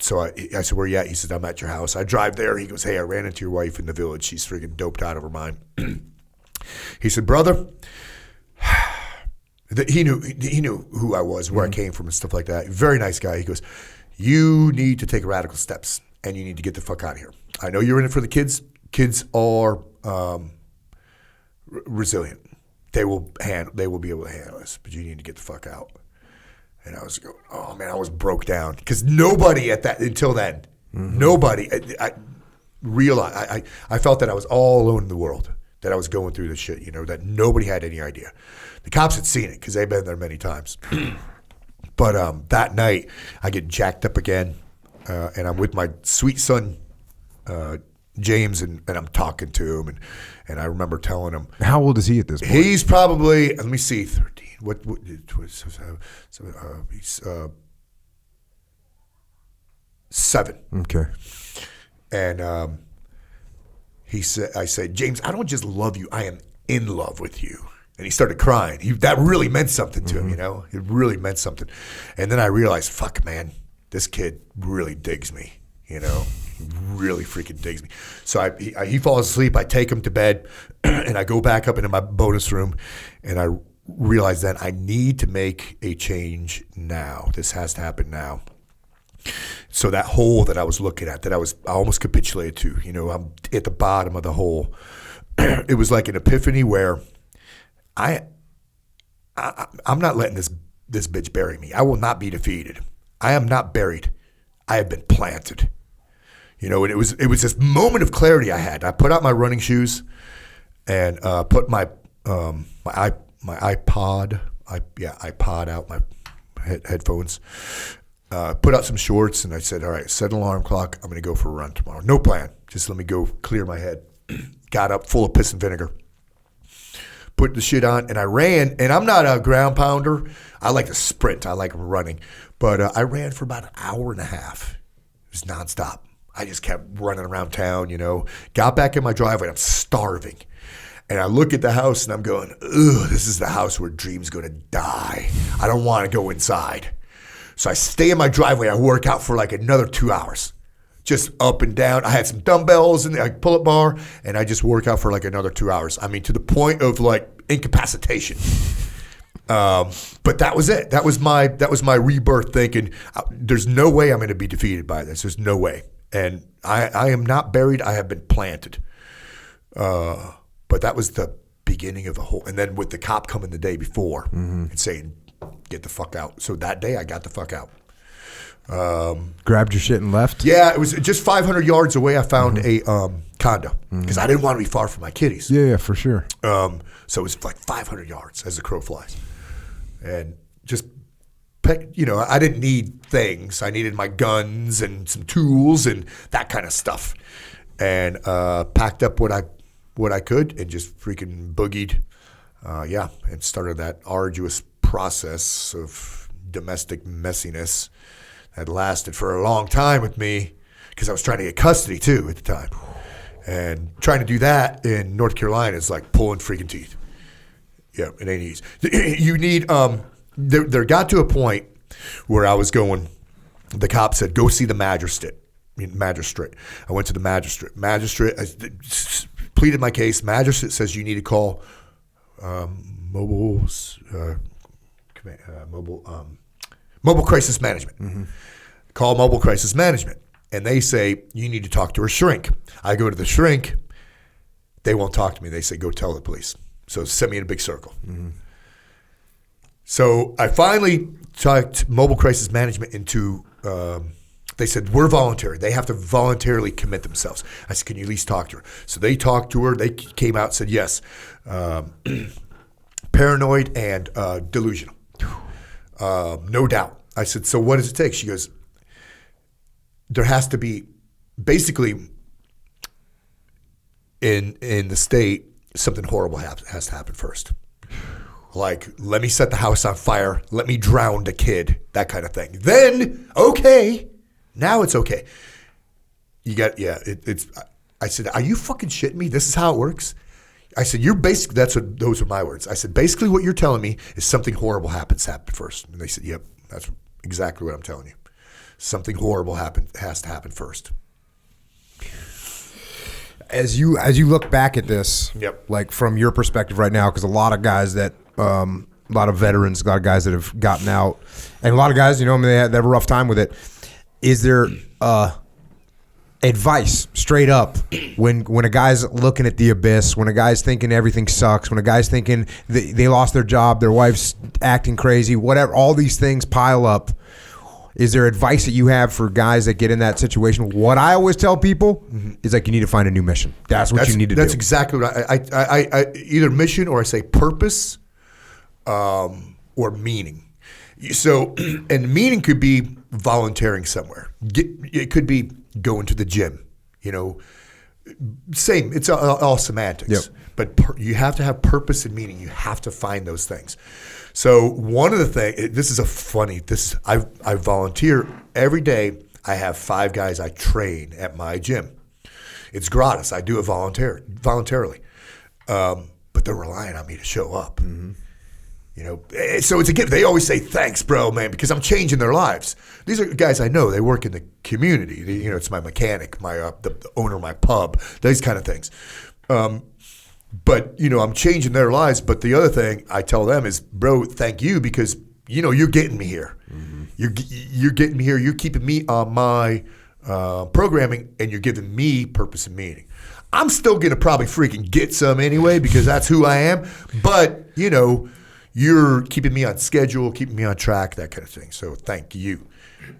So I said, where you at? He said, I'm at your house. I drive there. He goes, hey, I ran into your wife in the village. She's freaking doped out of her mind. He said, brother, he knew who I was, where I came from and stuff like that. Very nice guy. He goes, you need to take radical steps, and you need to get the fuck out of here. I know you're in it for the kids. Kids are resilient. They will be able to handle this, but you need to get the fuck out. And I was going, oh man, I was broke down because nobody until then, nobody. I realized I felt that I was all alone in the world, that I was going through this shit. That nobody had any idea. The cops had seen it because they've been there many times. But that night, I get jacked up again, and I'm with my sweet son, James, and I'm talking to him, and I remember telling him. How old is he at this point? He's probably, let me see, 13. He's 7. Okay. And I said, James, I don't just love you. I am in love with you. And he started crying. That really meant something to him, you know? It really meant something. And then I realized, fuck, man, this kid really digs me, you know? He really freaking digs me. So he falls asleep. I take him to bed, and I go back up into my bonus room, and I realize that I need to make a change now. This has to happen now. So that hole that I was looking at, I almost capitulated to, you know, I'm at the bottom of the hole. It was like an epiphany where I'm not letting this bitch bury me. I will not be defeated. I am not buried. I have been planted. You know, and it was this moment of clarity I had. I put out my running shoes and put my iPod out, my headphones. Put out some shorts, and I said, all right, set an alarm clock. I'm going to go for a run tomorrow. No plan. Just let me go clear my head. Got up full of piss and vinegar. Put the shit on, and I ran. And I'm not a ground pounder. I like to sprint. I like running. But I ran for about an hour and a half. It was nonstop. I just kept running around town, you know. Got back in my driveway. I'm starving. And I look at the house, and I'm going, ugh, this is the house where Dream's going to die. I don't want to go inside. So I stay in my driveway. I work out for like another 2 hours. Just up and down. I had some dumbbells and a pull-up bar, and I just work out for like another 2 hours. I mean, to the point of like incapacitation. But that was it. That was my rebirth thinking, there's no way I'm going to be defeated by this. There's no way. And I am not buried. I have been planted. But that was the beginning of the whole. And then with the cop coming the day before and saying, get the fuck out. So that day I got the fuck out. Grabbed your shit and left? Yeah, it was just 500 yards away. I found a condo because I didn't want to be far from my kiddies. Yeah, for sure. So it was like 500 yards as the crow flies. And just, you know, I didn't need things. I needed my guns and some tools and that kind of stuff. And packed up what I could and just freaking boogied. And started that arduous process of domestic messiness that lasted for a long time with me because I was trying to get custody too at the time. And trying to do that in North Carolina is like pulling freaking teeth. Yeah, it ain't easy. You need, there got to a point where I was going, the cop said, go see the magistrate. I went to the magistrate. I pleaded my case. Magistrate says you need to call mobile crisis management. Call mobile crisis management. And they say, you need to talk to her shrink. I go to the shrink. They won't talk to me. They say, go tell the police. So send me in a big circle. So I finally talked mobile crisis management into, they said, we're voluntary. They have to voluntarily commit themselves. I said, can you at least talk to her? So they talked to her. They came out and said, yes, paranoid and delusional. No doubt. I said, so what does it take? She goes, there has to be, basically, in the state, something horrible has to happen first. Like, let me set the house on fire. Let me drown the kid. That kind of thing. Then, okay. Now it's okay. You got, I said, are you fucking shitting me? This is how it works? I said, those are my words. I said, basically what you're telling me is something horrible happen first. And they said, yep, that's exactly what I'm telling you. Something horrible has to happen first. As you look back at this, like from your perspective right now, because a lot of guys that, a lot of veterans, a lot of guys that have gotten out, and a lot of guys, you know, I mean, they have a rough time with it. Is there advice straight up when a guy's looking at the abyss, when a guy's thinking everything sucks, when a guy's thinking they lost their job, their wife's acting crazy, whatever, all these things pile up? Is there advice that you have for guys that get in that situation? What I always tell people is like, you need to find a new mission. That's what you need to do. That's exactly what I either mission or I say purpose or meaning. So, and meaning could be volunteering somewhere. It could be going to the gym, you know, same. It's all semantics, but you have to have purpose and meaning. You have to find those things. So one of the things, I volunteer every day. I have 5 guys I train at my gym. It's gratis. I do it voluntarily. But they're relying on me to show up. You know, so it's a gift. They always say, thanks, bro, man, because I'm changing their lives. These are guys I know. They work in the community. You know, it's my mechanic, my the owner of my pub, these kind of things. But, you know, I'm changing their lives. But the other thing I tell them is, bro, thank you because, you know, you're getting me here. You're getting me here. You're keeping me on my programming, and you're giving me purpose and meaning. I'm still going to probably freaking get some anyway because that's who I am. But, you know, you're keeping me on schedule, keeping me on track, that kind of thing. So thank you.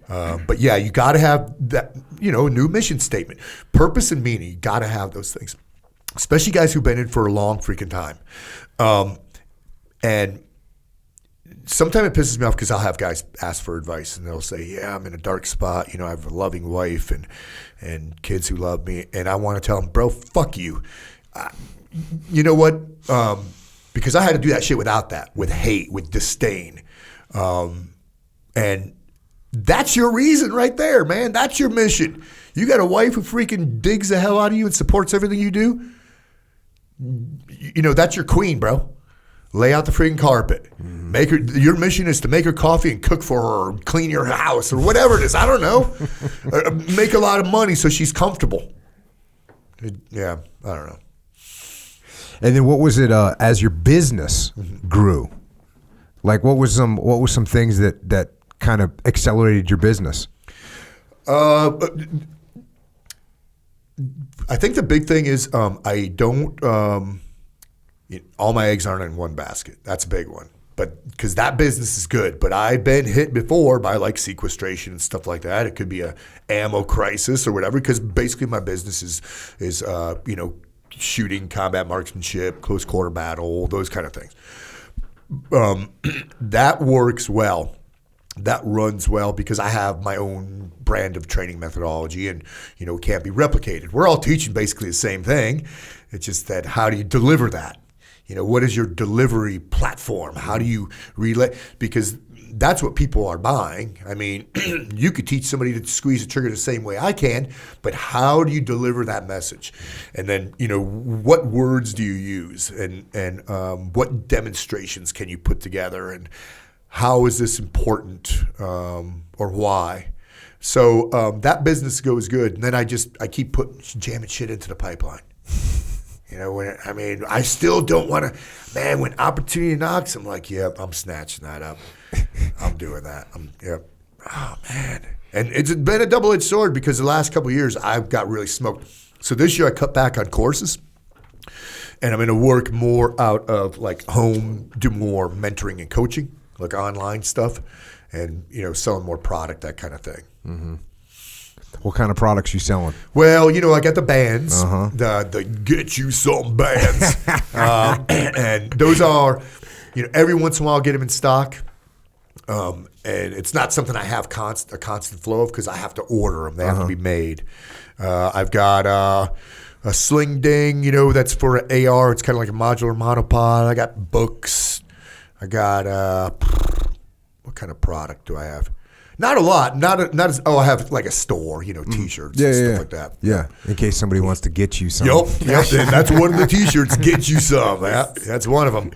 But, yeah, you got to have that, you know, new mission statement. Purpose and meaning, you got to have those things, especially guys who've been in for a long freaking time. And sometimes it pisses me off because I'll have guys ask for advice and they'll say, yeah, I'm in a dark spot. You know, I have a loving wife and kids who love me. And I want to tell them, bro, fuck you. You know what? Because I had to do that shit without that, with hate, with disdain. And that's your reason right there, man. That's your mission. You got a wife who freaking digs the hell out of you and supports everything you do. You know, that's your queen, bro. Lay out the freaking carpet. Make her. Your mission is to make her coffee and cook for her, or clean your house, or whatever it is. I don't know. Make a lot of money so she's comfortable. Yeah, I don't know. And then what was it as your business grew? Like what was some things that kind of accelerated your business? I think the big thing is I don't. All my eggs aren't in one basket. That's a big one. But because that business is good. But I've been hit before by like sequestration and stuff like that. It could be a ammo crisis or whatever. Because basically my business is you know, shooting, combat marksmanship, close quarter battle, those kind of things. That works well. That runs well because I have my own brand of training methodology and, you know, it can't be replicated. We're all teaching basically the same thing. It's just that how do you deliver that? You know, what is your delivery platform? How do you relay? Because that's what people are buying. I mean, you could teach somebody to squeeze the trigger the same way I can, but how do you deliver that message? And then, you know, what words do you use? And what demonstrations can you put together? And how is this important or why? So that business goes good. And then I keep jamming shit into the pipeline. You know, I still don't want to, man, when opportunity knocks, I'm like, yep, I'm snatching that up. I'm doing that. Yep. Oh, man. And it's been a double-edged sword because the last couple of years I've got really smoked. So this year I cut back on courses and I'm going to work more out of like home, do more mentoring and coaching, like online stuff and, you know, selling more product, that kind of thing. Mm-hmm. What kind of products you selling? Well, you know, I got the bands, the get you some bands, and those are, you know, every once in a while I'll get them in stock, and it's not something I have a constant flow of because I have to order them; they have to be made. I've got a sling ding, you know, that's for an AR. It's kind of like a modular monopod. I got books. I got what kind of product do I have? Not a lot. I have like a store, you know, T-shirts and stuff like that. Yeah, in case somebody wants to get you some. Yep. That's one of the T-shirts. Get you some. That's one of them.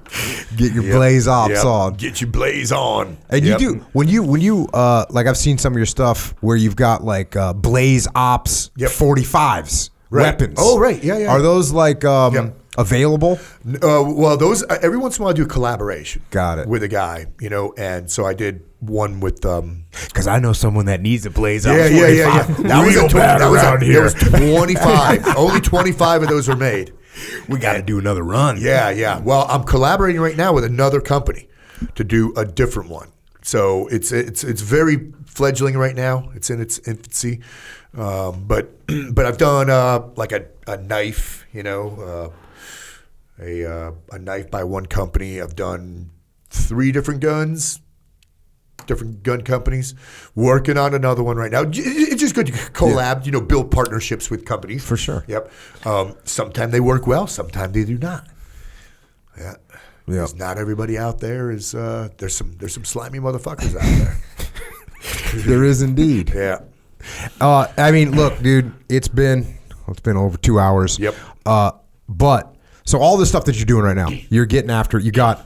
Get your Blaze Ops on. Get your Blaze on. And you do when you like I've seen some of your stuff where you've got like Blaze Ops 45s weapons. Oh right, yeah. Are those like available? Well, those every once in a while I do a collaboration. Got it. With a guy, you know, and so I did one with because I know someone that needs a Blaze Ops. Yeah. That was around here. There was 25. Only 25 of those were made. We got to do another run. Yeah. Well, I'm collaborating right now with another company to do a different one. So it's very fledgling right now. It's in its infancy, but I've done like a knife, you know, a knife by one company. I've done 3 different guns. Different gun companies, working on another one right now. It's just good to collab, you know, build partnerships with companies. For sure. Yep. Sometimes they work well, sometimes they do not. Yeah. Because not everybody out there is, there's some slimy motherfuckers out there. There is indeed. Yeah. I mean, look, dude, it's been over 2 hours. Yep. But so all this stuff that you're doing right now, you're getting after. You got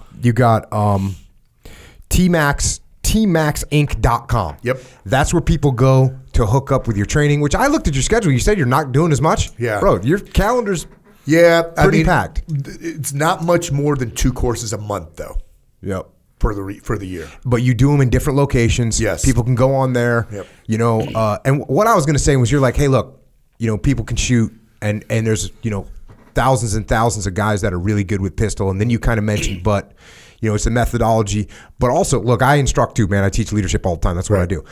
tmaxinc.com. Yep. That's where people go to hook up with your training. Which I looked at your schedule. You said you're not doing as much. Yeah. Bro, your calendar's pretty packed. It's not much more than 2 courses a month, though. Yep. For the year. But you do them in different locations. Yes. People can go on there. Yep. You know, and what I was going to say was you're like, hey, look, you know, people can shoot and there's, you know, thousands and thousands of guys that are really good with pistol. And then you kind of mentioned, but, you know, it's a methodology. But also, look, I instruct too, man. I teach leadership all the time. That's what I do.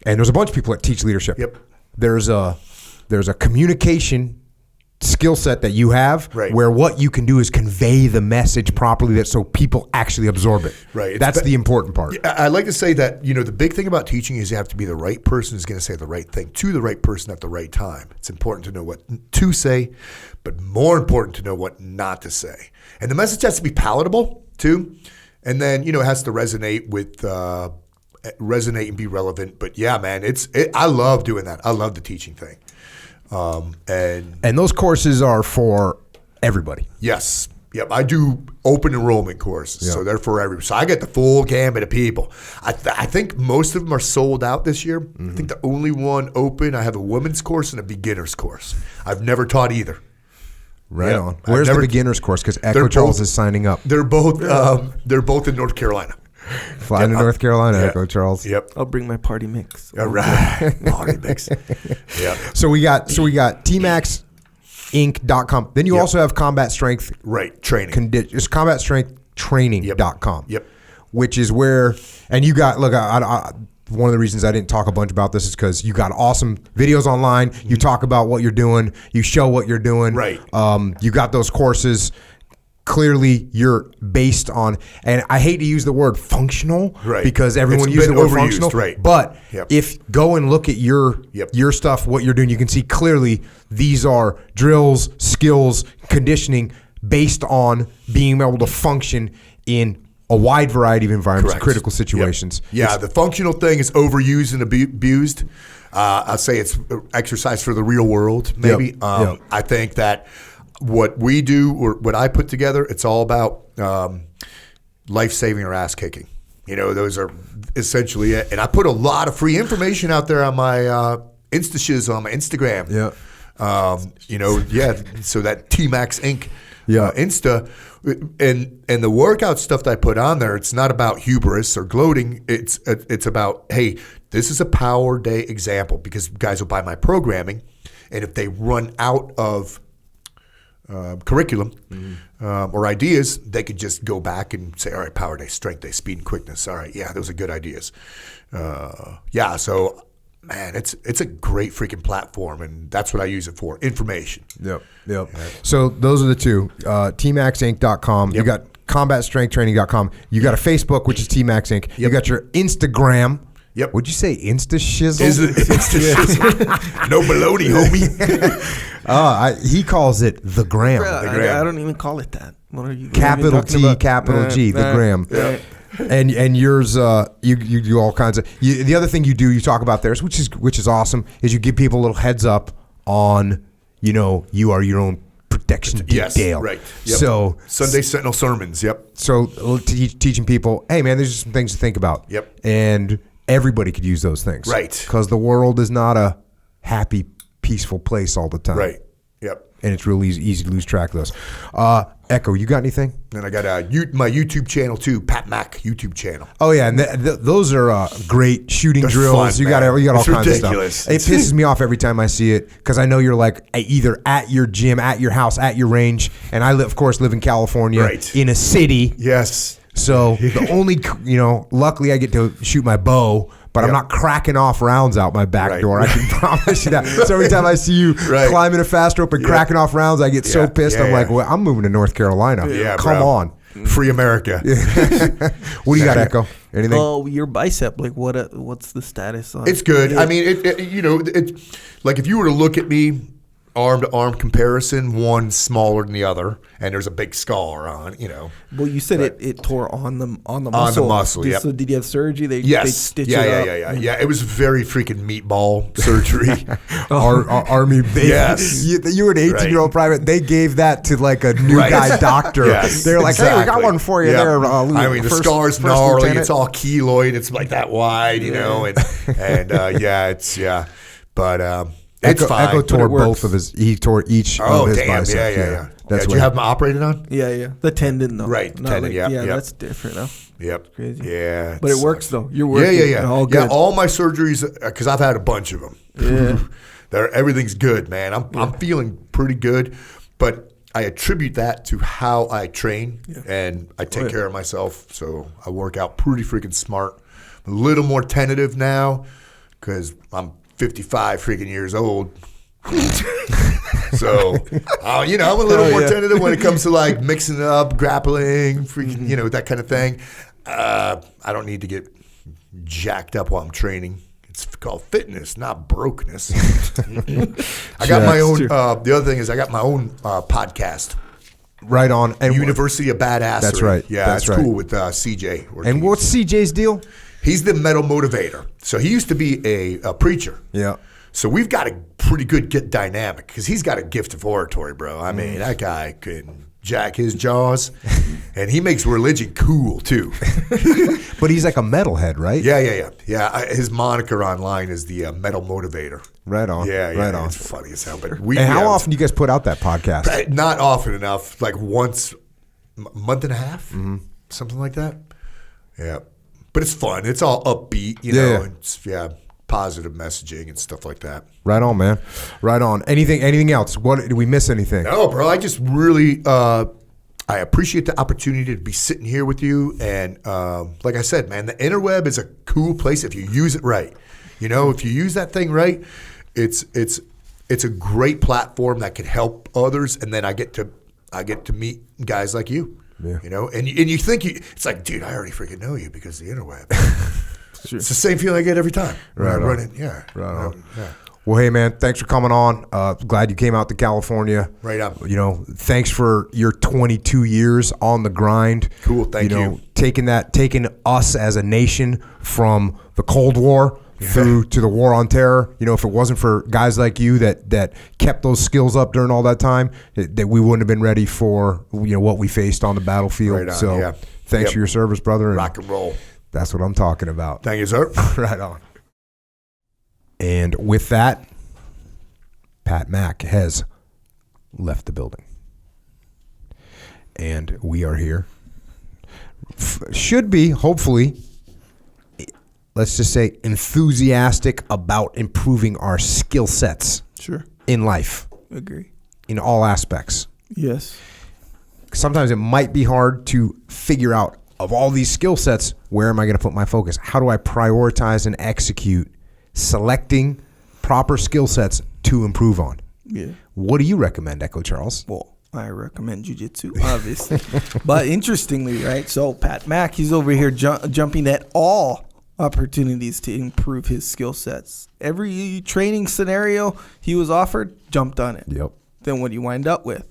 And there's a bunch of people that teach leadership. Yep. There's a communication skill set that you have where what you can do is convey the message properly that so people actually absorb it. Right. That's the important part. I like to say that, you know, the big thing about teaching is you have to be the right person who's going to say the right thing to the right person at the right time. It's important to know what to say, but more important to know what not to say. And the message has to be palatable too. And then, you know, it has to resonate and be relevant. But yeah, man, I love doing that. I love the teaching thing. And those courses are for everybody. Yes. Yep. I do open enrollment courses, so they're for everybody. So I get the full gamut of people. I think most of them are sold out this year. I think the only one open, I have a women's course and a beginner's course. I've never taught either. Right on. Where's the beginner's course? Because Echo Charles is signing up. They're both in North Carolina. Fly to North Carolina, Echo Charles. Yep. I'll bring my party mix. All right. Party mix. Yep. So we got tmaxinc.com. Then you also have combat strength. Right. Training. It's combatstrengthtraining.com. Yep. Which is where, and you got, look, one of the reasons I didn't talk a bunch about this is because you got awesome videos online. You talk about what you're doing. You show what you're doing. Right. You got those courses. Clearly, you're based on, and I hate to use the word functional because everyone uses the word functional. Right. But if go and look at your stuff, what you're doing, you can see clearly these are drills, skills, conditioning based on being able to function in a wide variety of environments, critical situations. Yep. Yeah, the functional thing is overused and abused. I'll say it's exercise for the real world, maybe. I think that what we do or what I put together, it's all about life-saving or ass-kicking. You know, those are essentially it. And I put a lot of free information out there on my Insta-shiz on my Instagram. Yeah. So that T-Max Inc. Insta. And the workout stuff that I put on there, it's not about hubris or gloating. It's about, hey, this is a power day example because guys will buy my programming. And if they run out of curriculum or ideas, they could just go back and say, all right, power day, strength day, speed and quickness. All right, yeah, those are good ideas. So, man, it's a great freaking platform, and that's what I use it for, information. Yep. So those are the two, tmaxinc.com. You got combatstrengthtraining.com. You got a Facebook, which is tmax inc. You got your Instagram. Yep. Would you say Insta-shizzle? No baloney, homie. He calls it the gram. I don't even call it that. What are you? Capital T, capital G, the gram. Yeah. And yours, you do all kinds of. The other thing you do, you talk about theirs, which is awesome, is you give people a little heads up on, you are your own protection detail. Right. Yep. So Sunday Sentinel sermons. Yep. So teaching people, hey man, there's just some things to think about. Yep. And everybody could use those things. Right. Because the world is not a happy, peaceful place all the time. Right. Yep. And it's really easy to lose track of those. Echo, you got anything? And I got my YouTube channel too, Pat Mac YouTube channel. Oh yeah, and those are great shooting They're drills. fun, You got all kinds ridiculous. of stuff. It pisses me off every time I see it because I know you're like either at your gym, at your house, at your range, and I of course live in California, in a city. Yes. So the only luckily I get to shoot my bow. But I'm not cracking off rounds out my back door. I can promise you that. So every time I see you climbing a fast rope and cracking off rounds, I get so pissed. I'm like, well, I'm moving to North Carolina. Yeah, Come on. Free America. What do you got, Echo? Anything? Oh, your bicep. Like, what's the status on? It's good. I mean, it like if you were to look at me arm-to-arm comparison, one smaller than the other, and there's a big scar on, Well, you said it tore on the muscle. On the muscle, yep. So did you have surgery? They stitched yeah, it yeah, up? yeah. It was very freaking meatball surgery. Army. Yes. You were an 18-year-old private. They gave that to like a new guy doctor. Yes, They're like, hey, we got one for you there. The scar's gnarly. Lieutenant. It's all keloid. It's like that wide, But it's fine. Echo tore both of his. He tore each of his biceps. Yeah. Did you have him operated on? Yeah. The tendon, though. Right, the tendon. Yeah, that's different, though. Yep. Crazy. Yeah. But it works, though. You're working. Yeah. All good. Yeah, all my surgeries, because I've had a bunch of them. Yeah. Everything's good, man. I'm feeling pretty good, but I attribute that to how I train and I take care of myself. So I work out pretty freaking smart. I'm a little more tentative now because I'm 55 freaking years old. So, I'm a little more tentative when it comes to like mixing it up, grappling, freaking, that kind of thing. I don't need to get jacked up while I'm training. It's called fitness, not brokenness. I got my own. The other thing is I got my own podcast. Right on. And University of Badassery. That's right. Yeah, that's it's right. cool with CJ. And what's CJ's deal? He's the metal motivator. So he used to be a preacher. Yeah. So we've got a pretty good dynamic because he's got a gift of oratory, bro. I mean, that guy can jack his jaws, and he makes religion cool too. But he's like a metalhead, right? Yeah. His moniker online is the metal motivator. Right on. Yeah. Right on. It's funny as hell. But how often do you guys put out that podcast? Not often enough. Like once a month and a half, something like that. Yeah. But it's fun. It's all upbeat, know. It's, positive messaging and stuff like that. Right on, man. Right on. Anything else? What did we miss? Anything? No, bro. I just really I appreciate the opportunity to be sitting here with you. And like I said, man, the interweb is a cool place if you use it right. If you use that thing right, it's a great platform that can help others. And then I get to meet guys like you. Yeah. And you think it's like, dude, I already freaking know you because of the interweb. It's the same feeling I get every time. Right on. Running, yeah. Right on. Well, hey, man, thanks for coming on. Glad you came out to California. Right on. Thanks for your 22 years on the grind. Cool, thank you. Taking us as a nation from the Cold War through to the War on Terror. If it wasn't for guys like you that kept those skills up during all that time, that we wouldn't have been ready for what we faced on the battlefield. Right on, so thanks for your service, brother. And rock and roll. That's what I'm talking about. Thank you, sir. Right on. And with that, Pat Mack has left the building. And we are here. Should be, hopefully, let's just say, enthusiastic about improving our skill sets in life. Agree. In all aspects. Yes. Sometimes it might be hard to figure out, of all these skill sets, where am I going to put my focus? How do I prioritize and execute selecting proper skill sets to improve on? Yeah. What do you recommend, Echo Charles? Well, I recommend jiu-jitsu, obviously. But interestingly, right, so Pat Mack, he's over here jumping at all opportunities to improve his skill sets. Every training scenario he was offered, jumped on it. Yep. Then what do you wind up with?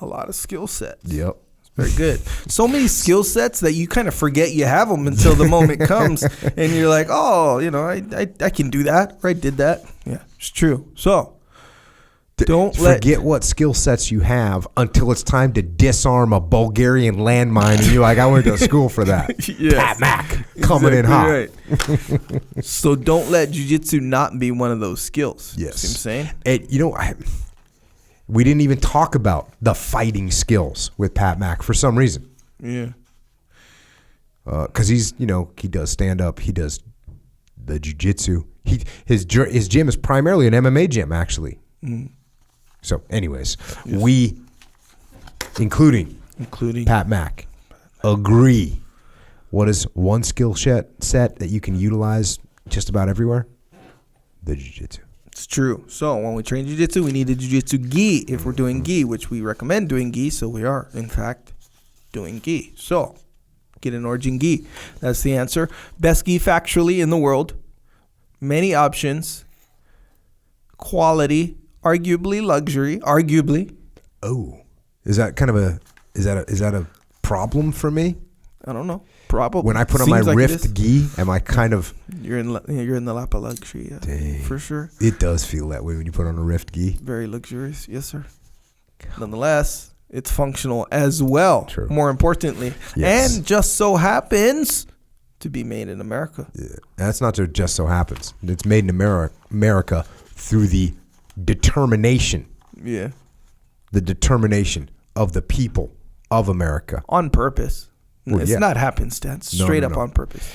A lot of skill sets. Yep. Very good. So many skill sets that you kind of forget you have them until the moment comes, and you're like, oh, I can do that. Or I did that. Yeah, it's true. So don't forget what skill sets you have until it's time to disarm a Bulgarian landmine, and you're like, I went to school for that. Yes. Pat Mack coming in hot. Right. So don't let jiu-jitsu not be one of those skills. Yes. See what I'm saying? We didn't even talk about the fighting skills with Pat Mack for some reason. Yeah. Because he does stand up. He does the jiu-jitsu. His gym is primarily an MMA gym, actually. Mm. So, anyways, we, including Pat Mack, agree. What is one skill set that you can utilize just about everywhere? The jiu-jitsu. It's true. So when we train jiu-jitsu, we need a jiu-jitsu gi if we're doing gi, which we recommend doing gi. So we are, in fact, doing gi. So get an Origin gi. That's the answer. Best gi factually in the world. Many options. Quality arguably luxury. Arguably. Oh, is that a problem for me? I don't know. Probably. When I put on my Rift gi, am I kind of... You're in the lap of luxury, yeah. Dang. For sure. It does feel that way when you put on a Rift gi. Very luxurious, yes, sir. Nonetheless, it's functional as well. True. More importantly, Yes. and just so happens to be made in America. Yeah. That's not just so happens. It's made in America through the determination. Yeah. The determination of the people of America. On purpose. Well, It's yeah. not happenstance. No, Straight no, up no. on purpose.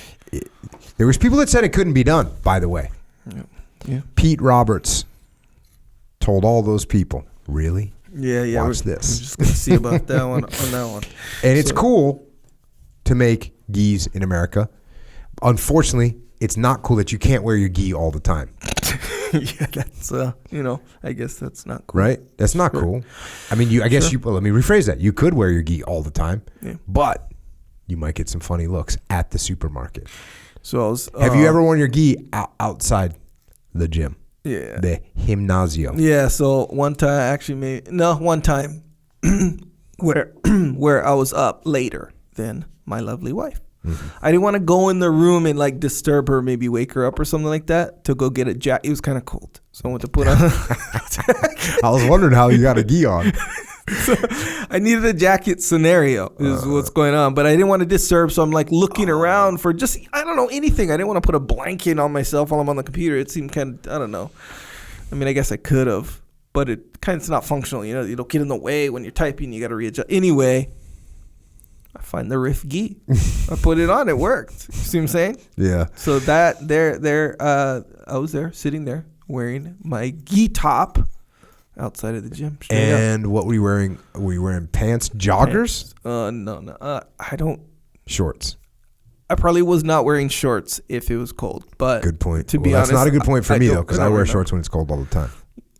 There was people that said it couldn't be done, by the way. Yeah. Pete Roberts told all those people, really? Yeah. Watch this. We're just going to see about that one on that one. And it's cool to make gis in America. Unfortunately, it's not cool that you can't wear your gi all the time. Yeah, that's, I guess that's not cool. Right? That's not cool. I mean, let me rephrase that. You could wear your gi all the time, but you might get some funny looks at the supermarket. So Have you ever worn your gi outside the gym? Yeah. The gimnasio. Yeah, so one time where I was up later than my lovely wife. Mm-hmm. I didn't want to go in the room and like disturb her, maybe wake her up or something like that, to go get a jacket. It was kind of cold, so I went to put on. I was wondering how you got a gi on. So I needed a jacket scenario is what's going on, but I didn't want to disturb, so I'm like looking around for just, I don't know, anything. I didn't want to put a blanket on myself while I'm on the computer. It seemed kind of, I don't know. I mean, I guess I could have, but it kind of not functional. You don't get in the way when you're typing. You got to readjust. Anyway, I find the Rift gi. I put it on. It worked. You see what I'm saying? Yeah. So I was there sitting there wearing my gi top outside of the gym. And what were you wearing? Were you wearing pants, joggers? No. I don't. Shorts. I probably was not wearing shorts if it was cold. But Good point. To be honest, that's not a good point for me though, because I wear remember. shorts when it's cold all the time.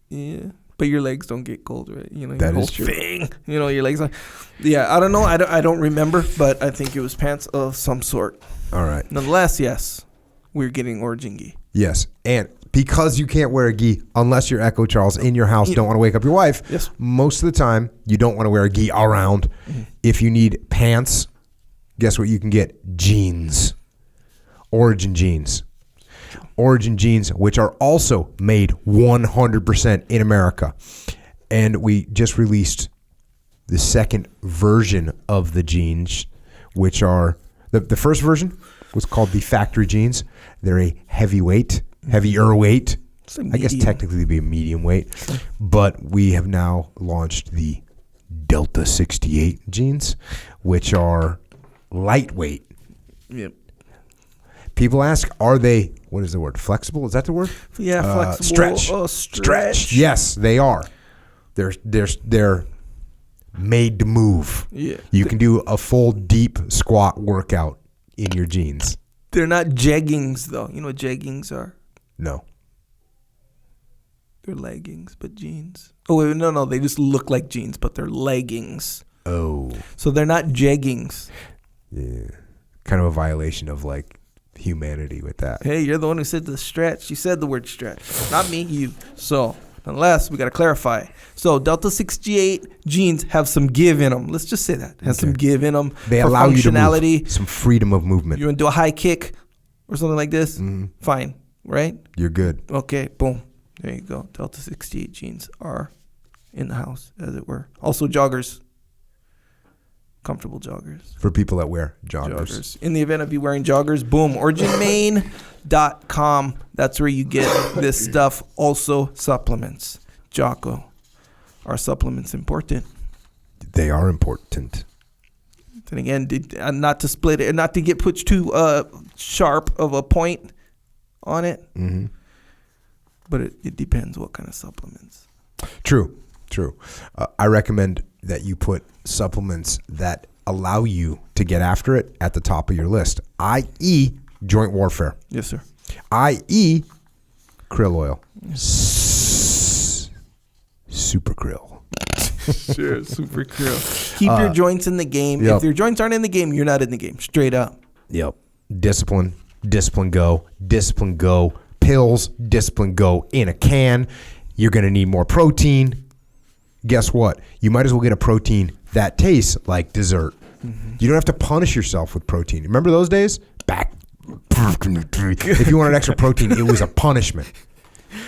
Yeah. But your legs don't get cold, right? That your is whole true. thing. Your legs. Yeah, I don't know. I don't remember, but I think it was pants of some sort. All right. Nonetheless, yes, we're getting origin gi. Yes, and because you can't wear a gi unless you're Echo Charles in your house, don't want to wake up your wife. Yes. Most of the time, you don't want to wear a gi around. Mm-hmm. If you need pants, guess what you can get? Jeans. Origin jeans. Origin jeans, which are also made 100% in America. And we just released the second version of the jeans, which are, the first version was called the factory jeans. They're a heavier weight. I guess technically they'd be a medium weight. But we have now launched the Delta 68 jeans, which are lightweight. Yep. People ask, are they, what is the word? Flexible? Is that the word? Yeah, flexible. Stretch. Oh, stretch. Yes, they are. They're made to move. Yeah. You can do a full deep squat workout in your jeans. They're not jeggings, though. You know what jeggings are? No. They're leggings, but jeans. Oh, wait, no. They just look like jeans, but they're leggings. Oh. So they're not jeggings. Yeah. Kind of a violation of like humanity with that. Hey, you're the one who said the stretch. You said the word stretch. Not me, you. So, unless we got to clarify. So, Delta 68 jeans have some give in them. Let's just say that. Has some give in them. They allow you to move, some freedom of movement. You want to do a high kick or something like this? Mm-hmm. Fine. Right? You're good. Okay, boom. There you go. Delta 68 jeans are in the house, as it were. Also, joggers. Comfortable joggers. For people that wear joggers. In the event of you wearing joggers, boom. OriginMain.com. That's where you get this stuff. Also, supplements. Jocko. Are supplements important? They are important. And again, not to split it, not to get put too sharp of a point on it. Mm-hmm. But it depends what kind of supplements. True. I recommend that you put supplements that allow you to get after it at the top of your list, i.e. joint warfare. Yes, sir. I.e. krill oil. Super krill. Sure, super krill. Keep your joints in the game. Yep. If your joints aren't in the game, you're not in the game. Straight up. Yep. Discipline go. Pills, discipline go in a can. You're going to need more protein. Guess what? You might as well get a protein that tastes like dessert. You don't have to punish yourself with protein. Remember those days? Back. If you wanted extra protein, it was a punishment.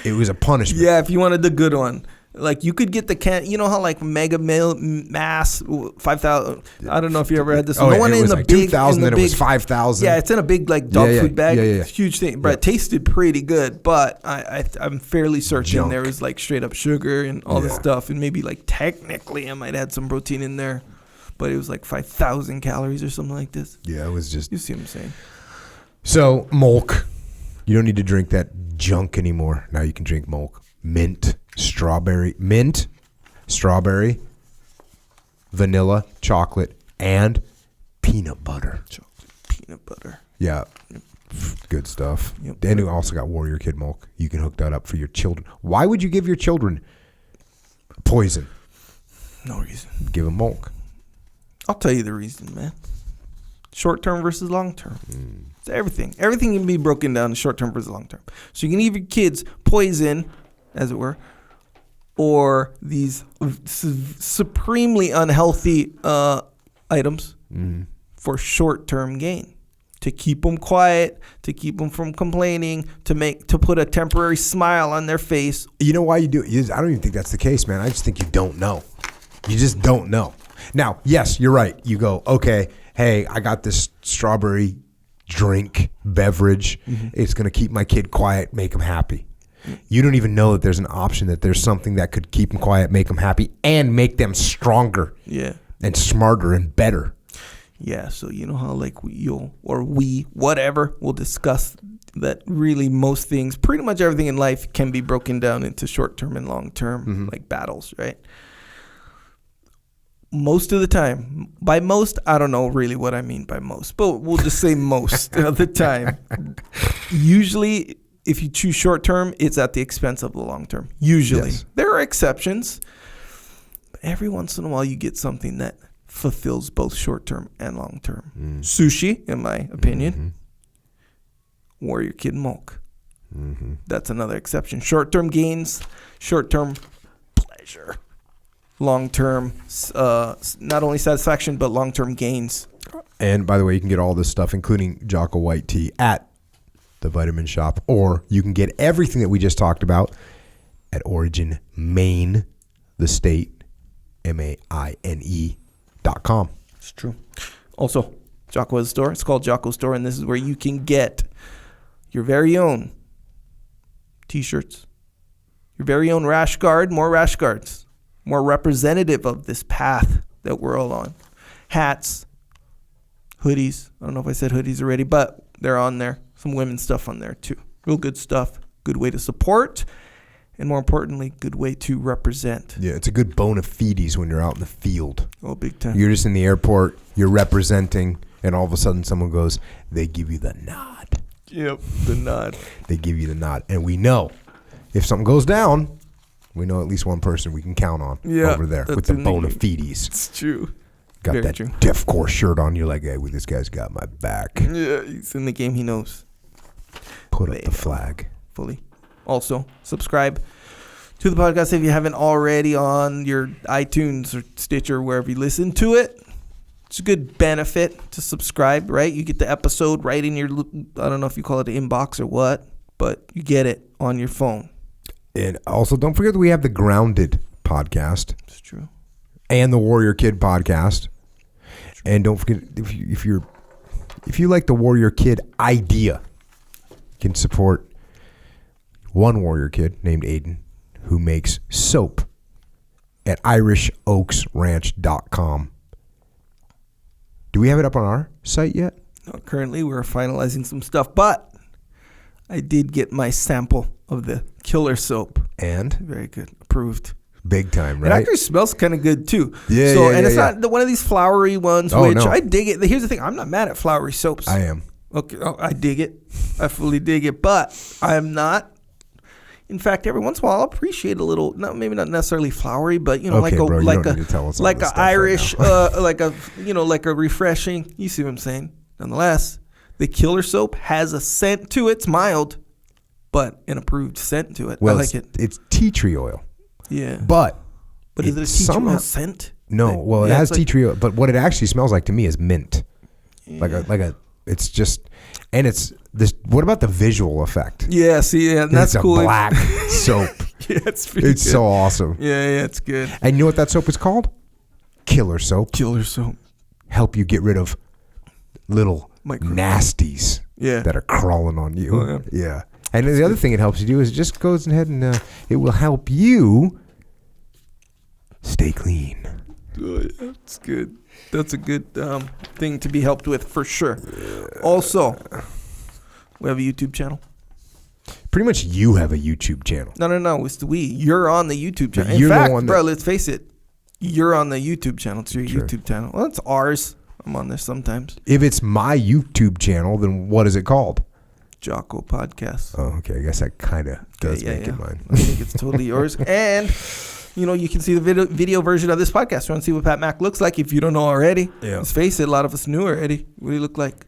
It was a punishment. Yeah, if you wanted the good one. Like, you could get the can. You know how, like, Mega Mass 5,000. I don't know if you ever had this. Oh, the yeah, one it in was the like big, 2,000, in the then it was big- 5,000. Yeah, it's in a big, like, dog food bag. Yeah. It's a huge thing, but it tasted pretty good. But I'm fairly certain Junk. there was, like, straight up sugar and all this stuff, and maybe, like, technically I might add some protein in there, but it was like 5,000 calories or something like this. Yeah, it was just. You see what I'm saying? So, milk. You don't need to drink that junk anymore. Now you can drink milk. Mint, strawberry, vanilla, chocolate, and peanut butter. Peanut butter. Yeah. Good stuff. Yep. And you also got Warrior Kid milk. You can hook that up for your children. Why would you give your children poison? No reason. Give them milk. I'll tell you the reason, man. Short term versus long term. It's everything. Everything can be broken down to short term versus long term. So you can give your kids poison, as it were, or these supremely unhealthy items for short term gain. To keep them quiet, to keep them from complaining, to put a temporary smile on their face. You know why you do it? I don't even think that's the case, man. I just think you don't know. You just don't know. Now, yes, you're right. You go, okay, hey, I got this strawberry beverage. It's going to keep my kid quiet, make him happy. You don't even know that there's an option, that there's something that could keep them quiet, make them happy, and make them stronger and smarter and better. Yeah, so you know how like whatever, we'll discuss that really most things, pretty much everything in life can be broken down into short-term and long-term, like battles, right? Most of the time, by most, I don't know really what I mean by most, but we'll just say most of the time. Usually, if you choose short-term, it's at the expense of the long-term. Usually. Yes. There are exceptions, but every once in a while you get something that fulfills both short-term and long-term. Sushi, in my opinion. Warrior Kid milk. That's another exception. Short-term gains, short-term pleasure. Long-term, not only satisfaction, but long-term gains. And by the way, you can get all this stuff, including Jocko White Tea, at the Vitamin Shop, or you can get everything that we just talked about at Origin Maine, the state, MAINE.com. It's true. Also, Jocko has a store. It's called Jocko Store, and this is where you can get your very own T-shirts, your very own rash guard, more rash guards, more representative of this path that we're all on. Hats, hoodies. I don't know if I said hoodies already, but they're on there. Some women's stuff on there too. Real good stuff. Good way to support, and more importantly, good way to represent. Yeah, it's a good bona fides when you're out in the field. Oh, big time. You're just in the airport, you're representing, and all of a sudden someone goes, they give you the nod. Yep, the nod. They give you the nod. And we know if something goes down, we know at least one person we can count on over there with the bona fides. It's true. Got Very that true. deathcore shirt on. You're like, hey, well, this guy's got my back. Yeah, he's in the game. He knows. Put up the flag. Fully. Also, subscribe to the podcast if you haven't already on your iTunes or Stitcher, wherever you listen to it. It's a good benefit to subscribe, right? You get the episode right in your, I don't know if you call it an inbox or what, but you get it on your phone. And also, don't forget that we have the Grounded podcast. It's true. And the Warrior Kid podcast. And don't forget, if you like the Warrior Kid idea, you can support one Warrior Kid named Aiden who makes soap at IrishOaksRanch.com. Do we have it up on our site yet? No, currently, we're finalizing some stuff, but I did get my sample of the killer soap. And? Very good. Approved. Big time, right? It actually smells kind of good, too. Yeah, so, yeah, and yeah, it's yeah. not one of these flowery ones, Oh, which no. I dig it. Here's the thing. I'm not mad at flowery soaps. I am. Okay, I dig it. I fully dig it. But I am not. In fact, every once in a while, I'll appreciate a little, maybe not necessarily flowery, but, Okay, bro, you don't need to tell us all like this a stuff right Irish, now. like a refreshing, you see what I'm saying? Nonetheless, the killer soap has a scent to it. It's mild. but an approved scent to it. Well, I like it. It's tea tree oil. Yeah. But is it a tea tree oil scent? No. Well, it has tea tree oil, but what it actually smells like to me is mint. Yeah. It's just, and it's this. What about the visual effect? Yeah. See, yeah, that's it's cool. A black soap. Yeah, it's pretty It's good. so awesome. Yeah, it's good. And you know what that soap is called? Killer soap. Killer soap. Help you get rid of little nasties that are crawling on you. Oh, yeah. And the other thing it helps you do is it just goes ahead and it will help you stay clean. Oh, yeah, that's good. That's a good thing to be helped with for sure. Also, we have a YouTube channel. Pretty much you have a YouTube channel. No. It's the we. You're on the YouTube channel. You're In fact, the one bro, let's face it. You're on the YouTube channel. It's your Sure. YouTube channel. Well, it's ours. I'm on there sometimes. If it's my YouTube channel, then what is it called? Jocko Podcast. Oh, okay. I guess that kind of does make it mine. I think it's totally yours. And, you can see the video version of this podcast. You want to see what Pat Mack looks like if you don't know already. Yeah. Let's face it, a lot of us knew already what he looked like.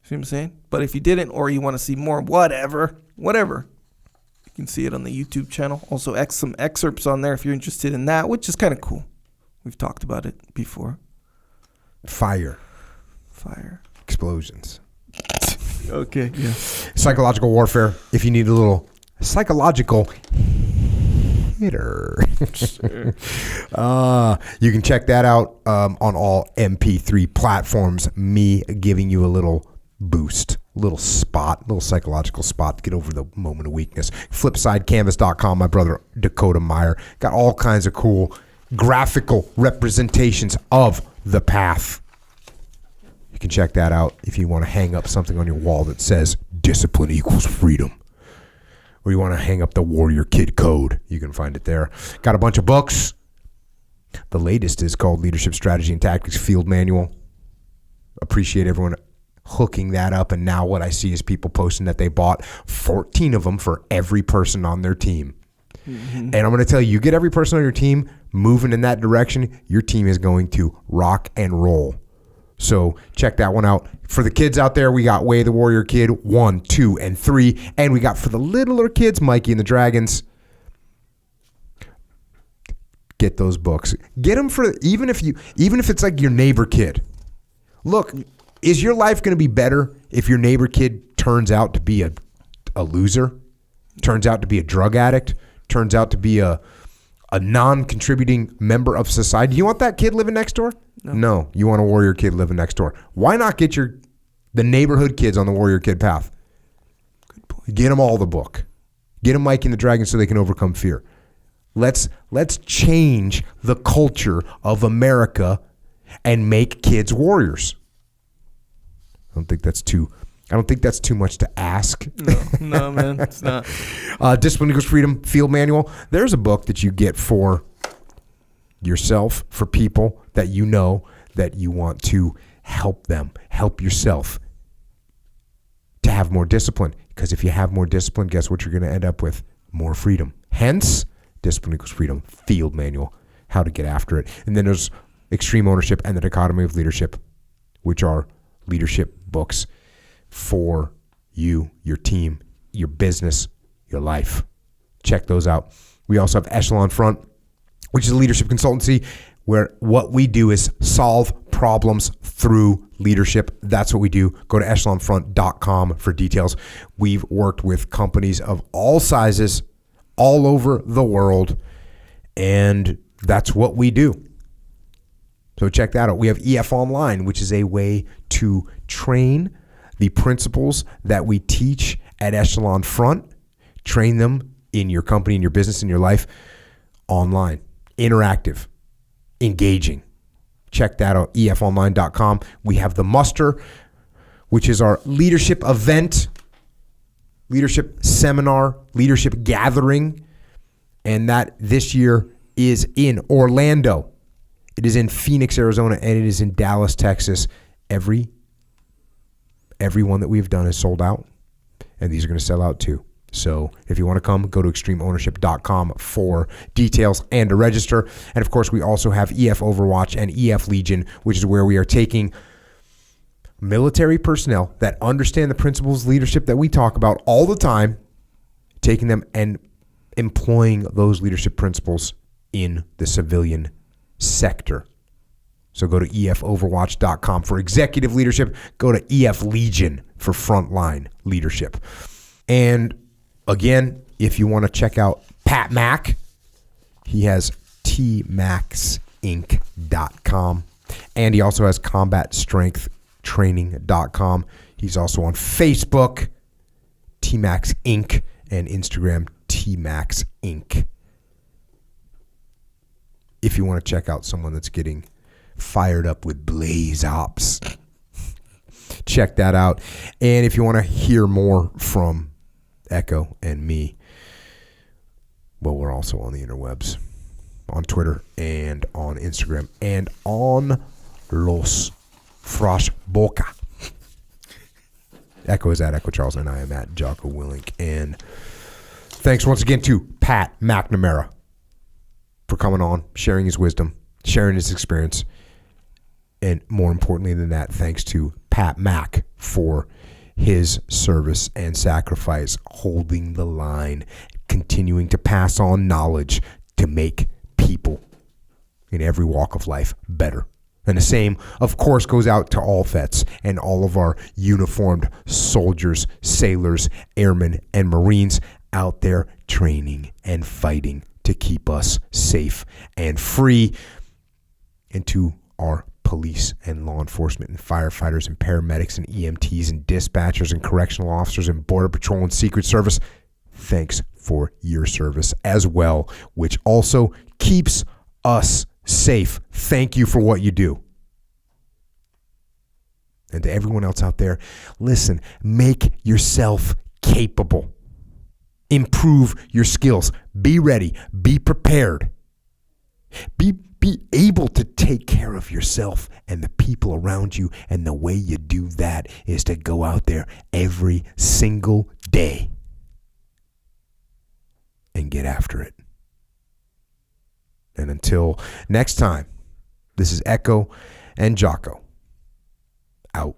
See what I'm saying? But if you didn't, or you want to see more, whatever, you can see it on the YouTube channel. Also, some excerpts on there if you're interested in that, which is kind of cool. We've talked about it before. Fire. Explosions. Okay, yeah. Psychological warfare. If you need a little psychological hitter. Sure. You can check that out on all MP3 platforms. Me giving you a little boost, little psychological spot to get over the moment of weakness. Flipsidecanvas.com, my brother Dakota Meyer. Got all kinds of cool graphical representations of the path. You can check that out if you want to hang up something on your wall that says discipline equals freedom. Or you want to hang up the Warrior Kid Code. You can find it there. Got a bunch of books. The latest is called Leadership Strategy and Tactics Field Manual. Appreciate everyone hooking that up. And now what I see is people posting that they bought 14 of them for every person on their team. Mm-hmm. And I'm going to tell you, you get every person on your team moving in that direction, your team is going to rock and roll. So check that one out. For the kids out there, we got Way the Warrior Kid 1, 2, and 3. And we got for the littler kids, Mikey and the Dragons. Get those books. Get them for even if it's like your neighbor kid. Look, is your life going to be better if your neighbor kid turns out to be a loser, turns out to be a drug addict, turns out to be a non-contributing member of society? Do you want that kid living next door? No. You want a Warrior Kid living next door. Why not get the neighborhood kids on the Warrior Kid path? Good point. Get them all the book. Get them Mike and the Dragon so they can overcome fear. Let's change the culture of America and make kids warriors. I don't think that's too much to ask. No, man, it's not. Discipline Equals Freedom Field Manual. There's a book that you get for yourself, for people that you know that you want to help them, help yourself to have more discipline. Because if you have more discipline, guess what you're going to end up with? More freedom. Hence, Discipline Equals Freedom Field Manual, how to get after it. And then there's Extreme Ownership and the Dichotomy of Leadership, which are leadership books for you, your team, your business, your life. Check those out. We also have Echelon Front, which is a leadership consultancy where what we do is solve problems through leadership. That's what we do. Go to echelonfront.com for details. We've worked with companies of all sizes all over the world, and that's what we do. So check that out. We have EF Online, which is a way to train the principles that we teach at Echelon Front, train them in your company, in your business, in your life, online, interactive, engaging. Check that out, efonline.com. We have the Muster, which is our leadership event, leadership seminar, leadership gathering, and that this year is in Orlando. It is in Phoenix, Arizona, and it is in Dallas, Texas. Every one that we've done is sold out, and these are going to sell out too. So if you want to come, go to extremeownership.com for details and to register. And of course, we also have EF Overwatch and EF Legion, which is where we are taking military personnel that understand the principles of leadership that we talk about all the time, taking them and employing those leadership principles in the civilian sector. So go to efoverwatch.com for executive leadership. Go to EF Legion for frontline leadership. And again, if you want to check out Pat Mack, he has tmaxinc.com. And he also has combatstrengthtraining.com. He's also on Facebook, TMAX Inc., and Instagram, TMAX Inc. If you want to check out someone that's getting fired up with Blaze Ops, check that out. And if you want to hear more from Echo and me, well, we're also on the interwebs, on Twitter and on Instagram and on Los Frosh Boca. Echo is at Echo Charles and I am at Jocko Willink. And thanks once again to Pat McNamara for coming on, sharing his wisdom, sharing his experience. And more importantly than that, thanks to Pat Mack for his service and sacrifice, holding the line, continuing to pass on knowledge to make people in every walk of life better. And the same, of course, goes out to all vets and all of our uniformed soldiers, sailors, airmen, and Marines out there training and fighting to keep us safe and free. And to our police and law enforcement and firefighters and paramedics and EMTs and dispatchers and correctional officers and Border Patrol and Secret Service, thanks for your service as well, which also keeps us safe. Thank you for what you do. And to everyone else out there, listen, make yourself capable. Improve your skills. Be ready. Be prepared. Be able to take care of yourself and the people around you. And the way you do that is to go out there every single day and get after it. And until next time, this is Echo and Jocko out.